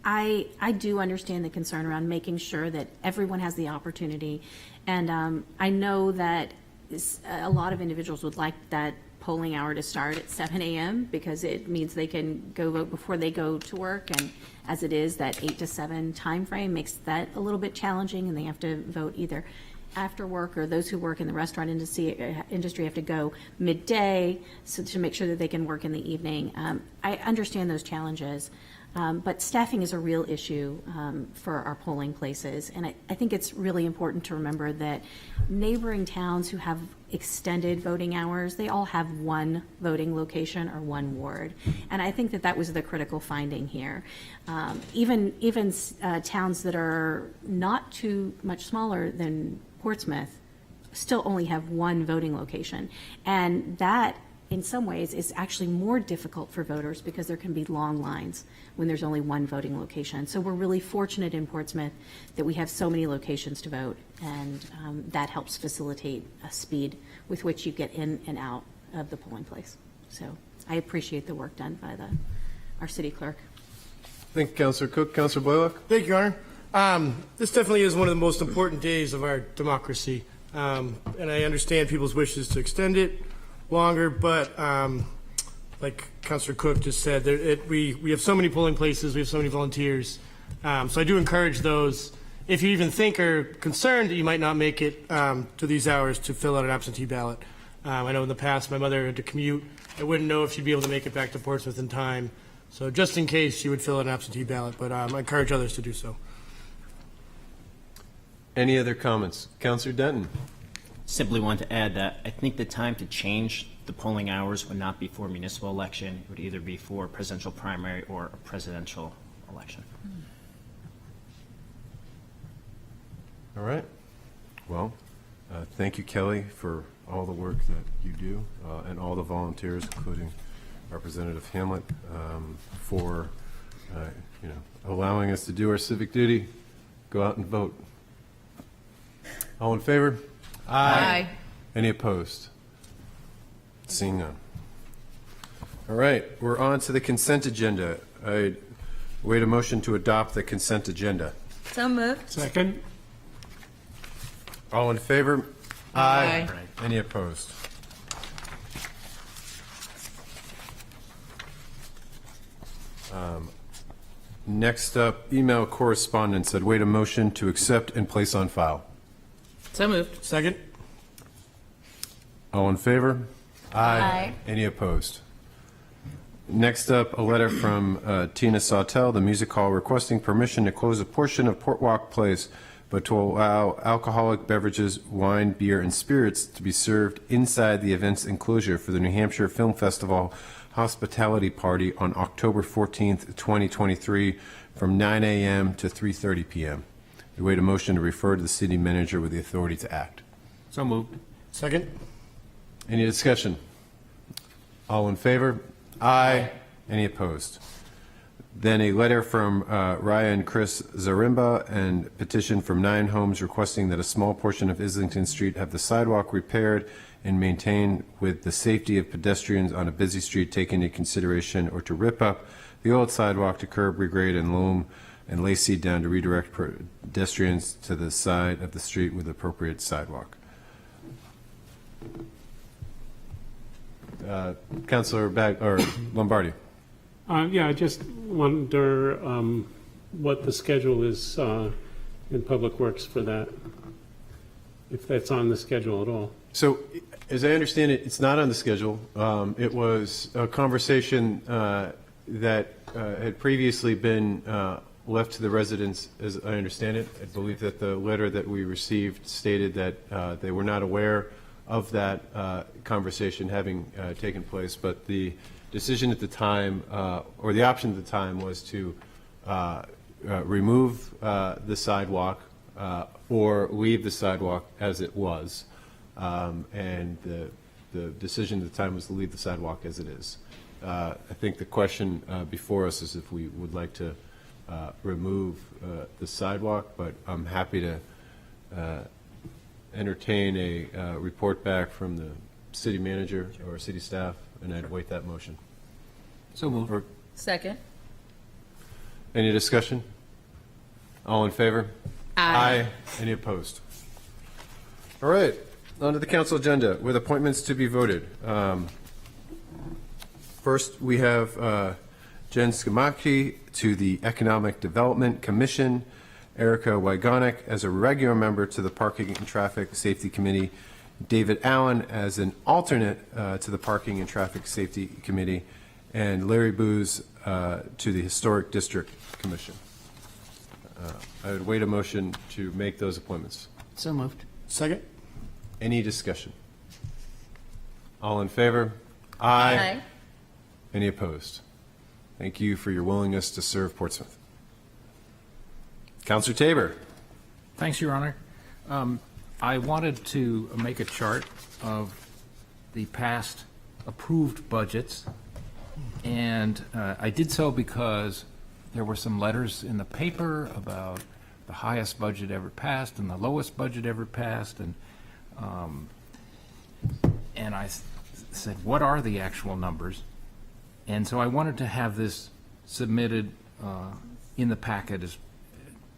I do understand the concern around making sure that everyone has the opportunity. And I know that a lot of individuals would like that polling hour to start at 7 a.m. because it means they can go vote before they go to work. And as it is, that 8 to 7 time frame makes that a little bit challenging, and they have to vote either after work, or those who work in the restaurant industry have to go midday, so to make sure that they can work in the evening. I understand those challenges, but staffing is a real issue for our polling places. And I think it's really important to remember that neighboring towns who have extended voting hours, they all have one voting location or one ward. And I think that was the critical finding here. Even towns that are not too much smaller than Portsmouth still only have one voting location. And that in some ways, is actually more difficult for voters because there can be long lines when there's only one voting location. So we're really fortunate in Portsmouth that we have so many locations to vote, and that helps facilitate a speed with which you get in and out of the polling place. So I appreciate the work done by our city clerk. Thank you, Councilor Cook. Councilor Blaylock? Thank you, Your Honor. This definitely is one of the most important days of our democracy, and I understand people's wishes to extend it longer, but like Councilor Cook just said, we have so many polling places, we have so many volunteers, so I do encourage those, if you even think or concerned that you might not make it to these hours, to fill out an absentee ballot. I know in the past my mother had to commute. I wouldn't know if she'd be able to make it back to Portsmouth in time, so just in case she would fill out an absentee ballot, but I encourage others to do so. Any other comments? Councilor Denton? Simply want to add that I think the time to change the polling hours would not be for municipal election. It would either be for presidential primary or a presidential election. All right. Well, thank you, Kelly, for all the work that you do, and all the volunteers, including Representative Hamlet, for allowing us to do our civic duty, go out and vote. All in favor? Aye. Any opposed? Seeing none. All right, we're on to the consent agenda. I wait a motion to adopt the consent agenda. So moved. Second? All in favor? Aye. Any opposed? Next up, email correspondence. I'd wait a motion to accept and place on file. So moved. Second? All in favor? Aye. Any opposed? Next up, a letter from Tina Sawtell, the Music Hall, requesting permission to close a portion of Port Walk Place, but to allow alcoholic beverages, wine, beer, and spirits to be served inside the event's enclosure for the New Hampshire Film Festival Hospitality Party on October 14th, 2023, from 9 a.m. to 3:30 p.m. We wait a motion to refer to the city manager with the authority to act. So moved. Second? Any discussion? All in favor? Aye. Any opposed? Then a letter from Raya and Chris Zarimba and petition from 9 Homes requesting that a small portion of Islington Street have the sidewalk repaired and maintained with the safety of pedestrians on a busy street taken into consideration, or to rip up the old sidewalk to curb, regrade, and loam and lay seed down to redirect pedestrians to the side of the street with appropriate sidewalk. Councilor Lombardi. Yeah, I just wonder what the schedule is in Public Works for that, if that's on the schedule at all. So, as I understand it, it's not on the schedule. It was a conversation that had previously been left to the residents, as I understand it. I believe that the letter that we received stated that they were not aware of that conversation having taken place, but the decision at the time, or the option at the time, was to remove the sidewalk or leave the sidewalk as it was. And the decision at the time was to leave the sidewalk as it is. I think the question before us is if we would like to remove the sidewalk, but I'm happy to entertain a report back from the city manager or city staff, and I'd await that motion. So moved. Second. Any discussion? All in favor? Aye. Any opposed? All right, on to the council agenda with appointments to be voted. First, we have Jen Skamaki to the Economic Development Commission, Erica Wygonek as a regular member to the Parking and Traffic Safety Committee, David Allen as an alternate to the Parking and Traffic Safety Committee, and Larry Booz to the Historic District Commission. I would wait a motion to make those appointments. So moved. Second? Any discussion? All in favor? Aye. Any opposed? Thank you for your willingness to serve Portsmouth. Councilor Tabor. Thanks, Your Honor. I wanted to make a chart of the past approved budgets, and I did so because there were some letters in the paper about the highest budget ever passed and the lowest budget ever passed, and I said, what are the actual numbers? And so I wanted to have this submitted in the packet as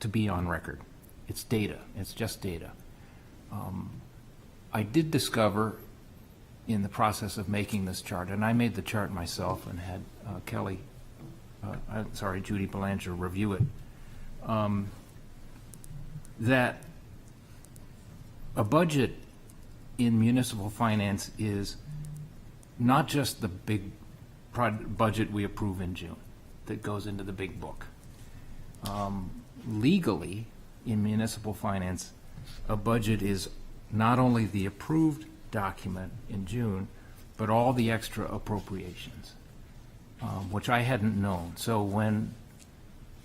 to be on record. It's data. It's just data. I did discover in the process of making this chart, and I made the chart myself and had Judy Belanger review it, that a budget in municipal finance is not just the big budget we approve in June that goes into the big book. Legally, in municipal finance, a budget is not only the approved document in June, but all the extra appropriations, which I hadn't known. So when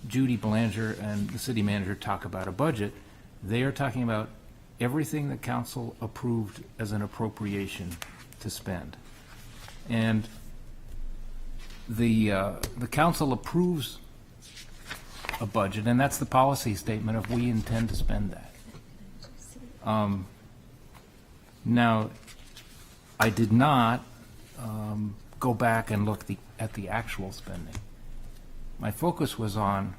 Judy Belanger and the city manager talk about a budget, they are talking about everything that council approved as an appropriation to spend. And the council approves a budget, and that's the policy statement of we intend to spend that. Now, I did not go back and look at the actual spending. My focus was on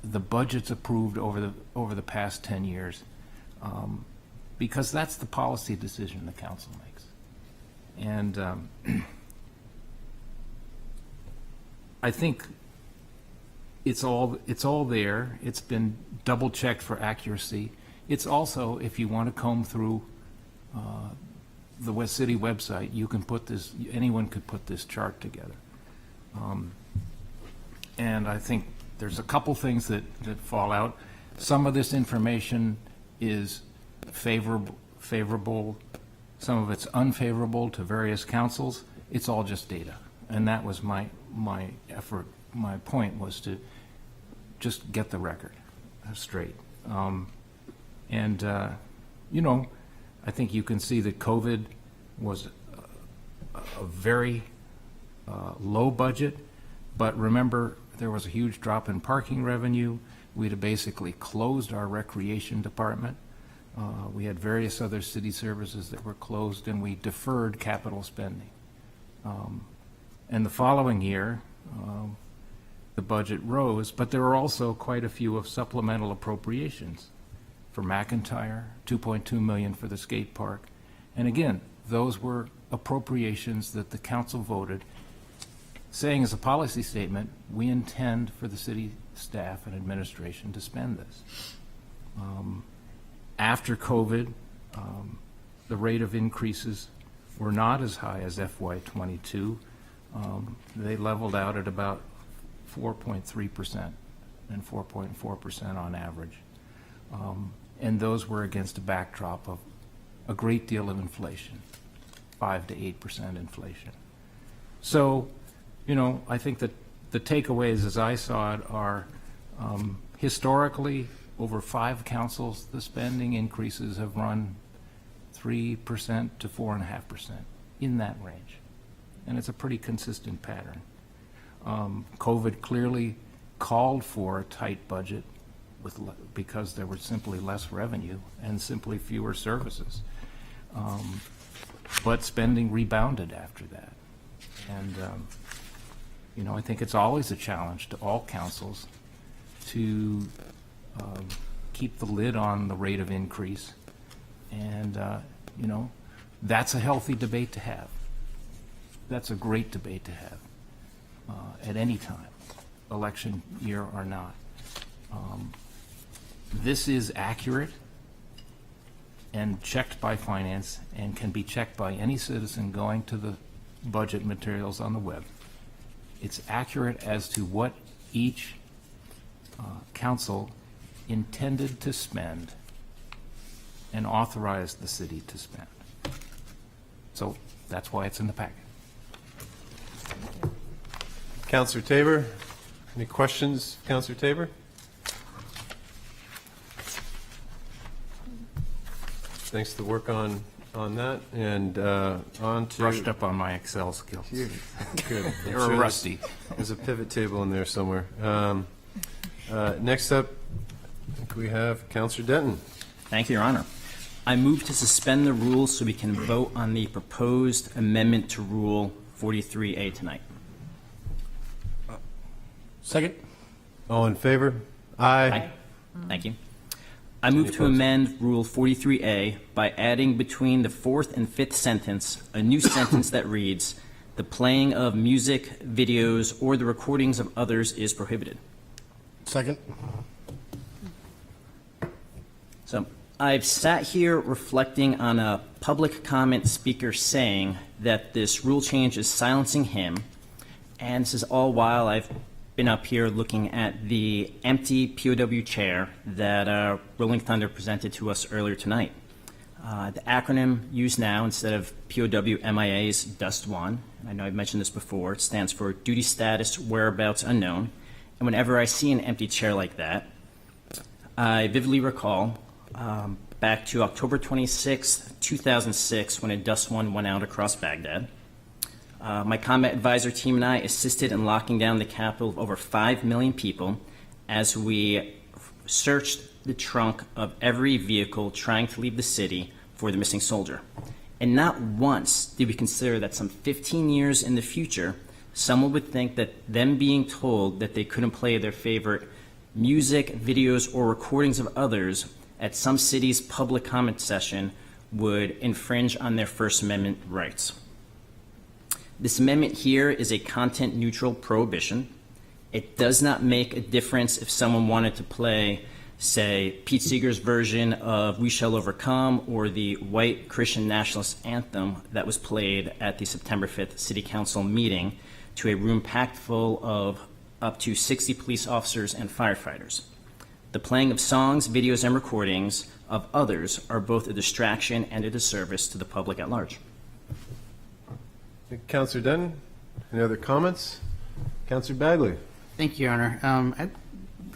the budgets approved over the past 10 years, because that's the policy decision the council makes. And I think it's all there. It's been double checked for accuracy. It's also, if you want to comb through the West City website, you can put this, anyone could put this chart together. And I think there's a couple things that fall out. Some of this information is favorable, some of it's unfavorable to various councils. It's all just data. And that was my effort. My point was to just get the record straight. You know, I think you can see that COVID was a very low budget, but remember, there was a huge drop in parking revenue. We'd basically closed our recreation department. We had various other city services that were closed, and we deferred capital spending. And the following year, the budget rose, but there were also quite a few of supplemental appropriations for McIntyre, $2.2 million for the skate park. And again, those were appropriations that the council voted, saying as a policy statement, we intend for the city staff and administration to spend this. After COVID, the rate of increases were not as high as FY22. They leveled out at about 4.3% and 4.4% on average. And those were against a backdrop of a great deal of inflation, 5 to 8% inflation. So, you know, I think that the takeaways as I saw it are historically, over 5 councils, the spending increases have run 3% to 4.5%, in that range. And it's a pretty consistent pattern. COVID clearly called for a tight budget because there was simply less revenue and simply fewer services. But spending rebounded after that. And, you know, I think it's always a challenge to all councils to keep the lid on the rate of increase. And, you know, that's a healthy debate to have. That's a great debate to have at any time, election year or not. This is accurate and checked by finance and can be checked by any citizen going to the budget materials on the web. It's accurate as to what each council intended to spend and authorized the city to spend. So that's why it's in the packet. Councillor Tabor, any questions, Councillor Tabor? Thanks to the work on on that, and on to... Brushed up on my Excel skills. Good. I'm You're sure rusty. There's a pivot table in there somewhere. Next up, I think we have Councillor Denton. Thank you, Your Honor. I move to suspend the rules so we can vote on the proposed amendment to Rule 43A tonight. Second. All in favor? Aye. Thank you. I move to amend Rule 43A by adding between the fourth and fifth sentence a new sentence that reads, "The playing of music, videos, or the recordings of others is prohibited." Second. So I've sat here reflecting on a public comment speaker saying that this rule change is silencing him, and this is all while I've been up here looking at the empty POW chair that Rolling Thunder presented to us earlier tonight. The acronym used now instead of POW MIA is DUST1. I know I've mentioned this before. It stands for Duty Status Whereabouts Unknown. And whenever I see an empty chair like that, I vividly recall back to October 26, 2006, when a DUST1 went out across Baghdad. My combat advisor team and I assisted in locking down the capital of over 5 million people as we searched the trunk of every vehicle trying to leave the city for the missing soldier. And not once did we consider that some 15 years in the future, someone would think that them being told that they couldn't play their favorite music, videos, or recordings of others at some city's public comment session would infringe on their First Amendment rights. This amendment here is a content-neutral prohibition. It does not make a difference if someone wanted to play, say, Pete Seeger's version of We Shall Overcome or the white Christian nationalist anthem that was played at the September 5th City Council meeting to a room packed full of up to 60 police officers and firefighters. The playing of songs, videos, and recordings of others are both a distraction and a disservice to the public at large. Councillor Denton, any other comments? Councillor Bagley. Thank you, Your Honor.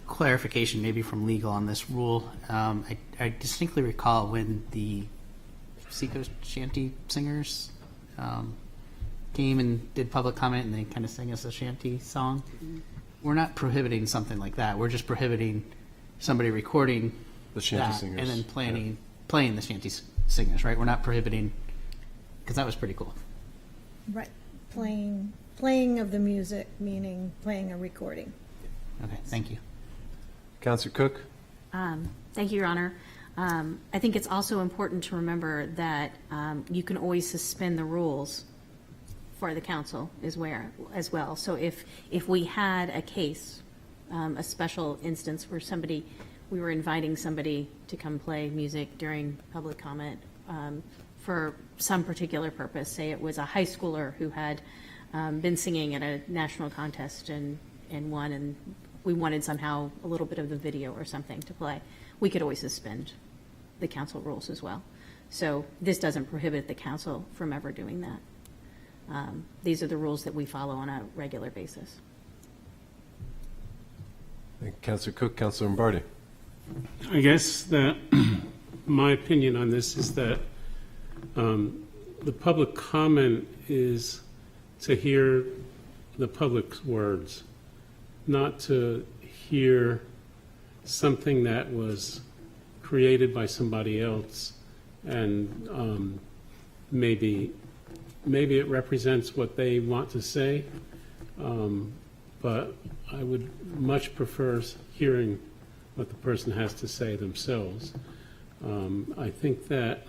Clarification maybe from legal on this rule. I distinctly recall when the Seco Shanty singers came and did public comment and they kind of sang us a shanty song. We're not prohibiting something like that. We're just prohibiting somebody recording the shanty that singers and then playing the shanty singers, right? We're not prohibiting, because that was pretty cool. Right, playing of the music, meaning playing a recording. Okay, thank you. Councillor Cook. Thank you, Your Honor. I think it's also important to remember that you can always suspend the rules for the council as well. So if we had a case, a special instance where we were inviting somebody to come play music during public comment for some particular purpose, say it was a high schooler who had been singing at a national contest and won, and we wanted somehow a little bit of the video or something to play, we could always suspend the council rules as well. So this doesn't prohibit the council from ever doing that. These are the rules that we follow on a regular basis. Thank you, Councillor Cook. Councillor Lombardi. I guess that my opinion on this is that the public comment is to hear the public's words, not to hear something that was created by somebody else, and maybe it represents what they want to say, but I would much prefer hearing what the person has to say themselves. I think that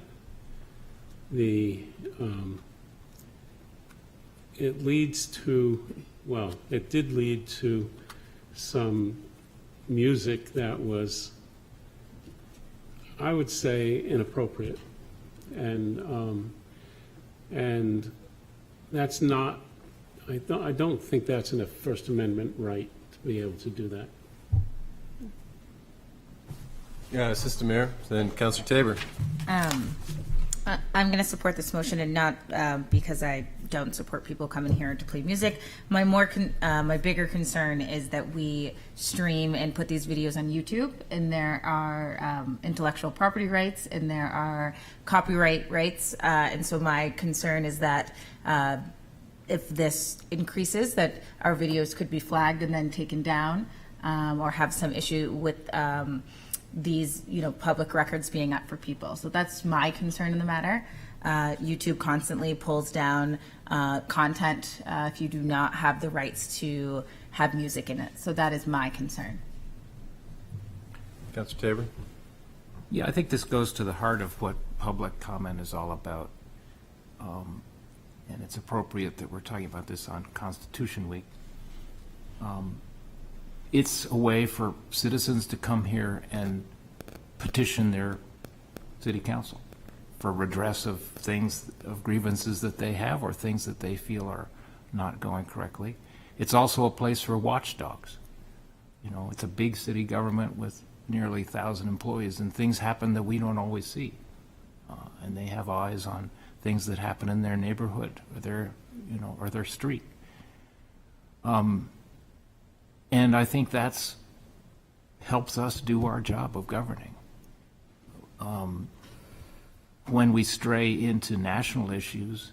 it leads to, well, it did lead to some music that was, I would say, inappropriate, and that's not. I don't think that's in a First Amendment right to be able to do that. Yeah, Assistant Mayor, then Councillor Tabor. I'm going to support this motion, and not because I don't support people coming here to play music. My bigger concern is that we stream and put these videos on YouTube, and there are intellectual property rights and there are copyright rights, and so my concern is that if this increases, that our videos could be flagged and then taken down, or have some issue with these, public records being up for people. So that's my concern in the matter. YouTube constantly pulls down content if you do not have the rights to have music in it. So that is my concern. Councilor Tabor? Yeah, I think this goes to the heart of what public comment is all about. And it's appropriate that we're talking about this on Constitution Week. It's a way for citizens to come here and petition their city council for redress of things, of grievances that they have or things that they feel are not going correctly. It's also a place for watchdogs. It's a big city government with nearly 1,000 employees, and things happen that we don't always see. And they have eyes on things that happen in their neighborhood or their street. And I think that's helps us do our job of governing. When we stray into national issues,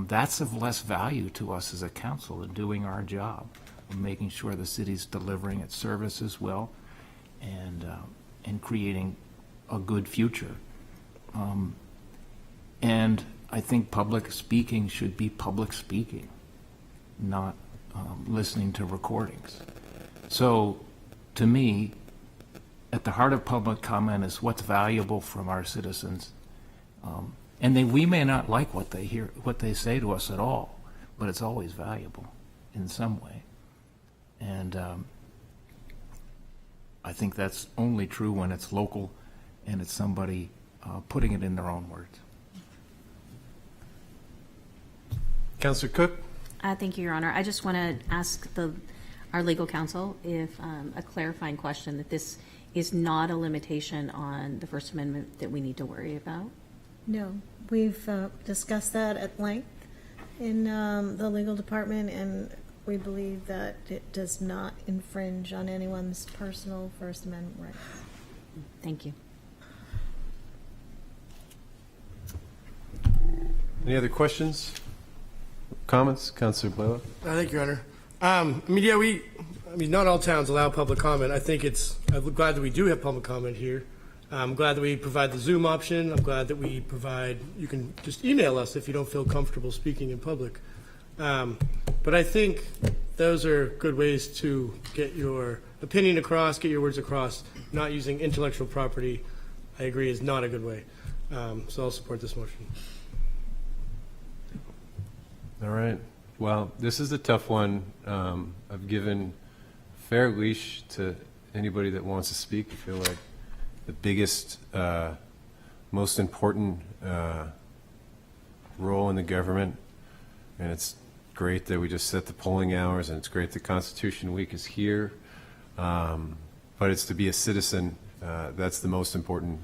that's of less value to us as a council in doing our job, of making sure the city's delivering its services well and creating a good future. And I think public speaking should be public speaking, not listening to recordings. So, to me, at the heart of public comment is what's valuable from our citizens. And we may not like what they say to us at all, but it's always valuable in some way. And I think that's only true when it's local and it's somebody putting it in their own words. Councilor Cook? Thank you, Your Honor. I just want to ask our legal counsel if a clarifying question, that this is not a limitation on the First Amendment that we need to worry about. No, we've discussed that at length in the legal department, and we believe that it does not infringe on anyone's personal First Amendment rights. Thank you. Any other questions? Comments? Councilor Blaylock? Thank you, Your Honor. Not all towns allow public comment. I'm glad that we do have public comment here. I'm glad that we provide the Zoom option. I'm glad that we you can just email us if you don't feel comfortable speaking in public. But I think those are good ways to get your opinion across, get your words across. Not using intellectual property, I agree, is not a good way. So I'll support this motion. All right. Well, this is a tough one. I've given fair leash to anybody that wants to speak. I feel like the biggest, most important role in the government, and it's great that we just set the polling hours, and it's great that Constitution Week is here, but it's to be a citizen. That's the most important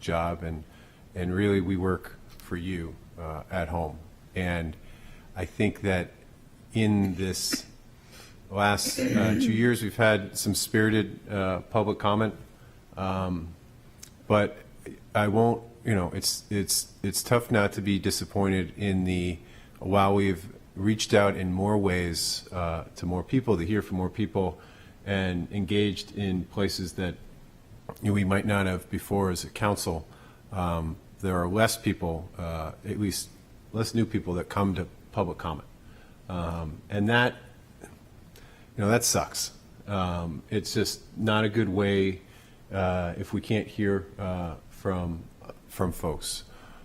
job, and really we work for you at home. And I think that in this last 2 years, we've had some spirited public comment, but I won't. It's tough not to be disappointed in while we've reached out in more ways to more people, to hear from more people, and engaged in places that we might not have before as a council. There are less people, at least less new people, that come to public comment, and that sucks. It's just not a good way if we can't hear from folks.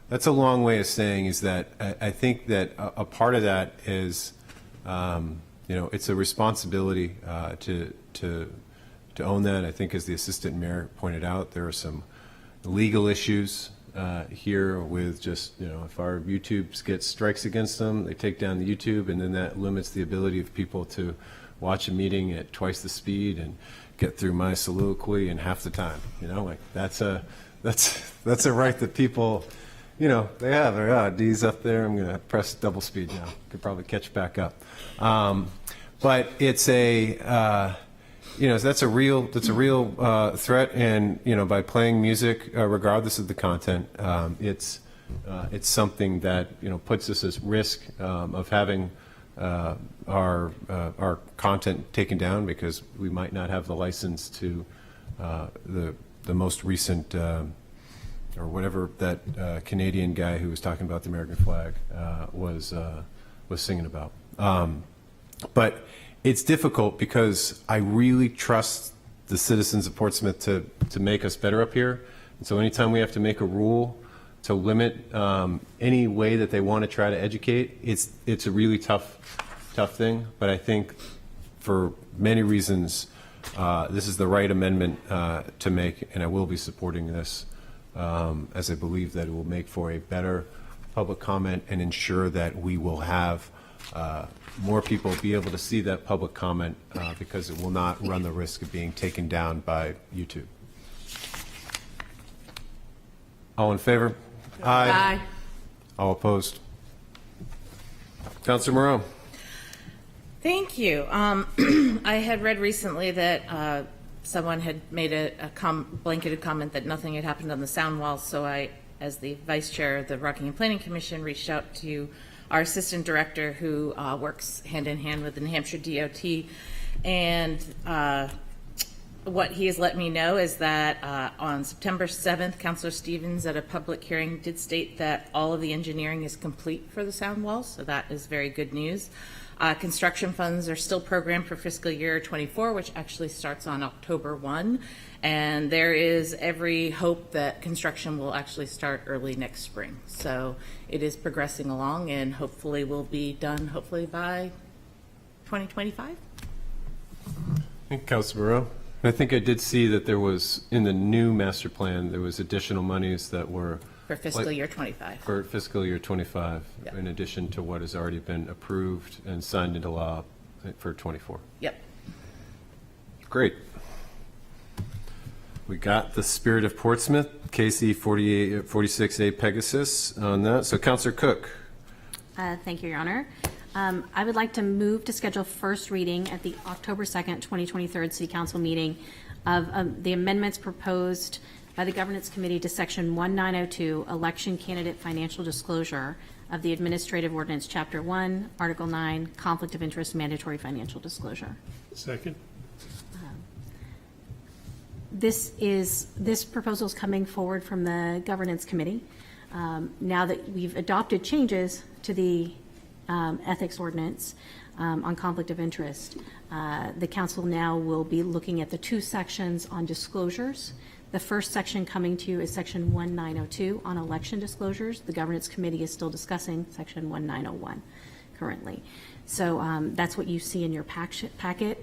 That's a long way of saying is that I think that a part of that is it's a responsibility to own that. I think, as the assistant mayor pointed out, there are some legal issues here with just, if our YouTube gets strikes against them, they take down the YouTube, and then that limits the ability of people to watch a meeting at twice the speed and get through my soliloquy in half the time. That's a right that people, You know, they have D's up there. I'm going to press double speed now. Could probably catch back up. But it's a, that's a real threat. And, by playing music, regardless of the content, it's something that, puts us at risk of having our content taken down because we might not have the license to the most recent or whatever that Canadian guy who was talking about the American flag was singing about. But it's difficult because I really trust the citizens of Portsmouth to make us better up here. And so anytime we have to make a rule to limit any way that they want to try to educate, it's a really tough thing. But I think for many reasons, this is the right amendment to make, and I will be supporting this as I believe that it will make for a better public comment and ensure that we will have more people be able to see that public comment because it will not run the risk of being taken down by YouTube. All in favor? Aye. All opposed? Councilor Moreau. Thank you. I had read recently that someone had made a blanketed comment that nothing had happened on the sound wall, so I, as the vice chair of the Rockingham Planning Commission, reached out to our assistant director who works hand in hand with the New Hampshire DOT, and what he has let me know is that on September 7th, Councilor Stevens at a public hearing did state that all of the engineering is complete for the sound wall, so that is very good news. Construction funds are still programmed for fiscal year 24, which actually starts on October 1, and there is every hope that construction will actually start early next spring. So it is progressing along, and hopefully will be done by 2025. Thank you, Councilor Moreau. I think I did see that there was, in the new master plan, there was additional monies that were For fiscal year 25. For fiscal year 25, Yep. in addition to what has already been approved and signed into law for 24. Yep. Great. We got the Spirit of Portsmouth, KC 46A Pegasus on that. So Councilor Cook. Thank you, Your Honor. I would like to move to schedule first reading at the October 2nd, 2023 City Council meeting of the amendments proposed by the Governance Committee to Section 1902, Election Candidate Financial Disclosure of the Administrative Ordinance, Chapter 1, Article 9, Conflict of Interest Mandatory Financial Disclosure. Second. This proposal is coming forward from the Governance Committee. Now that we've adopted changes to the ethics ordinance on conflict of interest, the council now will be looking at the two sections on disclosures. The first section coming to you is Section 1902 on election disclosures. The Governance Committee is still discussing Section 1901 currently. So that's what you see in your packet,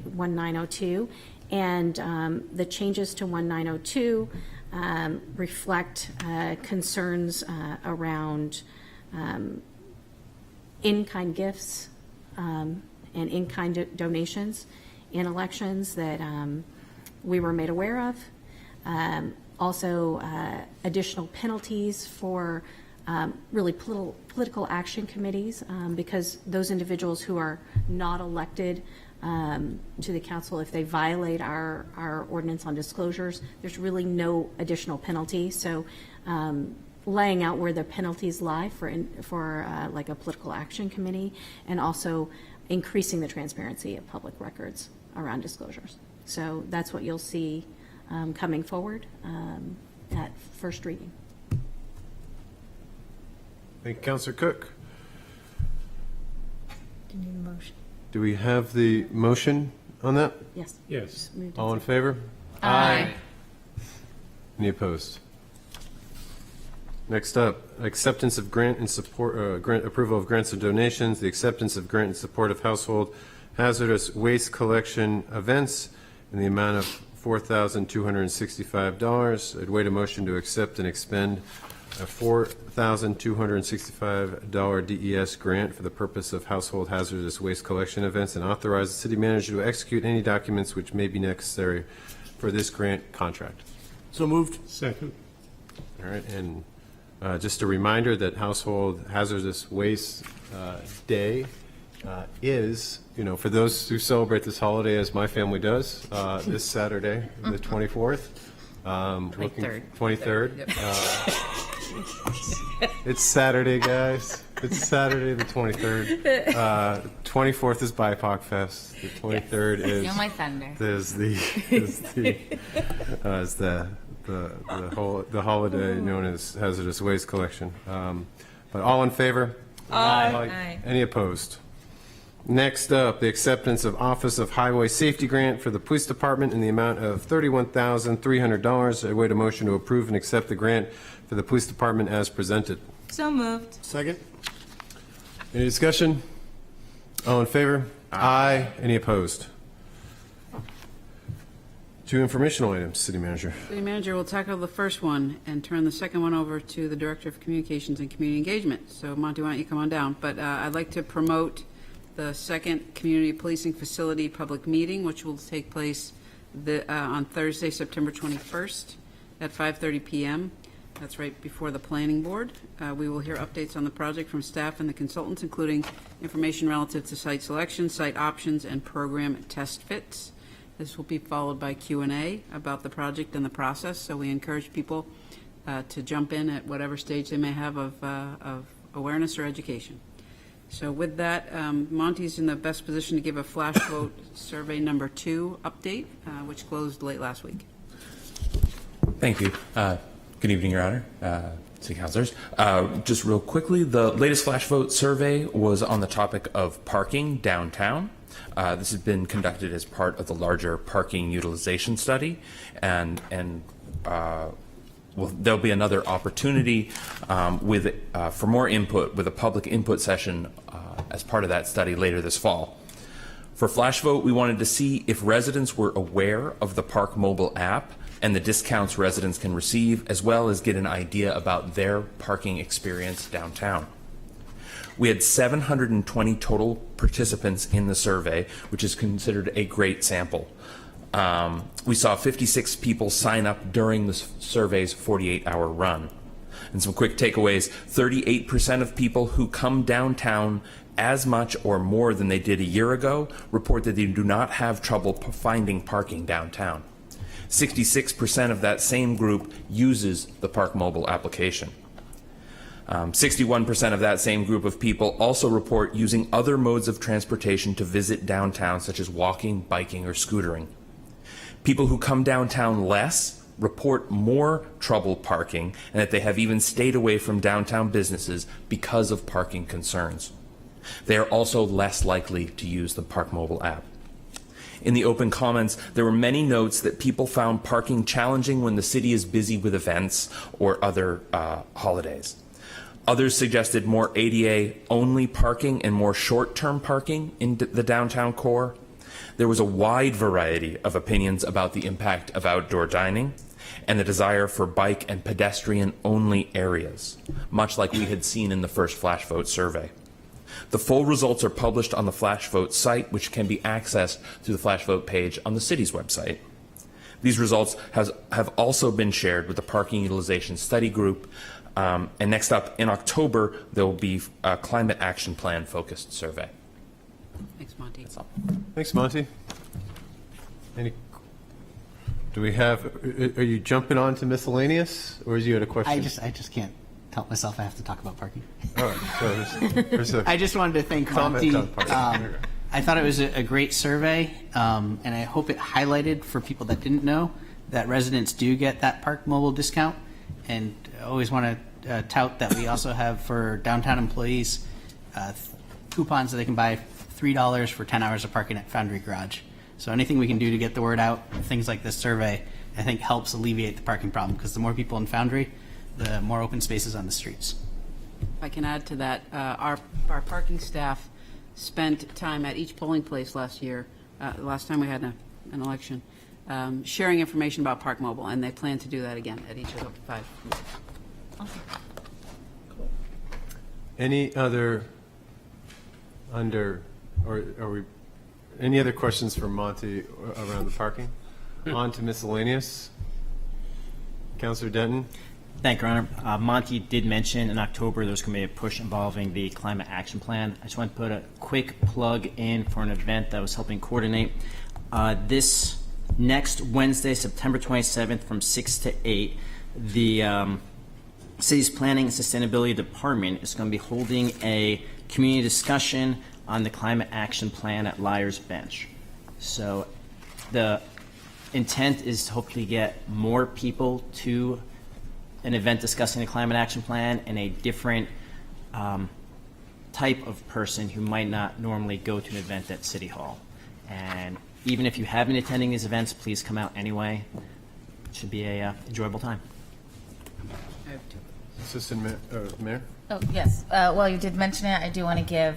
1902. And the changes to 1902 reflect concerns around in-kind gifts and in-kind donations in elections that we were made aware of. Also, additional penalties for really political action committees because those individuals who are not elected to the council, if they violate our ordinance on disclosures, there's really no additional penalty. So laying out where the penalties lie for like a political action committee, and also increasing the transparency of public records around disclosures. So that's what you'll see coming forward at first reading. Thank you, Councilor Cook. Do you need a motion? Do we have the motion on that? Yes. Yes. All in favor? Aye. Any opposed? Next up, acceptance of grant and support, grant approval of grants and donations, the acceptance of grant and support of household hazardous waste collection events in the amount of $4,265. I'd wait a motion to accept and expend a $4,265 DES grant for the purpose of household hazardous waste collection events, and authorize the city manager to execute any documents which may be necessary for this grant contract. So moved. Second. All right, and Just a reminder that Household Hazardous Waste Day is, for those who celebrate this holiday as my family does, this Saturday, the 24th. 23rd. Yep. It's Saturday, guys. It's Saturday the 23rd. 24th is BIPOC Fest. The 23rd is Steal my thunder. is the holiday known as Hazardous Waste Collection. But all in favor? Aye. Any opposed? Next up, the acceptance of Office of Highway Safety Grant for the Police Department in the amount of $31,300. I wait a motion to approve and accept the grant for the Police Department as presented. So moved. Second? Any discussion? All in favor? Aye. Any opposed? 2 informational items, City Manager. City Manager will tackle the first one and turn the second one over to the Director of Communications and Community Engagement. So Monty, why don't you come on down? But I'd like to promote the second Community Policing Facility public meeting, which will take place on Thursday, September 21st at 5:30 p.m. That's right before the Planning Board. We will hear updates on the project from staff and the consultants, including information relative to site selection, site options, and program test fits. This will be followed by Q&A about the project and the process, so we encourage people to jump in at whatever stage they may have of awareness or education. So with that, Monty's in the best position to give a flash vote survey number 2 update, which closed late last week. Thank you. Good evening, Your Honor, City Councilors. Just real quickly, the latest flash vote survey was on the topic of parking downtown. This has been conducted as part of the larger parking utilization study, and there'll be another opportunity for more input with a public input session as part of that study later this fall. For Flash Vote, we wanted to see if residents were aware of the Park Mobile app and the discounts residents can receive, as well as get an idea about their parking experience downtown. We had 720 total participants in the survey, which is considered a great sample. We saw 56 people sign up during the survey's 48-hour run. And some quick takeaways: 38% of people who come downtown as much or more than they did a year ago report that they do not have trouble finding parking downtown. 66% of that same group uses the Park Mobile application. 61% of that same group of people also report using other modes of transportation to visit downtown, such as walking, biking, or scootering. People who come downtown less report more trouble parking, and that they have even stayed away from downtown businesses because of parking concerns. They are also less likely to use the Park Mobile app. In the open comments, there were many notes that people found parking challenging when the city is busy with events or other holidays. Others suggested more ADA-only parking and more short-term parking in the downtown core. There was a wide variety of opinions about the impact of outdoor dining and the desire for bike and pedestrian-only areas, much like we had seen in the first Flash Vote survey. The full results are published on the Flash Vote site, which can be accessed through the Flash Vote page on the city's website. These results have also been shared with the Parking Utilization Study Group. And next up, in October, there will be a Climate Action Plan focused survey. Thanks, Monty. That's all. Thanks, Monty. Do we have, are you jumping on to miscellaneous, or is you had a question? I just can't help myself. I have to talk about parking. All right, so there's a I just wanted to thank comment Monty. on parking. I thought it was a great survey, and I hope it highlighted for people that didn't know that residents do get that Park Mobile discount. And I always want to tout that we also have for downtown employees coupons that they can buy $3 for 10 hours of parking at Foundry Garage. So anything we can do to get the word out, things like this survey, I think helps alleviate the parking problem, because the more people in Foundry, the more open spaces on the streets. If I can add to that, our parking staff spent time at each polling place last year, last time we had an election, sharing information about Park Mobile, and they plan to do that again at each of the 5. Awesome. Any other any other questions for Monty around the parking? On to miscellaneous. Councilor Denton? Thank you, Your Honor. Monty did mention in October there's going to be a push involving the Climate Action Plan. I just want to put a quick plug in for an event that I was helping coordinate. This next Wednesday, September 27th from 6 to 8, the City's Planning and Sustainability Department is going to be holding a community discussion on the Climate Action Plan at Liars Bench. So the intent is to hopefully get more people to an event discussing the Climate Action Plan and a different type of person who might not normally go to an event at City Hall. And even if you have been attending these events, please come out anyway. It should be a enjoyable time. Assistant Mayor? Oh, yes. Well, you did mention it. I do want to give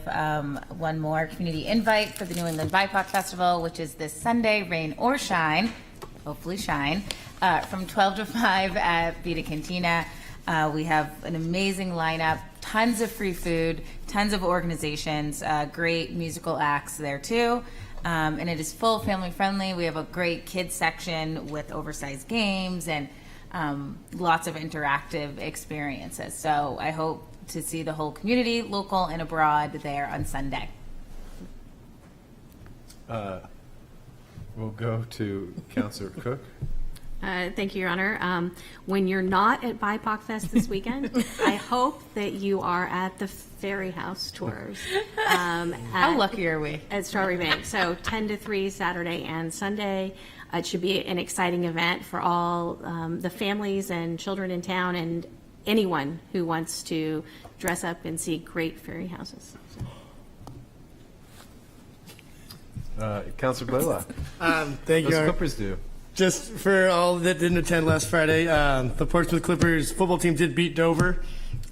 one more community invite for the New England BIPOC Festival, which is this Sunday, rain or shine, hopefully shine, from 12 to 5 at Vita Cantina. We have an amazing lineup, tons of free food, tons of organizations, great musical acts there too. And it is full family friendly. We have a great kids section with oversized games and lots of interactive experiences. So I hope to see the whole community, local and abroad, there on Sunday. We'll go to Councilor Cook. Thank you, Your Honor. When you're not at BIPOC Fest this weekend, I hope that you are at the Ferry House tours. How lucky are we? At Strawberry Bank. So 10 to 3 Saturday and Sunday. It should be an exciting event for all the families and children in town and anyone who wants to dress up and see great ferry houses. Councilor Blaylock. Thank you. Those Art. Clippers do. Just for all that didn't attend last Friday, the Portsmouth Clippers football team did beat Dover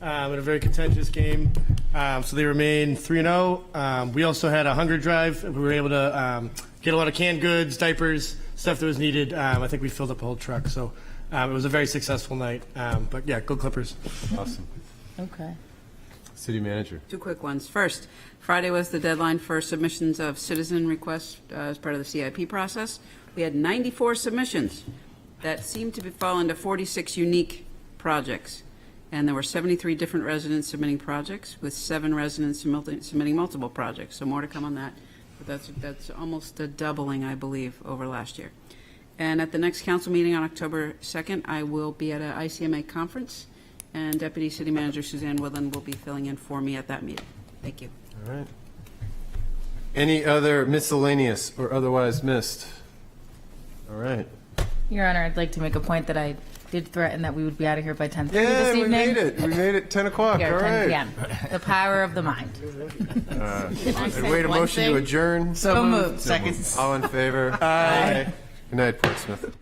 in a very contentious game. So they remain 3-0. We also had a hunger drive. We were able to get a lot of canned goods, diapers, stuff that was needed. I think we filled up a whole truck. So it was a very successful night. But yeah, go Clippers. Awesome. Okay. City Manager. Two quick ones. First, Friday was the deadline for submissions of citizen requests as part of the CIP process. We had 94 submissions that seemed to fall into 46 unique projects. And there were 73 different residents submitting projects, with 7 residents submitting multiple projects. So more to come on that. But that's almost a doubling, I believe, over last year. And at the next council meeting on October 2nd, I will be at an ICMA conference, and Deputy City Manager Suzanne Woodland will be filling in for me at that meeting. Thank you. All right. Any other miscellaneous or otherwise missed? All right. Your Honor, I'd like to make a point that I did threaten that we would be out of here by 10:30 Yeah, this we evening. made it. We made it 10 o'clock. Here, All 10 right. p.m. The power of the mind. I'd wait a motion to adjourn. So moved. Second. All in favor? Aye. Good night, Portsmouth.